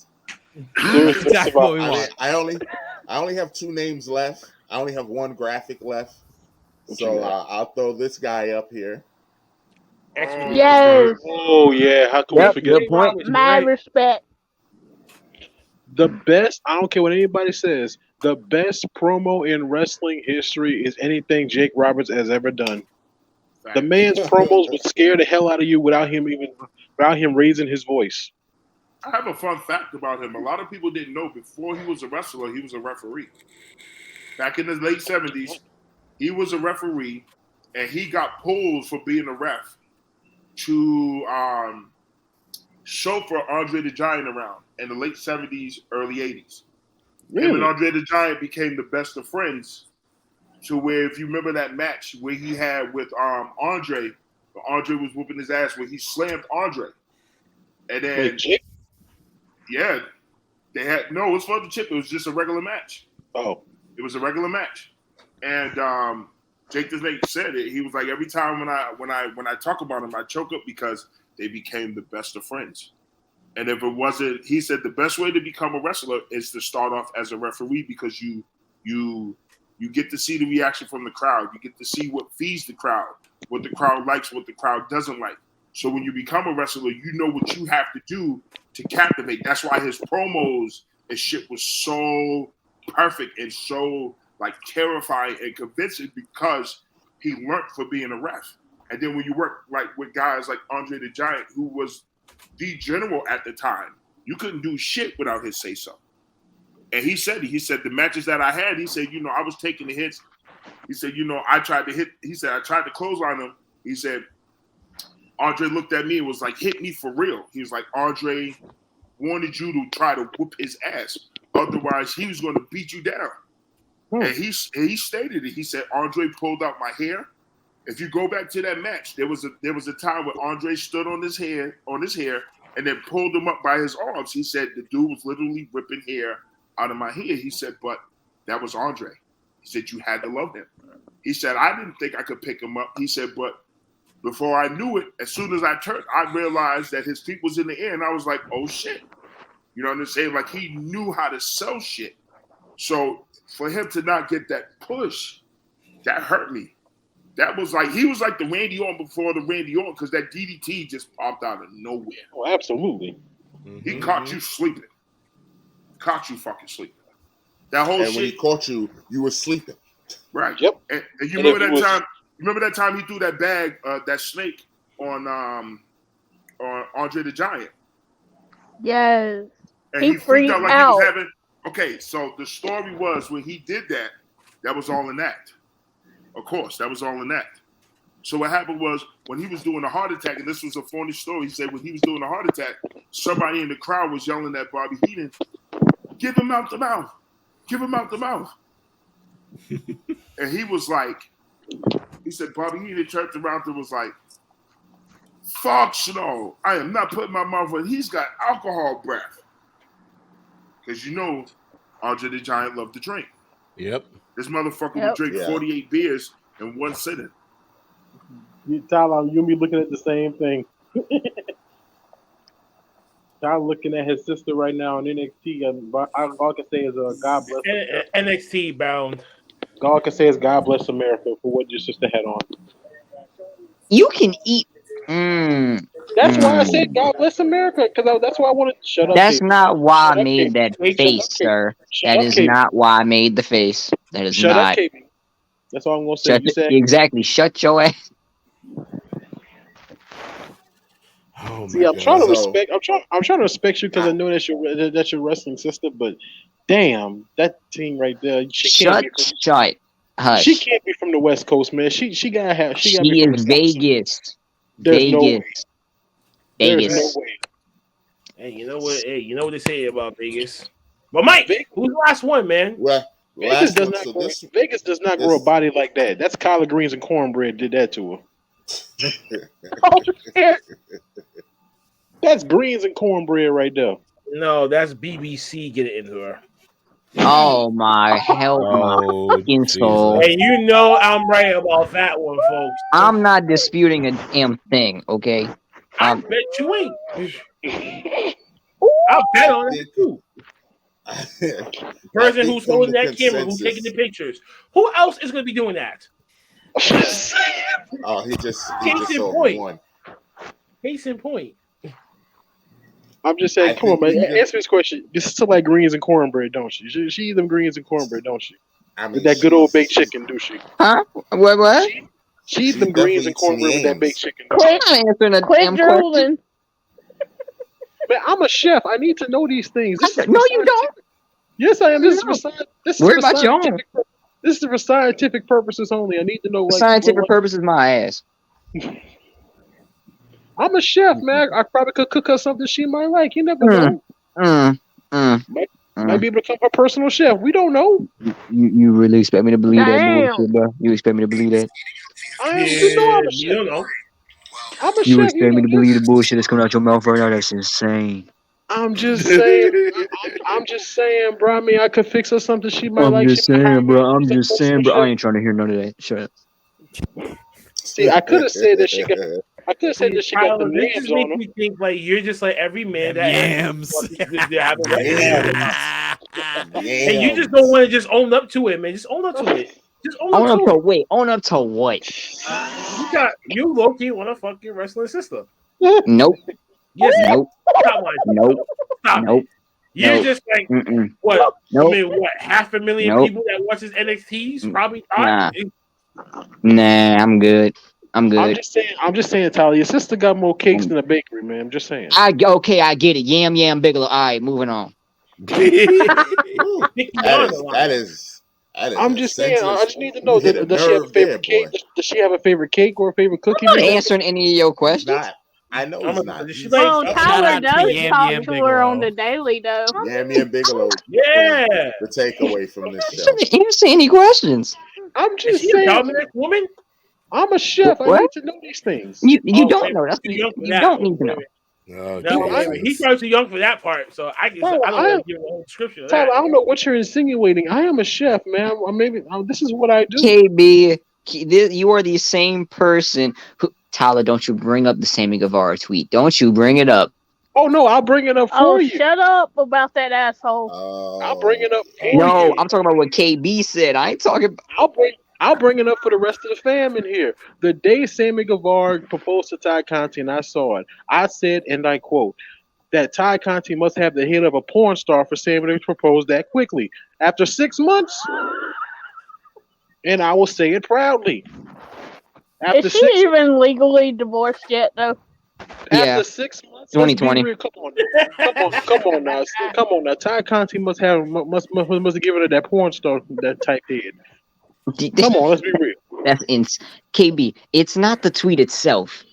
F: Louis
I: That's exactly what we
A: I,
I: want.
A: I only have 2 names left. I only have 1 graphic left.
F: What
A: So
F: you got?
A: I'll throw this guy up here.
D: Yes.
F: Oh yeah, how can we
E: Yep,
F: forget?
E: good point.
D: Mad respect.
F: The best, I don't care what anybody says, the best promo in wrestling history is anything Jake Roberts has ever done. The man's promos would scare the hell out of you without him raising his voice.
G: I have a fun fact about him. A lot of people didn't know before he was a wrestler, he was a referee. Back in the late 70s, he was a referee, and he got pulled for being a ref to chauffeur Andre the Giant around in the late 70s, early 80s.
F: Really?
G: Him and Andre the Giant became the best of friends to where, if you remember that match where he had with Andre was whooping his ass, where he slammed Andre. And then,
F: Wait, Jake?
G: yeah, they had, no, it was for the chip. It was just a regular match.
F: Oh.
G: It was a regular match. And Jake the Snake said it. He was like, every time when I talk about him, I choke up because they became the best of friends. And if it wasn't, he said the best way to become a wrestler is to start off as a referee, because you get to see the reaction from the crowd. You get to see what feeds the crowd, what the crowd likes, what the crowd doesn't like. So when you become a wrestler, you know what you have to do to captivate. That's why his promos and shit was so perfect and so like terrifying and convincing, because he learned for being a ref. And then when you work like with guys like Andre the Giant, who was the general at the time, you couldn't do shit without his say so. And he said the matches that I had, he said, I was taking the hits. He said, I tried to clothesline him. He said, Andre looked at me and was like, hit me for real. He was like, Andre wanted you to try to whoop his ass. Otherwise, he was going to beat you down. And he stated it. He said, Andre pulled out my hair. If you go back to that match, there was a time when Andre stood on his hair, and then pulled him up by his arms. He said the dude was literally ripping hair out of my hair. He said, but that was Andre. He said, you had to love him. He said, I didn't think I could pick him up. He said, but before I knew it, as soon as I turned, I realized that his feet was in the air, and I was like, oh shit. You know what I'm saying? Like, he knew how to sell shit. So for him to not get that push, that hurt me. That was like, he was like the Randy Orton before the Randy Orton, because that DDT just popped out of nowhere.
F: Oh, absolutely.
G: He caught you sleeping. Caught you fucking sleeping. That whole
A: And
G: shit.
A: when he caught you, you were sleeping.
G: Right.
F: Yep.
G: And you remember that time? You remember that time he threw that bag, that snake on Andre the Giant?
D: Yes.
G: And
D: He freaked
G: out like
D: out.
G: he was having. Okay, so the story was when he did that, that was all an act. Of course, that was all an act. So what happened was when he was doing a heart attack, and this was a funny story. He said when he was doing a heart attack, somebody in the crowd was yelling at Bobby Heenan, "Give him out the mouth! Give him out the mouth!" And he was like, he said, Bobby Heenan turned around and was like, "Fuck no, I am not putting my mouth on. He's got alcohol breath." Because Andre the Giant loved to drink.
C: Yep.
G: This motherfucker would drink 48 beers in one sitting.
F: Tyler, you'll be looking at the same thing. Tyler looking at his sister right now in NXT. All I can say is God bless America.
B: NXT bound.
F: All I can say is God bless America for what your sister had on.
E: You can eat.
F: That's why I said God bless America, because that's why I wanted to shut up.
E: That's
F: Katie.
E: not why
F: Shut
E: I
F: up,
E: made
F: Katie.
E: that
F: Wait,
E: face,
F: shut up,
E: sir.
F: Shut
E: That
F: up,
E: is
F: Katie.
E: not why I made the face. That is
F: Shut
E: not.
F: up, Katie. That's all I'm gonna say.
E: Shut
F: You said
E: exactly. Shut your ass.
C: Oh
F: See,
C: my
F: I'm trying to
C: god.
F: respect. I'm trying to respect you because I know that's your wrestling sister. But damn, that team right there,
E: Shut.
F: she
E: Hush.
F: can't be from the West Coast, man. She gotta be
E: She
F: from the
E: is
F: South Side.
E: Vegas.
F: There's no way.
E: Vegas.
F: There's no
E: Vegas.
F: way.
B: Hey, you know what? Hey, you know what they say about Vegas? But Mike,
F: Vegas,
B: who's the last one, man?
A: Well,
F: Vegas
A: last
F: does
A: one.
F: not
A: So
F: grow.
A: this
F: Vegas does not grow a body like that. That's collard greens and cornbread did that to her.
D: Oh shit!
F: That's greens and cornbread right there.
B: No, that's BBC getting into her.
E: Oh my help my
C: Oh
E: fucking
C: Jesus.
E: soul.
B: And you know I'm right about that one, folks.
E: I'm not disputing a damn thing, okay?
B: I bet you ain't. I'll bet on it too. The person who's holding that camera, who's taking the pictures. Who else is going to be doing that?
A: Oh, he just
B: Case in
A: saw
B: point.
A: one.
B: Case in point.
F: I'm just saying,
A: I
F: come on,
A: think
F: man.
A: even-
F: Answer this question. This is still like greens and cornbread, don't she? She eat them greens and cornbread, don't she?
A: I mean,
F: With that good old baked
A: she's-
F: chicken, do she?
E: Huh? What?
F: She eat
A: She
F: them greens
A: definitely
F: and cornbread with that
A: eats
F: baked chicken.
E: I'm not answering a
D: Quit
E: damn question.
D: drooling.
F: Man, I'm a chef. I need to know these things. This is
E: No,
F: for
E: you don't.
F: scientific- Yes, I am. This is
E: No.
F: for this is
E: Worry
F: for
E: about your own.
F: scientific. This is for scientific purposes only. I need to know,
E: For
F: like,
E: scientific purposes, my ass.
F: I'm a chef, man. I probably could cook her something she might like. You never
E: Mm.
F: know. Might be able to become her personal chef. We don't know.
E: You really expect me to believe that
D: Damn.
E: bullshit, bro? You expect me to believe that?
F: You know I'm a
B: You
F: chef.
B: don't know.
F: I'm a
E: You
F: chef.
E: expect me to
F: know
E: believe
F: this.
E: the bullshit that's coming out your mouth right now? That's insane.
F: I'm just saying. I'm just saying, bro. I mean, I could fix her something she might like.
E: I'm just saying, bro. I'm just saying, bro. I ain't trying to hear none of that. Shut up.
F: See, I could have said that she got. I could have said that she got
B: Tyler,
F: the
B: this
F: yams
B: just
F: on
B: makes
F: her.
B: me think like you're just like every man that
I: Yams.
B: have a
A: Yams.
B: and you just don't want to just own up to it, man. Just own up to it. Just own
E: Own
B: up
E: up
B: to
E: to
B: it.
E: wait. Own up to what?
B: You low-key want to fuck your wrestling sister.
E: Nope.
B: Yes.
E: Nope.
B: Stop lying.
E: Nope.
B: Stop
E: Nope.
B: it. You're
E: Nope.
B: just like
E: Mm-mm.
B: what?
E: Nope.
B: I mean, what? 500,000
E: Nope.
B: people that watches NXT's probably
E: Nah.
B: thought.
E: Nah, I'm good. I'm good.
F: I'm just saying, Tyler. Your sister got more cakes than a bakery, man. I'm just saying.
E: I get it. Yam Bigelow. All right, moving on.
A: Ooh,
B: Nicky
A: that
B: on the
A: is
B: line.
F: I'm just saying. I just need to know.
A: You hit a
F: Does she have a
A: nerve there,
F: favorite cake?
A: boy.
F: Does she have a favorite cake or a favorite cookie?
E: I'm not answering any of your
A: He's
E: questions.
A: not. I know he's not.
B: She
A: He's
B: like-
D: Well,
B: Shout
D: Tyler
I: out to
D: does
I: Yam
D: talk
I: Yam
D: to her on
I: Bigelow.
D: the daily, though.
A: Yammy and Bigelow.
B: Yeah.
A: The takeaway from this show.
E: You didn't say any questions.
F: I'm
B: Is
F: just
B: she a
F: saying.
B: dominant woman?
F: I'm a chef. I
E: What?
F: need to know these things.
E: You
B: Oh,
E: don't
B: wait,
E: know. That's
B: too young for
E: you
B: that.
E: don't need to
B: Wait,
E: know.
B: wait.
C: Oh,
B: No, wait, wait. He's
C: Jesus.
B: probably too young for that part, so I
F: Well,
B: don't want to give a whole description of
F: Tyler, I
B: that.
F: don't know what you're insinuating. I am a chef, man. Or maybe this is what I do.
E: KB, you are the same person who. Tyler, don't you bring up the Sammy Guevara tweet? Don't you bring it up?
F: Oh no, I'll bring it up for
D: Oh,
F: you.
D: shut up about that asshole.
F: I'll bring it up for
E: No,
F: you.
E: I'm talking about what KB said. I ain't talking.
F: I'll bring it up for the rest of the fam in here. The day Sammy Guevara proposed to Ty Conti and I saw it, I said, and I quote, that Ty Conti must have the head of a porn star for Sammy to propose that quickly. After 6 months, and I will say it proudly.
D: Is she even legally divorced yet, though?
E: Yeah.
F: After 6 months,
E: 2020.
F: let's be real. Come on now. Ty Conti must have given her that porn star that type head. Come on, let's be real.
E: That's KB. It's not the tweet itself.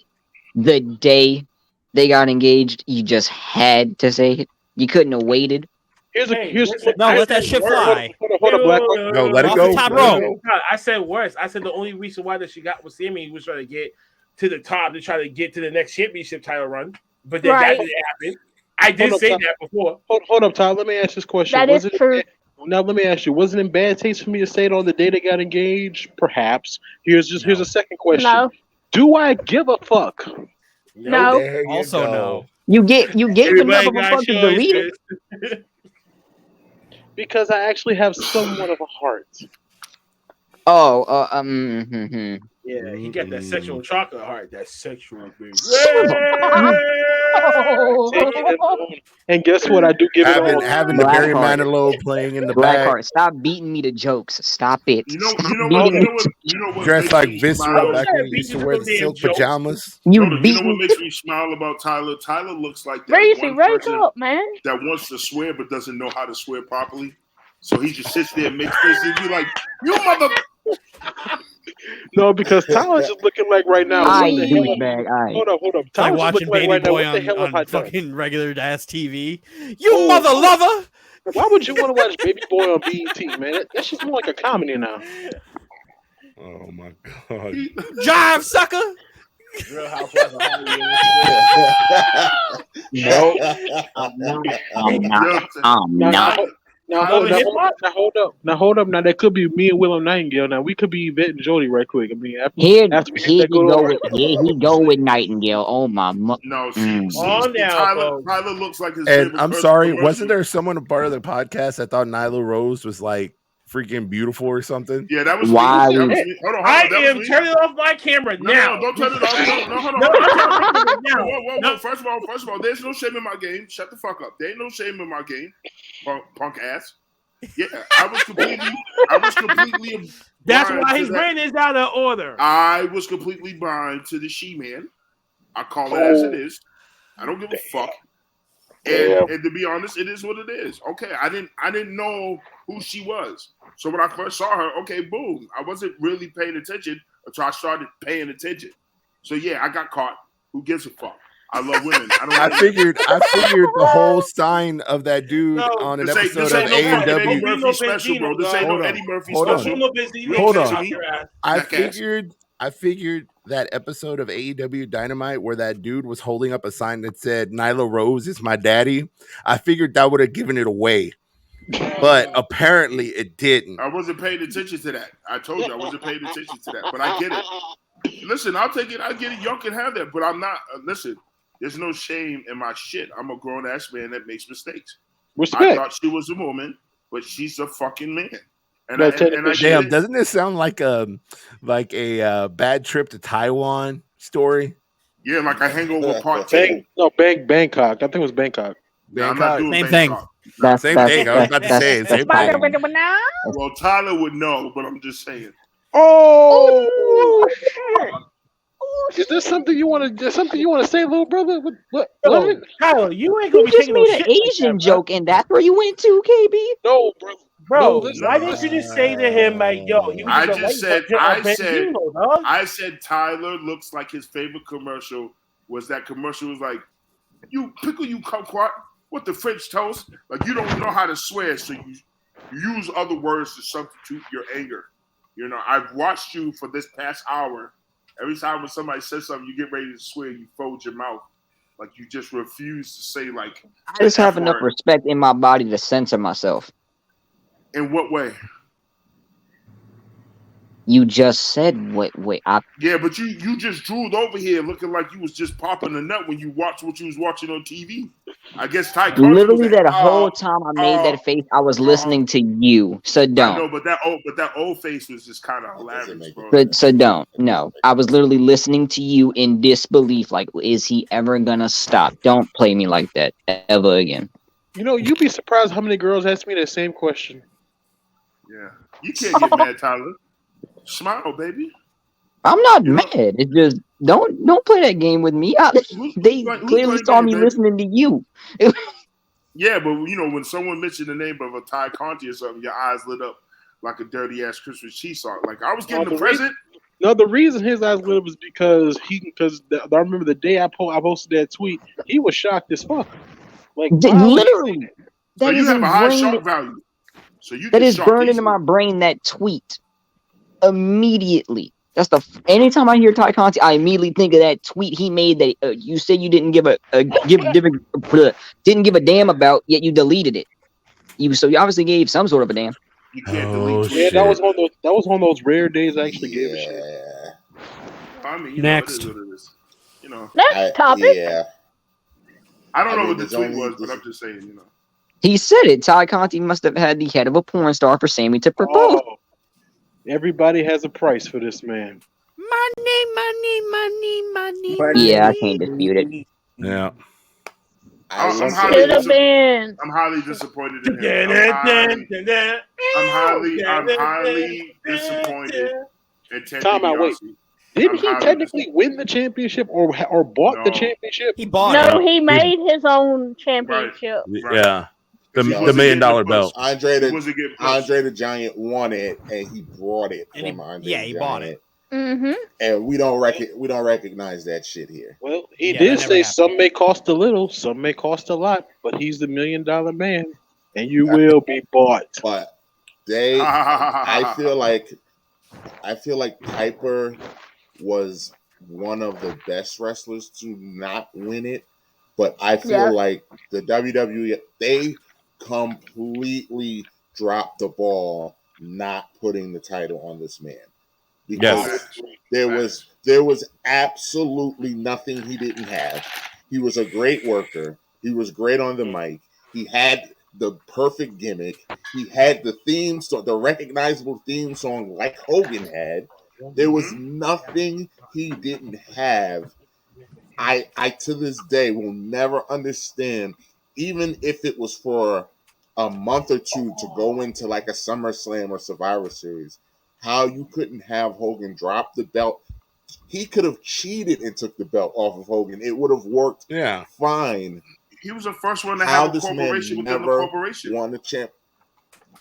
E: The day they got engaged, you just had to say it. You couldn't have waited.
F: Let
I: that shit fly.
F: Hold on, Black.
C: No, let it
I: Off
C: go.
I: the top
C: Let it
I: rope.
C: go.
B: I said worse. I said the only reason why that she got with Sammy was trying to get to the top to try to get to the next championship title run, but then
D: Right.
B: that didn't happen. I did say that before.
F: Hold up, Todd. Let me ask this question.
D: That is true.
F: Now let me ask you: was it in bad taste for me to say it on the day they got engaged? Perhaps. Here's a second question.
D: No.
F: Do I give a fuck?
D: No.
C: There you
I: Also,
C: go.
I: no.
E: You gave enough of a fuck to delete it.
F: Because I actually have somewhat of a heart.
E: Oh,
B: Yeah, he got that sexual chocolate heart. That sexual baby.
F: Taking it on. And guess what? I do give it all.
C: Having the Barry
E: Blackheart.
C: Manilow playing in the back,
E: Blackheart, stop beating me to jokes. Stop it. Stop
G: You
E: beating me.
G: know what
C: dressed
G: makes
C: like
G: me
C: Viscera
G: smile?
C: back when he
B: beat
C: used
B: you
C: to
B: to
C: wear
B: the
C: the
B: damn
C: silk
B: jokes.
C: pajamas.
E: You
G: Jordan, you know what
E: beat
G: makes me smile about Tyler? Tyler looks like that
D: Reese,
G: one
D: wake
G: person
D: up, man.
G: that wants to swear but doesn't know how to swear properly. So he just sits there and makes faces and be like, "You mother."
F: No, because Tyler's just looking like right now. What
E: I
F: the hell?
E: douchebag. I.
F: Hold up.
I: It's like
F: Tyler's just
I: watching
F: looking like
I: Baby
F: right now.
I: Boy
F: What the hell have I
I: on
F: done?
I: fucking regular ass TV. You
F: Oh,
I: mother lover!
F: Why would you want to watch Baby Boy on BET, man? That's just more like a comedy now.
C: Oh my god!
I: Jive sucker!
B: Real Housewives of Hollywood.
E: No, I'm not. I'm not. I'm not.
F: Now hold up. Now that could be me and Willow Nightingale. Now we could be Yvette and Jody right quick. I mean,
E: Here,
F: after we hit
E: here
F: that
E: he
F: good
E: go
F: order.
E: with Nightingale. Oh my.
G: No, see,
B: On now, folks.
G: Tyler looks like his
C: And
G: favorite
C: I'm
G: person
C: sorry,
G: commercial.
C: wasn't there someone a part of the podcast that thought Nyla Rose was like freaking beautiful or something?
G: Yeah, that was
E: Why
G: me. That
E: would-
G: was me. Hold on,
B: I
G: that was
B: am
G: me.
B: turning off my camera now.
G: No, don't turn it off. No, hold on.
B: No,
G: hold on.
B: I'm turning it now.
G: Whoa.
B: No.
G: First of all, there's no shame in my game. Shut the fuck up. There ain't no shame in my game, punk ass. Yeah, I was completely.
B: That's
G: blind
B: why
G: to
B: his
G: that.
B: brain is out of order.
G: I was completely blind to the She-Man. I call it as it is. I don't give a fuck. And to be honest, it is what it is. Okay, I didn't know who she was. So when I first saw her, okay, boom. I wasn't really paying attention until I started paying attention. So yeah, I got caught. Who gives a fuck? I love women.
C: I figured the whole sign of that dude on an
G: This ain't
C: episode of
G: no fucking Eddie
C: AEW.
G: Murphy special, bro. This ain't no Eddie Murphy special.
C: Hold on. I figured that episode of AEW Dynamite where that dude was holding up a sign that said Nyla Rose is my daddy. I figured that would have given it away. But apparently it didn't.
G: I wasn't paying attention to that. I told you I wasn't paying attention to that. But I get it. Listen, I'll take it. I get it. Y'all can have that. But I'm not. Listen, there's no shame in my shit. I'm a grown ass man that makes mistakes.
F: Respect.
G: I thought she was a woman, but she's a fucking man. And I
C: damn, doesn't this sound like a bad trip to Taiwan story?
G: Yeah, like a Hangover Part 2.
F: Bangkok. I think it was Bangkok.
G: No, I'm not doing
I: Same
G: Bangkok.
I: thing.
C: Same thing. I was about to say it. Same thing.
G: Well, Tyler would know, but I'm just saying.
F: Oh shit! Is there something you want to? say, little brother? What?
B: Tyler, you ain't gonna
E: You
B: be
E: just
B: taking
E: made
B: no
E: an
B: shit like
E: Asian
B: that,
E: joke, and that's where you went to, KB.
F: No, brother.
B: bro.
F: listen,
B: Why didn't you just say to him like, "Yo, you
G: I
B: was
G: just said, I said Tyler looks like his favorite commercial was that commercial was like, you pickle, you kumquat, what the French toast? Like you don't know how to swear, so you use other words to substitute your anger. You know, I've watched you for this past hour. Every time when somebody says something, you get ready to swear, you fold your mouth. Like you just refuse to say like.
E: I just have enough respect in my body to censor myself.
G: In what way?
E: You just said wait.
G: Yeah, but you just drooled over here looking like you was just popping a nut when you watched what you was watching on TV. I guess Ty Carson
E: Literally
G: was
E: that whole time I made that face, I was listening to you. So
G: I
E: don't.
G: know, but that old face was just kind of hilarious, bro.
E: So don't. No. I was literally listening to you in disbelief. Like, is he ever gonna stop? Don't play me like that ever again.
F: You know, you'd be surprised how many girls ask me that same question.
G: Yeah, you can't get mad, Tyler. Smile, baby.
E: I'm not mad. It's just don't play that game with me. They clearly saw me listening to you.
G: Yeah, but you know when someone mentioned the name of a Thai Conti or something, your eyes lit up like a dirty ass Christmas cheese song. Like I was getting the present.
F: The reason his eyes lit up was because I remember the day I posted that tweet, he was shocked as fuck. Like
E: literally,
G: so
E: that
G: you
E: is
G: have a high
E: ingrained.
G: shock value. So you
E: That is
G: shocked
E: burned into my brain. That tweet immediately. That's anytime I hear Ty Conti, I immediately think of that tweet he made that you said you didn't give didn't give a damn about, yet you deleted it. So you obviously gave some sort of a damn.
G: You can't delete tweets.
F: Yeah, that was one of those rare days I actually gave a shit.
G: I mean, you
I: Next.
G: know, it is what it is. You know.
D: Next topic.
A: Yeah.
G: I don't know what the tweet was, but I'm just saying, you know.
E: He said it. Ty Conti must have had the head of a porn star for Sammy to propose.
F: Oh, everybody has a price for this man.
I: Money.
E: Yeah, I can't dispute it.
C: Yeah.
G: I'm
C: will
G: highly,
C: say-
D: Could have been.
G: I'm highly disappointed in him. I'm highly disappointed in Ted
F: Time out, wait.
G: DiBiase.
F: Didn't
G: I'm
F: he
G: highly
F: technically win the championship or bought the
G: No.
F: championship?
I: He bought
D: No,
I: it.
D: he made his own championship.
C: Yeah. The
G: He
C: $1
G: wasn't
C: million
G: getting
C: belt.
G: pushed.
A: Andre
G: He
A: the
G: wasn't getting pushed.
A: Andre the Giant won it, and he brought it
I: And he-
A: from Andre
I: yeah,
A: the
I: he
A: Giant.
I: bought it.
D: Mm-hmm.
A: And we don't recognize that shit here.
F: Well, he
I: Yeah,
F: did
I: that never
F: say
I: happened.
F: some may cost a little, some may cost a lot, but he's the $1 million man, and you will be bought.
A: But I feel like Piper was one of the best wrestlers to not win it. But I feel
D: Yes.
A: like the WWE, they completely dropped the ball not putting the title on this man. Because
C: Yes.
A: there was absolutely nothing he didn't have. He was a great worker. He was great on the mic. He had the perfect gimmick. He had the theme song, the recognizable theme song like Hogan had. There was nothing he didn't have. I to this day will never understand, even if it was for a month or two to go into like a SummerSlam or Survivor Series, how you couldn't have Hogan drop the belt. He could have cheated and took the belt off of Hogan. It would have worked fine.
G: He was the first one to
A: How
G: have a
A: this man
G: corporation within the
A: never
G: corporation.
A: won the champ.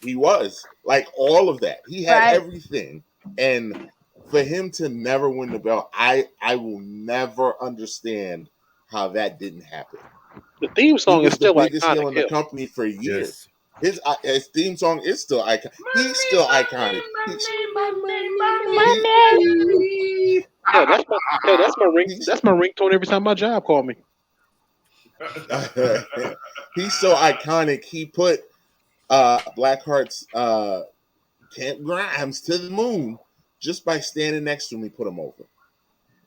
A: He was like all of that. He had
D: Right.
A: everything, and for him to never win the belt, I will never understand how that didn't happen.
F: The theme
A: He
F: song is
A: was the
F: still
A: biggest heel
F: iconic.
A: in the
F: Hill.
A: company for years. His theme song is still iconic. He's still iconic.
D: Money.
F: Yeah, that's my ringtone every time my job call me.
A: He's so iconic. He put Blackheart's Camp Grimes to the moon just by standing next to him. He put him over.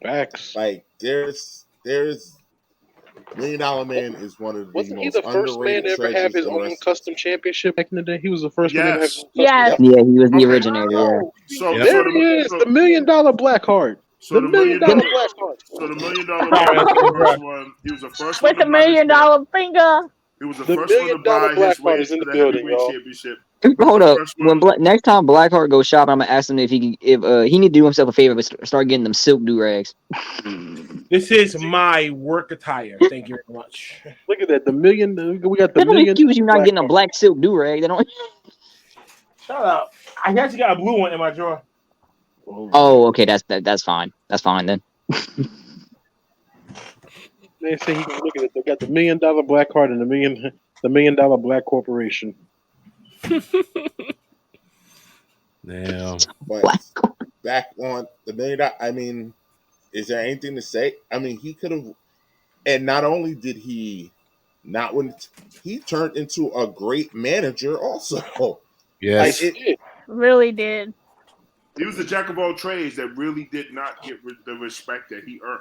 F: Facts.
A: Like there's $1 Million Man is one of the
F: Wasn't he
A: most
F: the first man
A: underrated
F: to ever have
A: treasures
F: his
A: in
F: own
A: wrestling.
F: custom championship back in the day? He was the first man to have his own
D: Yes.
F: custom.
E: Yeah, he was the
G: Okay.
E: originator. Yeah.
G: So
F: There he is, the $1 million Blackheart.
G: So
F: The
G: the
F: $1 million
G: $1 million
F: Blackheart.
G: So the $1 million was the first one. He was the first one
D: With
G: to
D: a $1
G: buy this
D: million
G: belt.
D: finger.
G: He was the
F: The
G: first one to
F: $1 million
G: buy his
F: Blackheart
G: way
F: is in
G: to
F: the
G: the
F: building,
G: heavyweight
F: y'all.
G: championship.
E: Hold
G: The
E: up.
G: first
E: When
G: one.
E: next time Blackheart goes shopping, I'm gonna ask him if he need to do himself a favor, but start getting them silk do rags.
B: This is my work attire. Thank you very much.
F: Look at that. We got the
E: They don't
F: $1 million
E: excuse you not getting a
F: Blackheart.
E: black silk do rag. They don't.
B: Shut up. I actually got a blue one in my drawer.
E: Oh, okay. That's fine. That's fine then.
F: They say he can look at it. They got the $1 million Blackheart and the $1 million Black Corporation.
C: Damn.
A: But back on the $1 million, I mean, is there anything to say? I mean, he could have, and not only did he not win, he turned into a great manager also.
C: Yes.
A: Like it,
D: Really did.
G: He was the jack of all trades that really did not get the respect that he earned.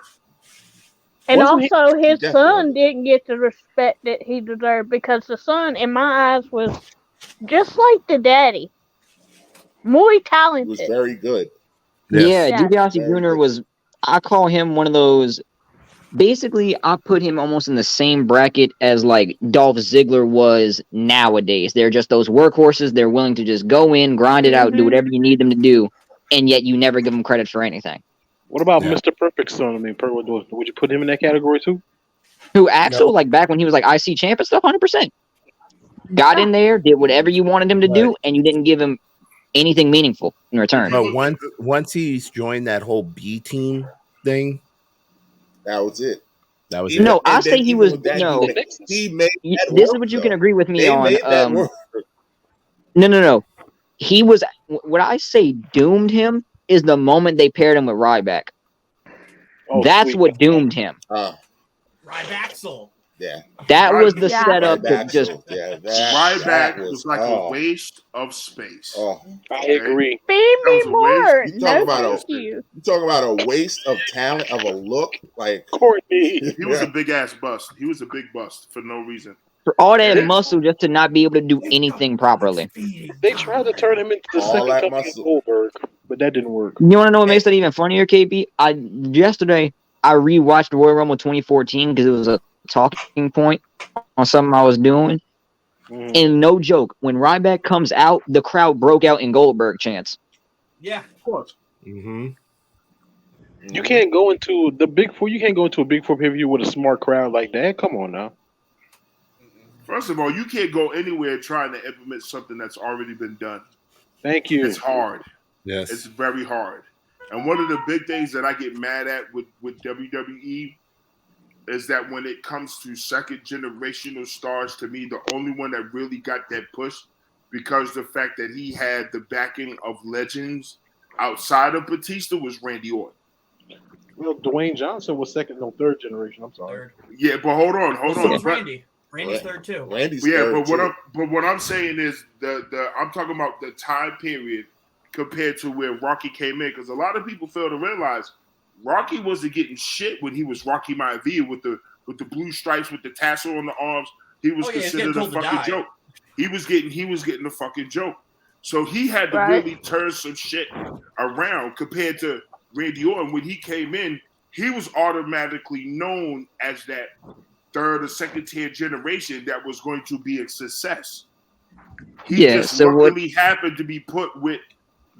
D: And
F: Wasn't he-
D: also, his
A: Definitely.
D: son didn't get the respect that he deserved because the son, in my eyes, was just like the daddy. Muy
A: he was
D: talented.
A: very good.
E: Yeah,
D: Yes.
E: DiBiase
A: Very
E: Jr.
A: good.
E: was. I call him one of those. Basically, I put him almost in the same bracket as like Dolph Ziggler was nowadays. They're just those workhorses. They're willing to just go in, grind it out, do
D: Mhm.
E: whatever you need them to do, and yet you never give them credit for anything.
F: What about
C: Yeah.
F: Mr. Perfect's son? I mean, would you put him in that category too?
E: Who Axel, like back when he was like IC champ and stuff, 100%. Got in there, did whatever you wanted him to do, and you didn't give him anything meaningful in return.
C: But once he's joined that whole B team thing,
A: That was it.
C: that was
A: Even-
C: it.
E: No, I
A: and then
E: say he
A: even
E: was.
A: with that,
E: No,
A: he made that
E: this is
A: work,
E: what you
A: though.
E: can agree with me
A: They
E: on.
A: made that work.
E: No. He was. What I say doomed him is the moment they paired him with Ryback.
F: Oh,
E: That's
F: sweet.
E: what doomed him.
I: Rybaxel.
A: Yeah.
E: That was the
D: Yeah.
E: setup to
A: Ryback,
E: just.
A: yeah,
G: Ryback
A: that
G: was like a waste of space.
F: I agree.
D: Feed
G: That
D: me
G: was a waste.
D: more.
A: You talk
D: No,
A: about
D: thank
A: a-
D: you.
A: You talk about a waste of talent, of a look, like
F: Courtney.
G: He was a big ass bust. He was a big bust for no reason.
E: For all that
G: Yeah.
E: muscle just to not be able to do anything properly.
F: They tried to turn him into the
A: All
F: second
A: that
F: coming of
A: muscle.
F: Goldberg, but that didn't work.
E: You want to know what makes that even funnier, KP? Yesterday I rewatched Royal Rumble 2014 because it was a talking point. on something I was doing. And no joke, when Ryback comes out, the crowd broke out in Goldberg chants.
I: Yeah, of course.
C: Mm-hmm.
F: You can't go into the Big Four. You can't go into a Big Four pay-per-view with a smart crowd like that. Come on now.
G: First of all, you can't go anywhere trying to implement something that's already been done.
F: Thank you.
G: It's hard.
C: Yes.
G: It's very hard. And one of the big things that I get mad at with WWE is that when it comes to second generational stars, to me, the only one that really got that push because the fact that he had the backing of legends outside of Batista was Randy Orton.
F: Well, Dwayne Johnson was third generation. I'm sorry.
I: Third.
G: Yeah, but hold on.
I: So was Randy. Randy's third too.
A: Randy's
G: Yeah,
A: third
G: but what I'm saying is I'm talking about the time period compared to where Rocky came in, because a lot of people fail to realize Rocky wasn't getting shit when he was Rocky Maivia with the blue stripes with the tassel on the arms. He was considered a fucking joke. He was getting a fucking joke. So he had to really turn some shit around compared to Randy Orton. When he came in, he was automatically known as that third or second tier generation that was going to be a success. He just luckily happened to be put with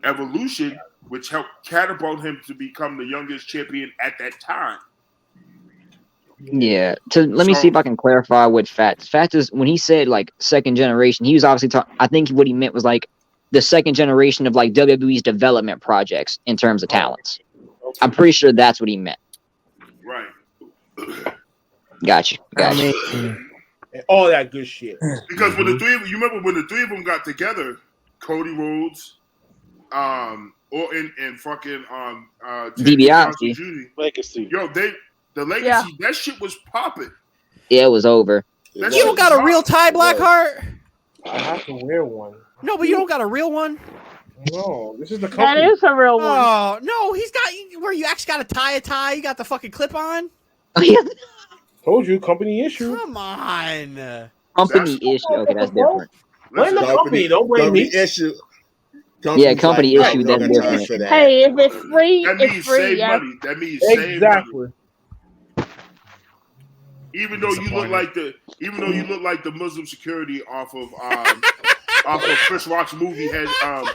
G: Evolution, which helped catapult him to become the youngest champion at that time.
E: Yeah. Let me see if I can clarify what Fat is. When he said like second generation, he was obviously talking. I think what he meant was like the second generation of like WWE's development projects in terms of talents.
F: Okay.
E: I'm pretty sure that's what he meant.
G: Right.
E: Gotcha.
B: All that good shit.
G: Because when the three of you remember when the three of them got together, Cody Rhodes, Orton, and fucking
E: DiBiase.
F: Legacy.
G: Yo, the legacy, that shit was popping.
E: Yeah, it was over.
I: You don't got a real tie, Blackheart?
B: I have to wear one.
I: No, but you don't got a real one.
B: No, this is the company.
D: That is a real one.
I: Oh no, he's got where you actually got to tie a tie. You got the fucking clip on.
B: Told you, company issue.
I: Come on.
E: Company issue. Okay, that's different.
B: Blame the company. Don't blame me.
A: Issue.
E: Yeah, company issue. That's different.
D: Hey, if it's free,
G: that
D: it's
G: means
D: free.
G: save
D: Yeah.
G: money. That means save money. Even though you look like the Muslim security off of Chris Rock's movie Head of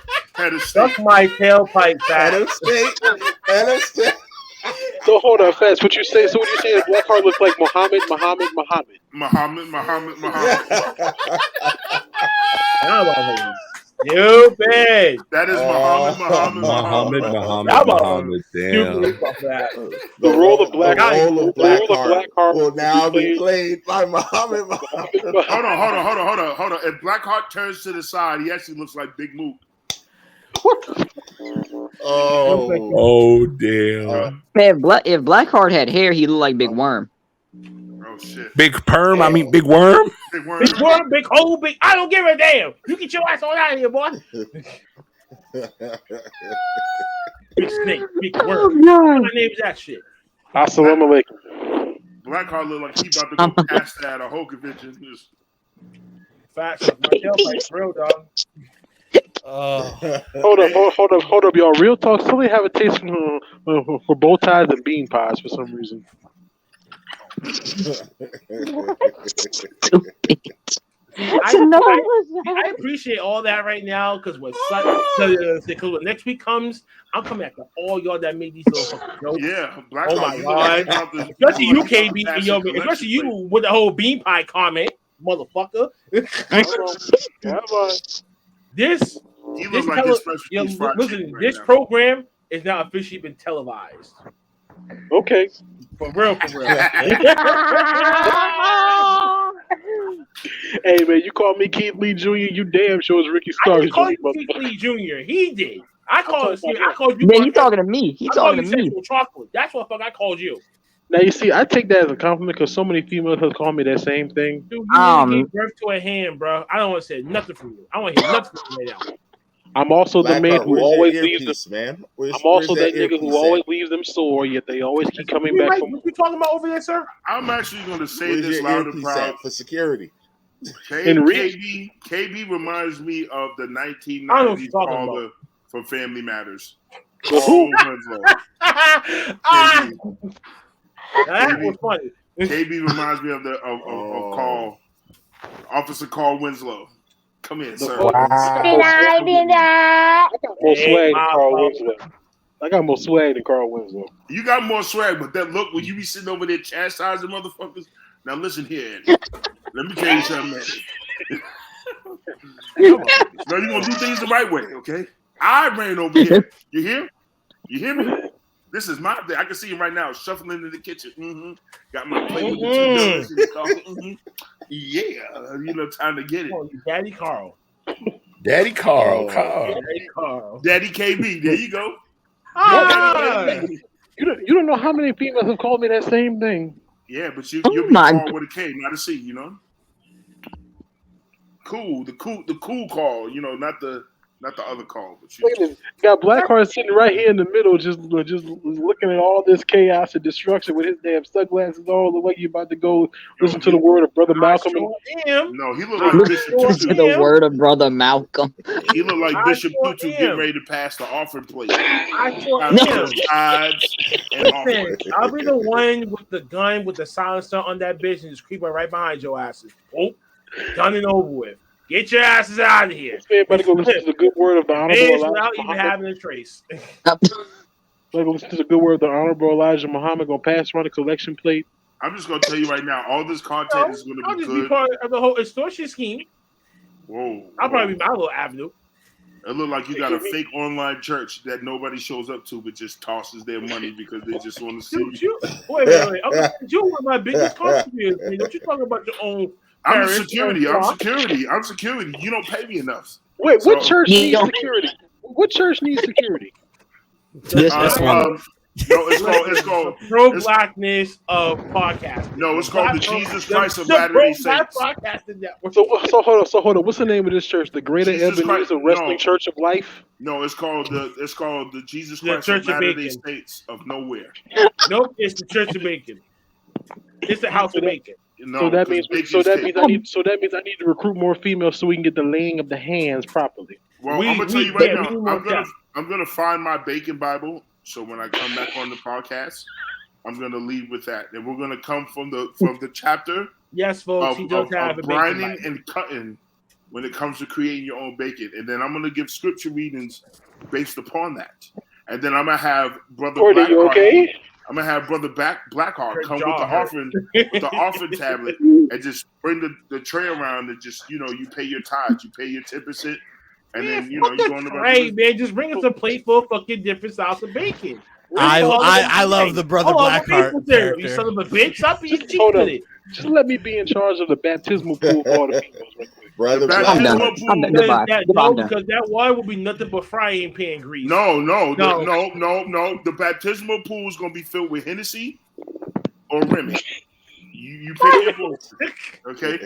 G: State.
B: That's my tailpipe, Fat.
A: Head of State.
F: So hold on, Fats. What you say? So what you say? That Blackheart looks like Muhammad.
B: Stupid.
G: That is Muhammad.
C: Damn.
F: The role of Blackheart
A: will now be played by Muhammad.
G: Hold on. If Blackheart turns to the side, he actually looks like Big Mook.
C: Oh damn.
E: Man, if Blackheart had hair, he looked like Big Worm.
G: Oh shit.
C: Big perm. I mean, big worm.
G: Big Worm.
B: Big worm, big hole, big. I don't give a damn. You get your ass on out of here, boy. Big snake, big worm. What my name's that shit?
F: Assalamu alaikum.
G: Blackheart look like he about to go past that at a whole convention.
B: Facts. My tailpipe's real, dog.
F: Hold up, y'all. Real talk. Somebody have a taste for bow ties and bean pies for some reason.
B: I appreciate all that right now because when next week comes, I'm coming after all y'all that made these little fucking jokes.
G: Yeah,
B: oh my god, especially you, KB, especially you with the whole bean pie comment, motherfucker. This program is now officially been televised.
F: Okay.
B: For real.
F: Hey man, you call me Keith Lee Jr. You damn sure is Ricky Starks.
B: I didn't call you Keith Lee Jr. He did. I called you.
E: Man, you talking to me? He talking to me.
B: Chocolate. That's what fuck I called you.
F: Now you see, I take that as a compliment because so many females have called me that same thing.
B: Dude, you gave birth to a hand, bro. I don't want to say nothing from you. I want to hear nothing from you right now.
F: I'm also the man who always leaves them.
A: Man.
F: I'm also that nigga who always leaves them sore, yet they always keep coming back.
B: What you talking about over there, sir?
G: I'm actually going to say this loud and proud
A: for security.
G: KB reminds me of the 1990s caller for Family Matters.
B: That was funny.
G: KB reminds me of Carl, Officer Carl Winslow. Come in, sir.
F: Wow. I got more swag than Carl Winslow. I got more swag than Carl Winslow.
G: You got more swag, but that look when you be sitting over there chastising motherfuckers. Now listen here, Andy. Let me tell you something, man. Come on. No, you're gonna do things the right way, okay? I ran over here. You hear? You hear me? This is my thing. I can see him right now, shuffling into the kitchen. Mm-hmm. Got my plate with the 2 donuts and the coffee. Mm-hmm. Yeah, time to get it.
B: Oh, Daddy Carl.
C: Daddy Carl.
B: Daddy Carl.
G: Daddy KB. There you go.
F: You don't know how many females have called me that same thing.
G: Yeah, but you'll be called with a K, not a C. Cool, the cool call. Not the other call. But
F: Look at this. Got Blackheart sitting right here in the middle, just looking at all this chaos and destruction with his damn sunglasses on. The way you about to go listen to the word of Brother Malcolm.
G: No, he looked like Bishop
E: Tutu. The word of Brother Malcolm.
G: He looked like Bishop Tutu getting ready to pass the offering plate.
B: I'll be the one with the gun with the silencer on that bitch and just creeping right behind your asses. Oh, done and over with. Get your asses out of here.
F: This man better go listen to the good word of the Honorable Elijah
B: without even having a trace.
F: Better go listen to the good word of the Honorable Elijah Muhammad. Gonna pass around the collection plate.
G: I'm just gonna tell you right now, all this content is gonna be good.
B: Be part of the whole extortion scheme.
G: Whoa.
B: I'll probably be my little avenue.
G: It look like you got a fake online church that nobody shows up to, but just tosses their money because they just want to see you.
B: Wait. You're one of my biggest contributors. Don't you talk about your own?
G: I'm security. You don't pay me enough.
F: Wait, what church needs security? What church needs security?
I: This one.
G: No, it's called
B: pro-blackness of podcasting.
G: No, it's called the Jesus Christ of Latter-day Saints.
F: So hold on. What's the name of this church? The Greater Ebenezer Wrestling Church of Life?
G: No, it's called the Jesus Christ of Latter-day Saints of Nowhere.
B: Nope, it's the Church of Bacon. It's the House of Bacon.
G: No,
F: so that means I need to recruit more females so we can get the laying of the hands properly.
G: Well, I'm gonna tell you right now. I'm gonna find my bacon Bible. So when I come back on the podcast, I'm gonna lead with that, and we're gonna come from the chapter.
B: Yes, folks. He does have a
G: brining and cutting when it comes to creating your own bacon, and then I'm gonna give scripture readings based upon that, and then I'm gonna have Brother Blackheart.
F: Okay?
G: I'm gonna have Brother Blackheart come with the offering tablet and just bring the tray around and just you pay your tithes, you pay your 10%, and then you go on the
B: right, man. Just bring us a plate full of fucking different styles of bacon.
I: I love the Brother Blackheart character.
B: You son of a bitch! Stop being cheap with it.
F: Just let me be in charge of the baptismal pool for all the females, right quick.
C: Brother,
E: I'm done. Goodbye.
B: Because that water will be nothing but frying pan grease.
G: No. The baptismal pool is gonna be filled with Hennessy or Remy. You pick your poison, okay?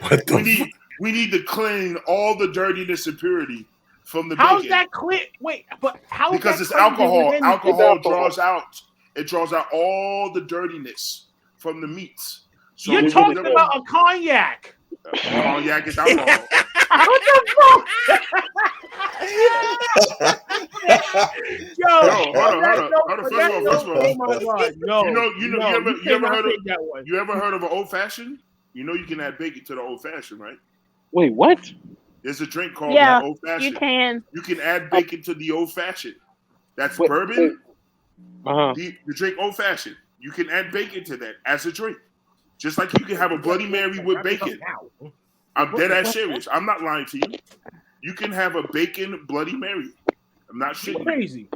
G: We need to clean all the dirtiness and purity from the bacon.
B: How's that clean? Wait, but how?
G: Because it's alcohol. Alcohol draws out. It draws out all the dirtiness from the meats. So
B: you're talking about a cognac.
G: Cognac is alcohol.
B: What the fuck? Yo,
G: hold on. First of all.
B: Oh my god, no.
G: You ever heard of an old fashioned? You know you can add bacon to the old fashioned, right?
F: Wait, what?
G: There's a drink called old fashioned.
D: You can.
G: You can add bacon to the old fashioned. That's bourbon. The drink old fashioned. You can add bacon to that as a drink. Just like you can have a Bloody Mary with bacon. I'm dead ass serious. I'm not lying to you. You can have a bacon Bloody Mary. I'm not shitting.
B: Crazy.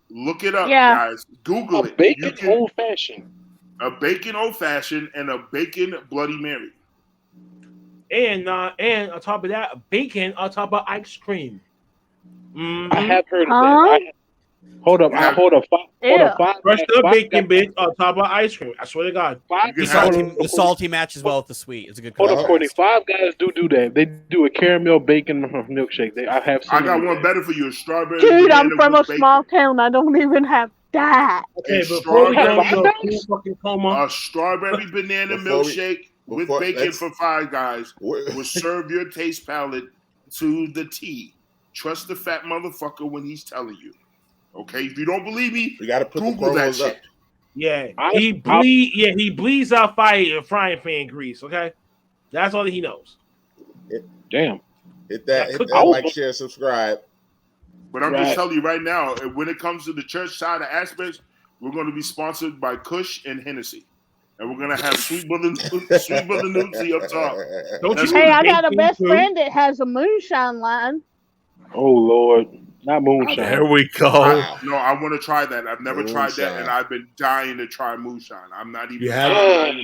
G: Look it up, guys. Google it.
F: Bacon old fashioned.
G: A bacon old fashioned and a bacon Bloody Mary.
B: And on top of that, bacon on top of ice cream. Mm-hmm.
F: I have heard of that. Hold up.
B: Fresh up bacon, bitch, on top of ice cream. I swear to God.
I: The salty matches well with the sweet. It's a good.
F: Hold up, Courtney. 5 guys do that. They do a caramel bacon milkshake. I
G: got one better for you. A strawberry.
D: Dude, I'm from a small town. I don't even have that.
B: Okay, before we go fucking coma,
G: a strawberry banana milkshake with bacon for 5 guys will serve your taste palate to the T. Trust the fat motherfucker when he's telling you. Okay, if you don't believe me,
C: we gotta put
G: Google
C: the
G: that
C: promos
G: shit.
C: up.
B: Yeah, he bleeds out fire and frying pan grease. Okay, that's all that he knows.
F: Damn.
A: Hit that like, share, subscribe.
G: But I'm just telling you right now, when it comes to the church side of aspects, we're going to be sponsored by Kush and Hennessy. And we're going to have Sweet Brother Nudesy up top.
D: Hey, I got a best friend that has a moonshine line.
F: Oh, Lord. Not moonshine.
C: There we go.
G: No, I want to try that. I've never tried that, and I've been dying to try moonshine. I'm not even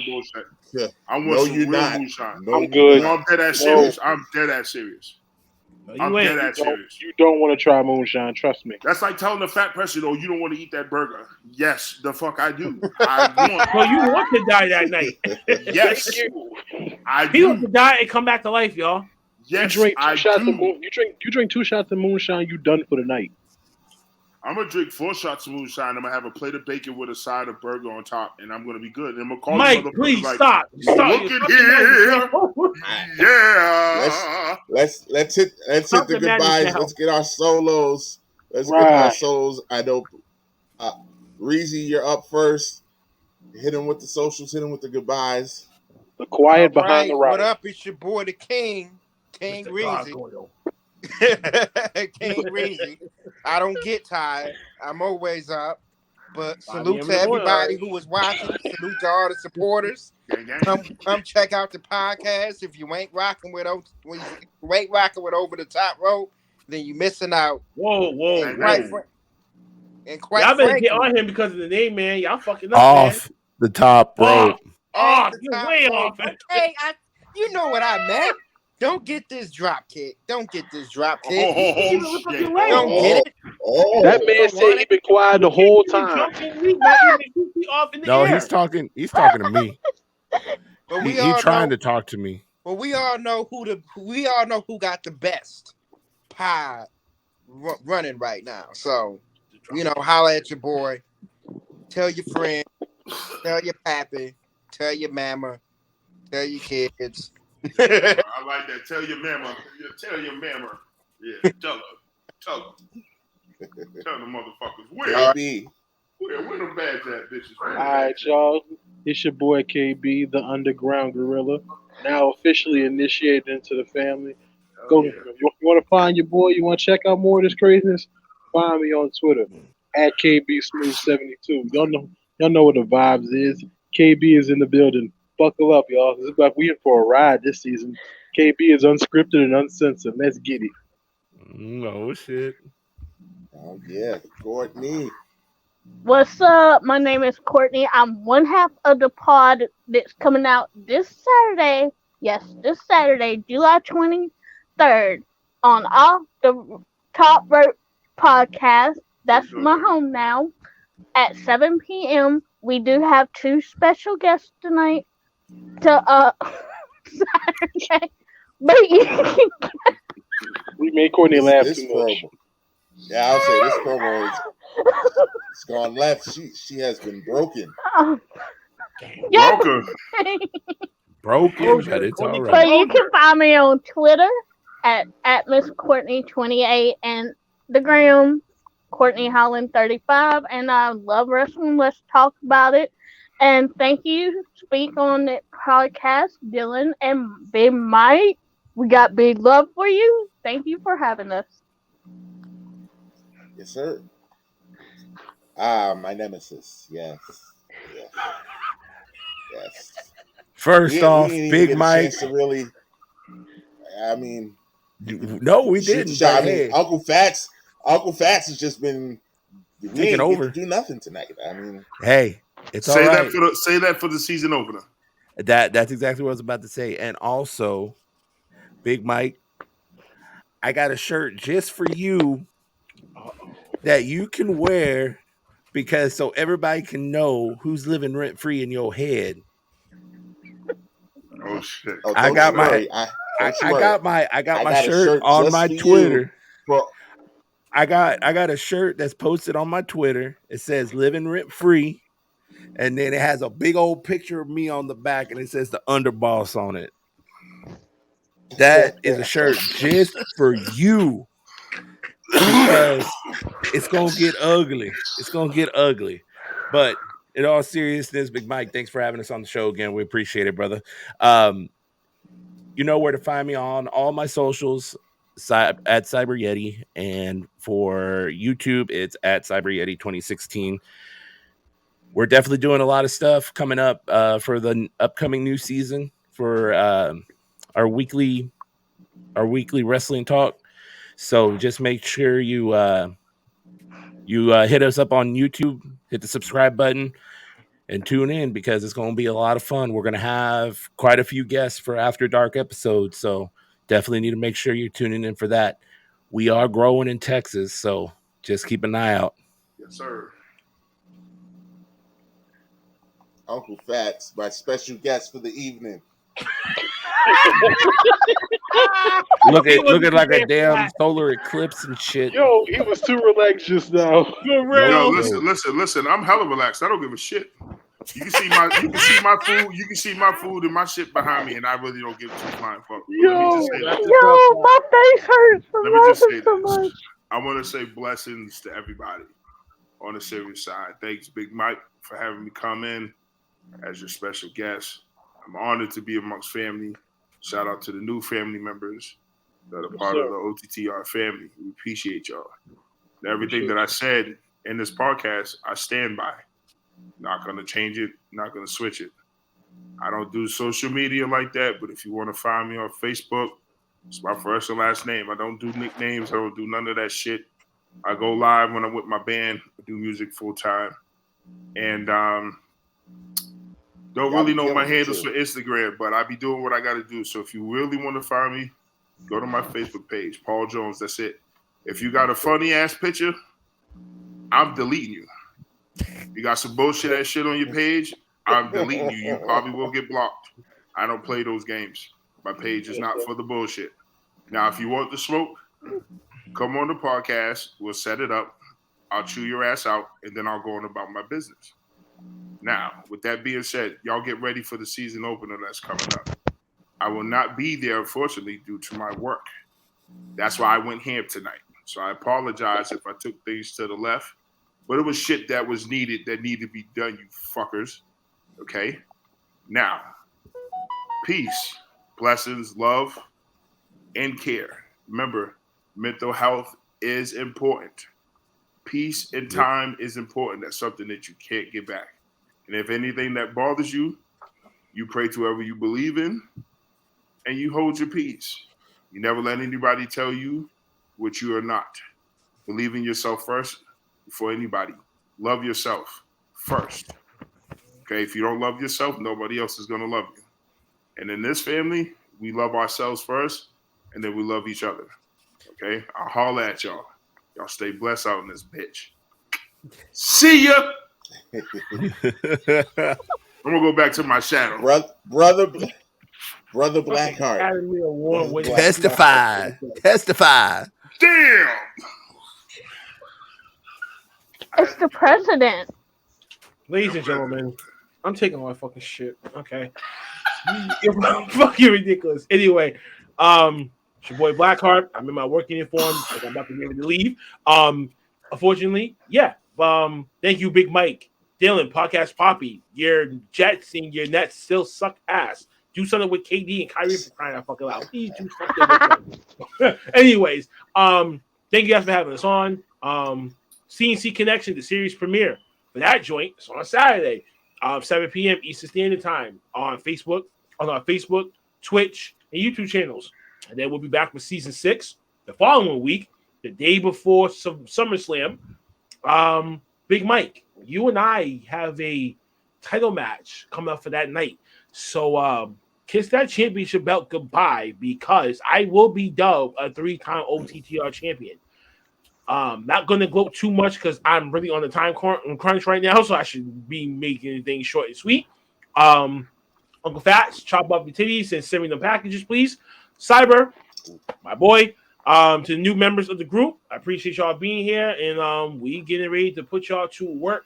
G: bullshit.
A: Yeah.
G: I want some real moonshine.
F: I'm good.
G: No, I'm dead ass serious. I'm dead ass serious. I'm dead ass serious.
F: You don't want to try moonshine, trust me.
G: That's like telling a fat person, "Oh, you don't want to eat that burger." Yes, the fuck I do. I want.
B: So you want to die that night?
G: Yes, I do.
B: He wants to die and come back to life, y'all.
G: Yes,
F: you drink
G: I do.
F: You drink 2 shots of moonshine, you done for the night.
G: I'm gonna drink 4 shots of moonshine. I'm gonna have a plate of bacon with a side of burger on top, and I'm gonna be good. And I'm gonna call
B: Mike,
G: you
B: please
G: like,
B: stop.
G: Look at here. Yeah.
A: Let's hit the goodbyes. Let's get our solos. Let's get our solos. I know, Reezy, you're up first. Hit him with the socials. Hit him with the goodbyes.
F: The quiet behind the right.
H: What up? It's your boy, the King Reezy. King Reezy. I don't get tired. I'm always up. But salute to everybody who was watching. Salute to all the supporters. Come check out the podcast. If you ain't rocking with Over the Top Rope, then you missing out.
B: Whoa.
H: And quite
B: y'all better
H: frankly,
B: get on him because of the name, man. Y'all fucking up,
C: off the top rope.
B: You're way off.
H: Hey, you know what I meant. Don't get this drop kick. Don't get this drop kick.
G: Don't
H: get it.
F: That man said he been quiet the whole time.
C: No, he's talking to me.
H: But
C: He's trying to talk to me.
H: But we all know who got the best pie running right now. So, holla at your boy. Tell your friend. Tell your pappy. Tell your mama. Tell your kids.
G: I like that. Tell your mama. Tell your mama. Yeah, tell her. Tell the motherfuckers. Where the badge at, bitches?
F: All right, y'all. It's your boy KB, the underground gorilla, now officially initiated into the family. You want to find your boy? You want to check out more of this craziness? Find me on Twitter at KBSmooth72. Y'all know what the vibes is. KB is in the building. Buckle up, y'all. This is like we in for a ride this season. KB is unscripted and uncensored. Let's get it.
C: No shit.
A: Oh yeah, Courtney.
D: What's up? My name is Courtney. I'm one half of the pod that's coming out this Saturday. Yes, this Saturday, July 23rd, on Off the Top Rope podcast. That's my home now. At 7 p.m. We do have 2 special guests tonight. To Saturday, but
F: we made Courtney laugh too much.
A: Yeah, I'll say this promo it's gone left. She has been broken.
C: Broken, but it's all right.
D: But you can find me on Twitter at Miss Courtney 28 and the gram Courtney Holland 35. And I love wrestling. Let's talk about it. And thank you, Speak on the podcast, Dylan and Big Mike. We got big love for you. Thank you for having us.
A: Yes, sir. My nemesis. Yes.
C: First off, Big Mike.
A: Really, I mean,
C: no, we didn't.
A: I mean, Uncle Fats has just been
C: taking over.
A: Do nothing tonight. I mean,
C: hey. It's say all right.
G: Say that for the season opener.
C: That's exactly what I was about to say. And also, Big Mike, I got a shirt just for you that you can wear because so everybody can know who's living rent free in your head.
G: Oh shit!
C: I got my shirt on my Twitter. I got a shirt that's posted on my Twitter. It says "Living Rent Free." And then it has a big old picture of me on the back, and it says the Underboss on it. That is a shirt just for you because it's gonna get ugly. It's gonna get ugly. But in all seriousness, Big Mike, thanks for having us on the show again. We appreciate it, brother. You know where to find me on all my socials at Cyber Yeti, and for YouTube, it's at Cyber Yeti 2016. We're definitely doing a lot of stuff coming up for the upcoming new season for our weekly wrestling talk. So just make sure you hit us up on YouTube, hit the subscribe button, and tune in because it's going to be a lot of fun. We're going to have quite a few guests for After Dark episodes, so definitely need to make sure you're tuning in for that. We are growing in Texas, so just keep an eye out.
G: Yes, sir.
A: Uncle Fats, my special guest for the evening.
C: Looking like a damn solar eclipse and shit.
F: Yo, he was too relaxed just now.
I: For real.
G: Yo, listen. I'm hella relaxed. I don't give a shit. You can see my food. You can see my food and my shit behind me, and I really don't give two flying fuck.
F: Yo,
D: my face hurts from
G: Let me just say
D: laughing so
G: this.
D: much.
G: I want to say blessings to everybody on the serious side. Thanks, Big Mike, for having me come in as your special guest. I'm honored to be amongst family. Shout out to the new family members that are part of the OTTR family. We appreciate y'all. And everything that I said in this podcast, I stand by. Not going to change it, not going to switch it. I don't do social media like that, but if you want to find me on Facebook, it's my first and last name. I don't do nicknames. I don't do none of that shit. I go live when I'm with my band. I do music full time. And don't really know my handles for Instagram, but I be doing what I got to do. So if you really want to find me, go to my Facebook page, Paul Jones. That's it. If you got a funny ass picture, I'm deleting you. You got some bullshit ass shit on your page, I'm deleting you. You probably will get blocked. I don't play those games. My page is not for the bullshit. Now, if you want the smoke, come on the podcast. We'll set it up. I'll chew your ass out, and then I'll go on about my business. Now, with that being said, y'all get ready for the season opener that's coming up. I will not be there, unfortunately, due to my work. That's why I went ham tonight. So I apologize if I took things to the left. But it was shit that was needed that needed to be done, you fuckers. Okay? Now, peace, blessings, love, and care. Remember, mental health is important. Peace and time is important. That's something that you can't get back. And if anything that bothers you, you pray to whoever you believe in, and you hold your peace. You never let anybody tell you what you are not. Believe in yourself first before anybody. Love yourself first. Okay, if you don't love yourself, nobody else is going to love you. And in this family, we love ourselves first, and then we love each other. Okay, I'll holler at y'all. Y'all stay blessed out in this bitch. See ya! I'm going to go back to my shadow.
A: Brother Blackheart.
C: Testify.
G: Damn!
D: It's the president.
B: Ladies and gentlemen, I'm taking all my fucking shit. Okay. You're fucking ridiculous. Anyway, it's your boy Blackheart. I'm in my working uniform. Like I'm about to be able to leave. Unfortunately, yeah. Thank you, Big Mike. Dylan, Podcast Poppy. Your Jets and your Nets still suck ass. Do something with KD and Kyrie for crying out fucking loud. Please do something. Anyways, thank you guys for having us on. CNC Connection, the series premiere for that joint. It's on Saturday, 7 p.m. Eastern Standard Time on Facebook, Twitch, and YouTube channels. And then we'll be back with season 6 the following week, the day before SummerSlam. Big Mike, you and I have a title match coming up for that night. So kiss that championship belt goodbye because I will be dubbed a 3-time OTTR champion. Not going to gloat too much because I'm really on the time crunch right now, so I should be making things short and sweet. Uncle Fats, chop up your titties and send me the packages, please. Cyber, my boy. To the new members of the group, I appreciate y'all being here, and we getting ready to put y'all to work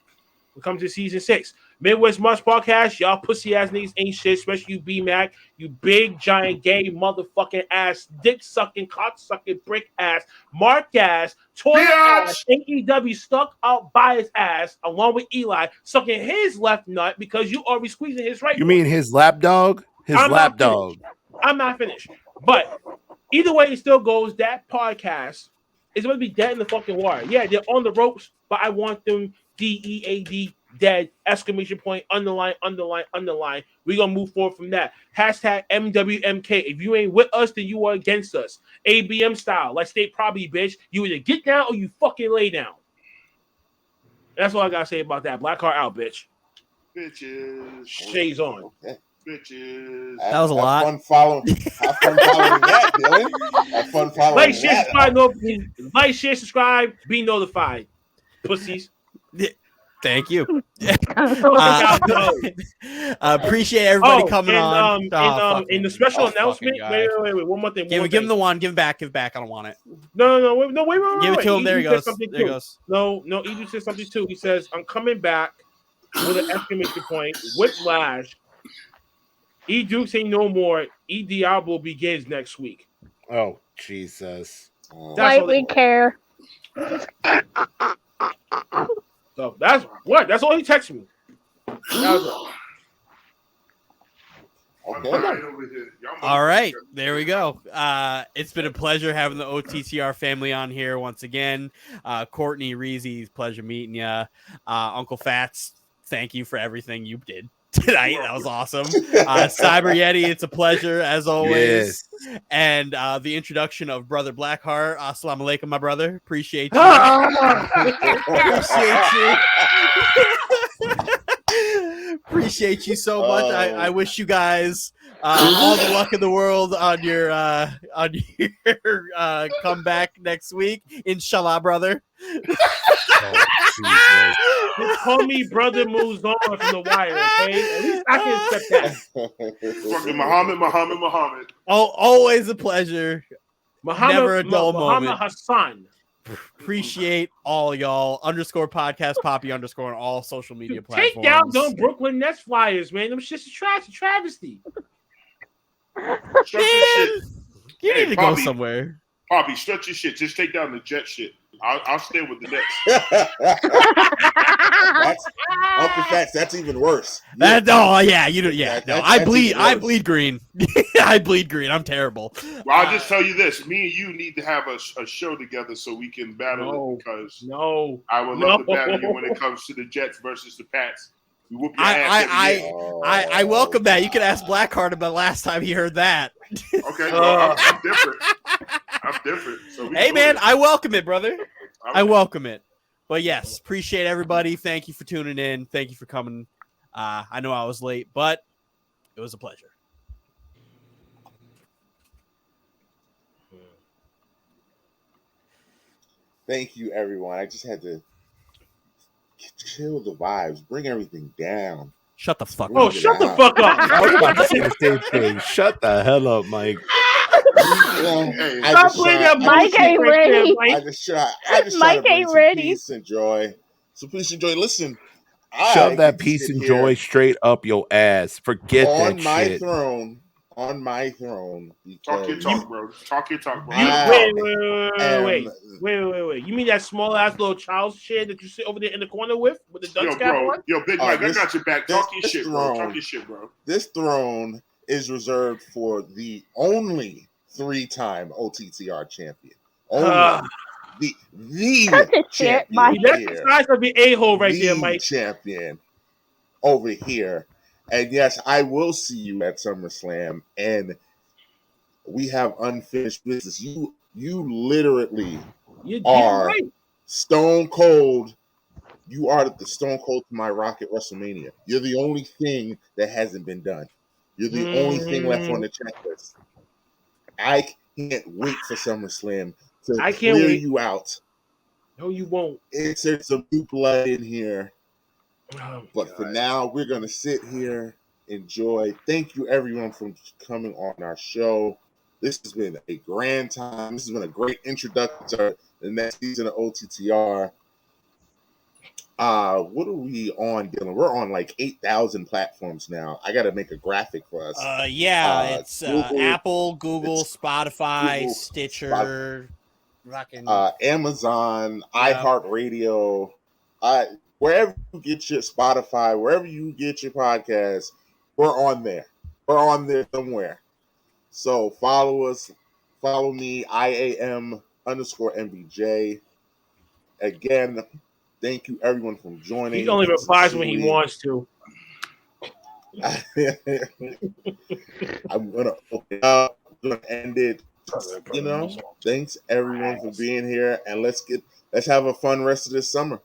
B: when it comes to season 6. Midwest March Podcast, y'all pussy ass niggas ain't shit, especially you B-Mac, you big, giant, gay, motherfucking ass, dick sucking, cock sucking, brick ass, Mark ass, toilet ass, AEW stuck out by his ass, along with Eli, sucking his left nut because you already squeezing his right
C: You
B: one.
C: mean his lap dog? His
B: I'm
C: lap
B: not
C: dog.
B: finished. I'm not finished. But either way, it still goes. That podcast is going to be dead in the fucking water. Yeah, they're on the ropes, but I want them DEAD dead, exclamation point, underline, underline, underline. We're going to move forward from that. Hashtag MWMK. If you ain't with us, then you are against us. ABM style. Like State Property, bitch. You either get down or you fucking lay down. That's all I got to say about that. Black Heart out, bitch.
G: Bitches.
B: Shades on.
A: Okay.
G: Bitches.
I: That was a lot.
A: Have fun following that, Dylan. Have fun following
B: Like, share, subscribe, like, share, subscribe, be notified. Pussies.
I: Thank you.
B: Appreciate
I: Appreciate everybody coming on.
B: In the special announcement, wait, one more thing.
I: Give him the one. Give him back. I don't want it.
B: No, wait.
I: Give it to him. There he goes. There he goes.
B: No, Edu said something too. He says, I'm coming back with an exclamation point. Whiplash. E Dukes ain't no more. E Diablo begins next week.
C: Oh, Jesus.
B: That's all
D: we care.
B: So that's all he texted me. That was all.
A: Okay.
I: All right, there we go. It's been a pleasure having the OTTR family on here once again. Courtney, Reezy, pleasure meeting you. Uncle Fats, thank you for everything you did tonight. That was awesome. Cyber Yeti, it's a pleasure as always.
C: Yes.
I: And the introduction of Brother Blackheart. Assalamu alaikum, my brother. Appreciate you. Appreciate you. Appreciate you so much. I wish you guys all the luck in the world on your comeback next week. Inshallah, brother.
B: Just call me Brother moves on from the wire, okay? At least I can accept that.
G: Fucking Muhammad.
I: Oh, always a pleasure. Never a dull moment.
B: Muhammad Hassan.
I: Appreciate all y'all. _podcast Poppy _ on all social media platforms.
B: Take down them Brooklyn Nets Flyers, man. Them shit's a travesty.
G: Stretch your shit.
I: You need to
G: Poppy,
I: go somewhere.
G: Poppy, stretch your shit. Just take down the Jet shit. I'll stay with the Nets.
A: Uncle Fats, that's even worse.
I: I bleed green. I bleed green. I'm terrible.
G: Well, I'll just tell you this: me and you need to have a show together so we can battle it. Because I would love to battle you when it comes to the Jets versus the Pats. We whoop your ass every year.
I: I welcome that. You can ask Blackheart about last time he heard that.
G: Okay, well, I'm different. So
I: hey, man, I welcome it, brother. I welcome it. But yes, appreciate everybody. Thank you for tuning in. Thank you for coming. I know I was late, but it was a pleasure.
A: Thank you, everyone. I just had to chill the vibes, bring everything down.
I: Shut the fuck up.
B: Oh, shut the fuck up.
C: I was about to say the same thing. Shut the hell up, Mike.
D: Mike ain't ready.
A: I just try to bring some peace and joy. So peace and joy. Listen,
C: shove that peace and joy straight up your ass. Forget that shit.
A: On my throne.
G: Talk your talk, bro. Talk your talk, bro.
B: Wait. You mean that small ass little child shit that you sit over there in the corner with the dunce cap on?
G: Yo, Big Mike, I got your back. Talk your shit, bro. Talk your shit, bro.
A: This throne is reserved for the only 3-time OTTR champion. Only the
D: shit,
A: Mike.
B: That's the size of the a-hole right there, Mike.
A: Champion over here. And yes, I will see you at SummerSlam, and we have unfinished business. You literally are stone cold. You are the stone cold to my Rocket WrestleMania. You're the only thing that hasn't been done. You're the only thing left on the checklist. I can't wait for SummerSlam to clear you out.
B: No, you won't.
A: Insert some new blood in here. But
B: God.
A: for now, we're going to sit here, enjoy. Thank you, everyone, for coming on our show. This has been a grand time. This has been a great introduction to the next season of OTTR. What are we on, Dylan? We're on like 8,000 platforms now. I got to make a graphic for us.
I: Yeah, it's
A: Google,
I: Apple, Google,
A: it's
I: Spotify,
A: Google,
I: Stitcher, fucking
A: Amazon,
I: yeah.
A: iHeartRadio, wherever you get your Spotify, wherever you get your podcast, we're on there. We're on there somewhere. So follow us, follow me, IAM_MBJ. Again, thank you everyone for
B: He
A: joining.
B: only replies when he
A: Sincerely,
B: wants to.
A: I'm gonna open up, gonna end it. Thanks everyone for being here, and let's have a fun rest of this summer.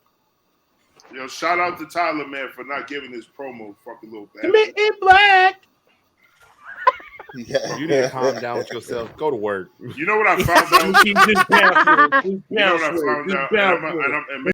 G: Yo, shout out to Tyler, man, for not giving his promo. Fucking little bastard.
B: Commit it black.
A: Yeah.
C: You need to calm down with yourself. Go to work.
G: You know what I found out?
B: Keep this bouncing. Keep
G: You know what I
B: bouncing.
G: found
B: Keep
G: out?
B: bouncing.
G: And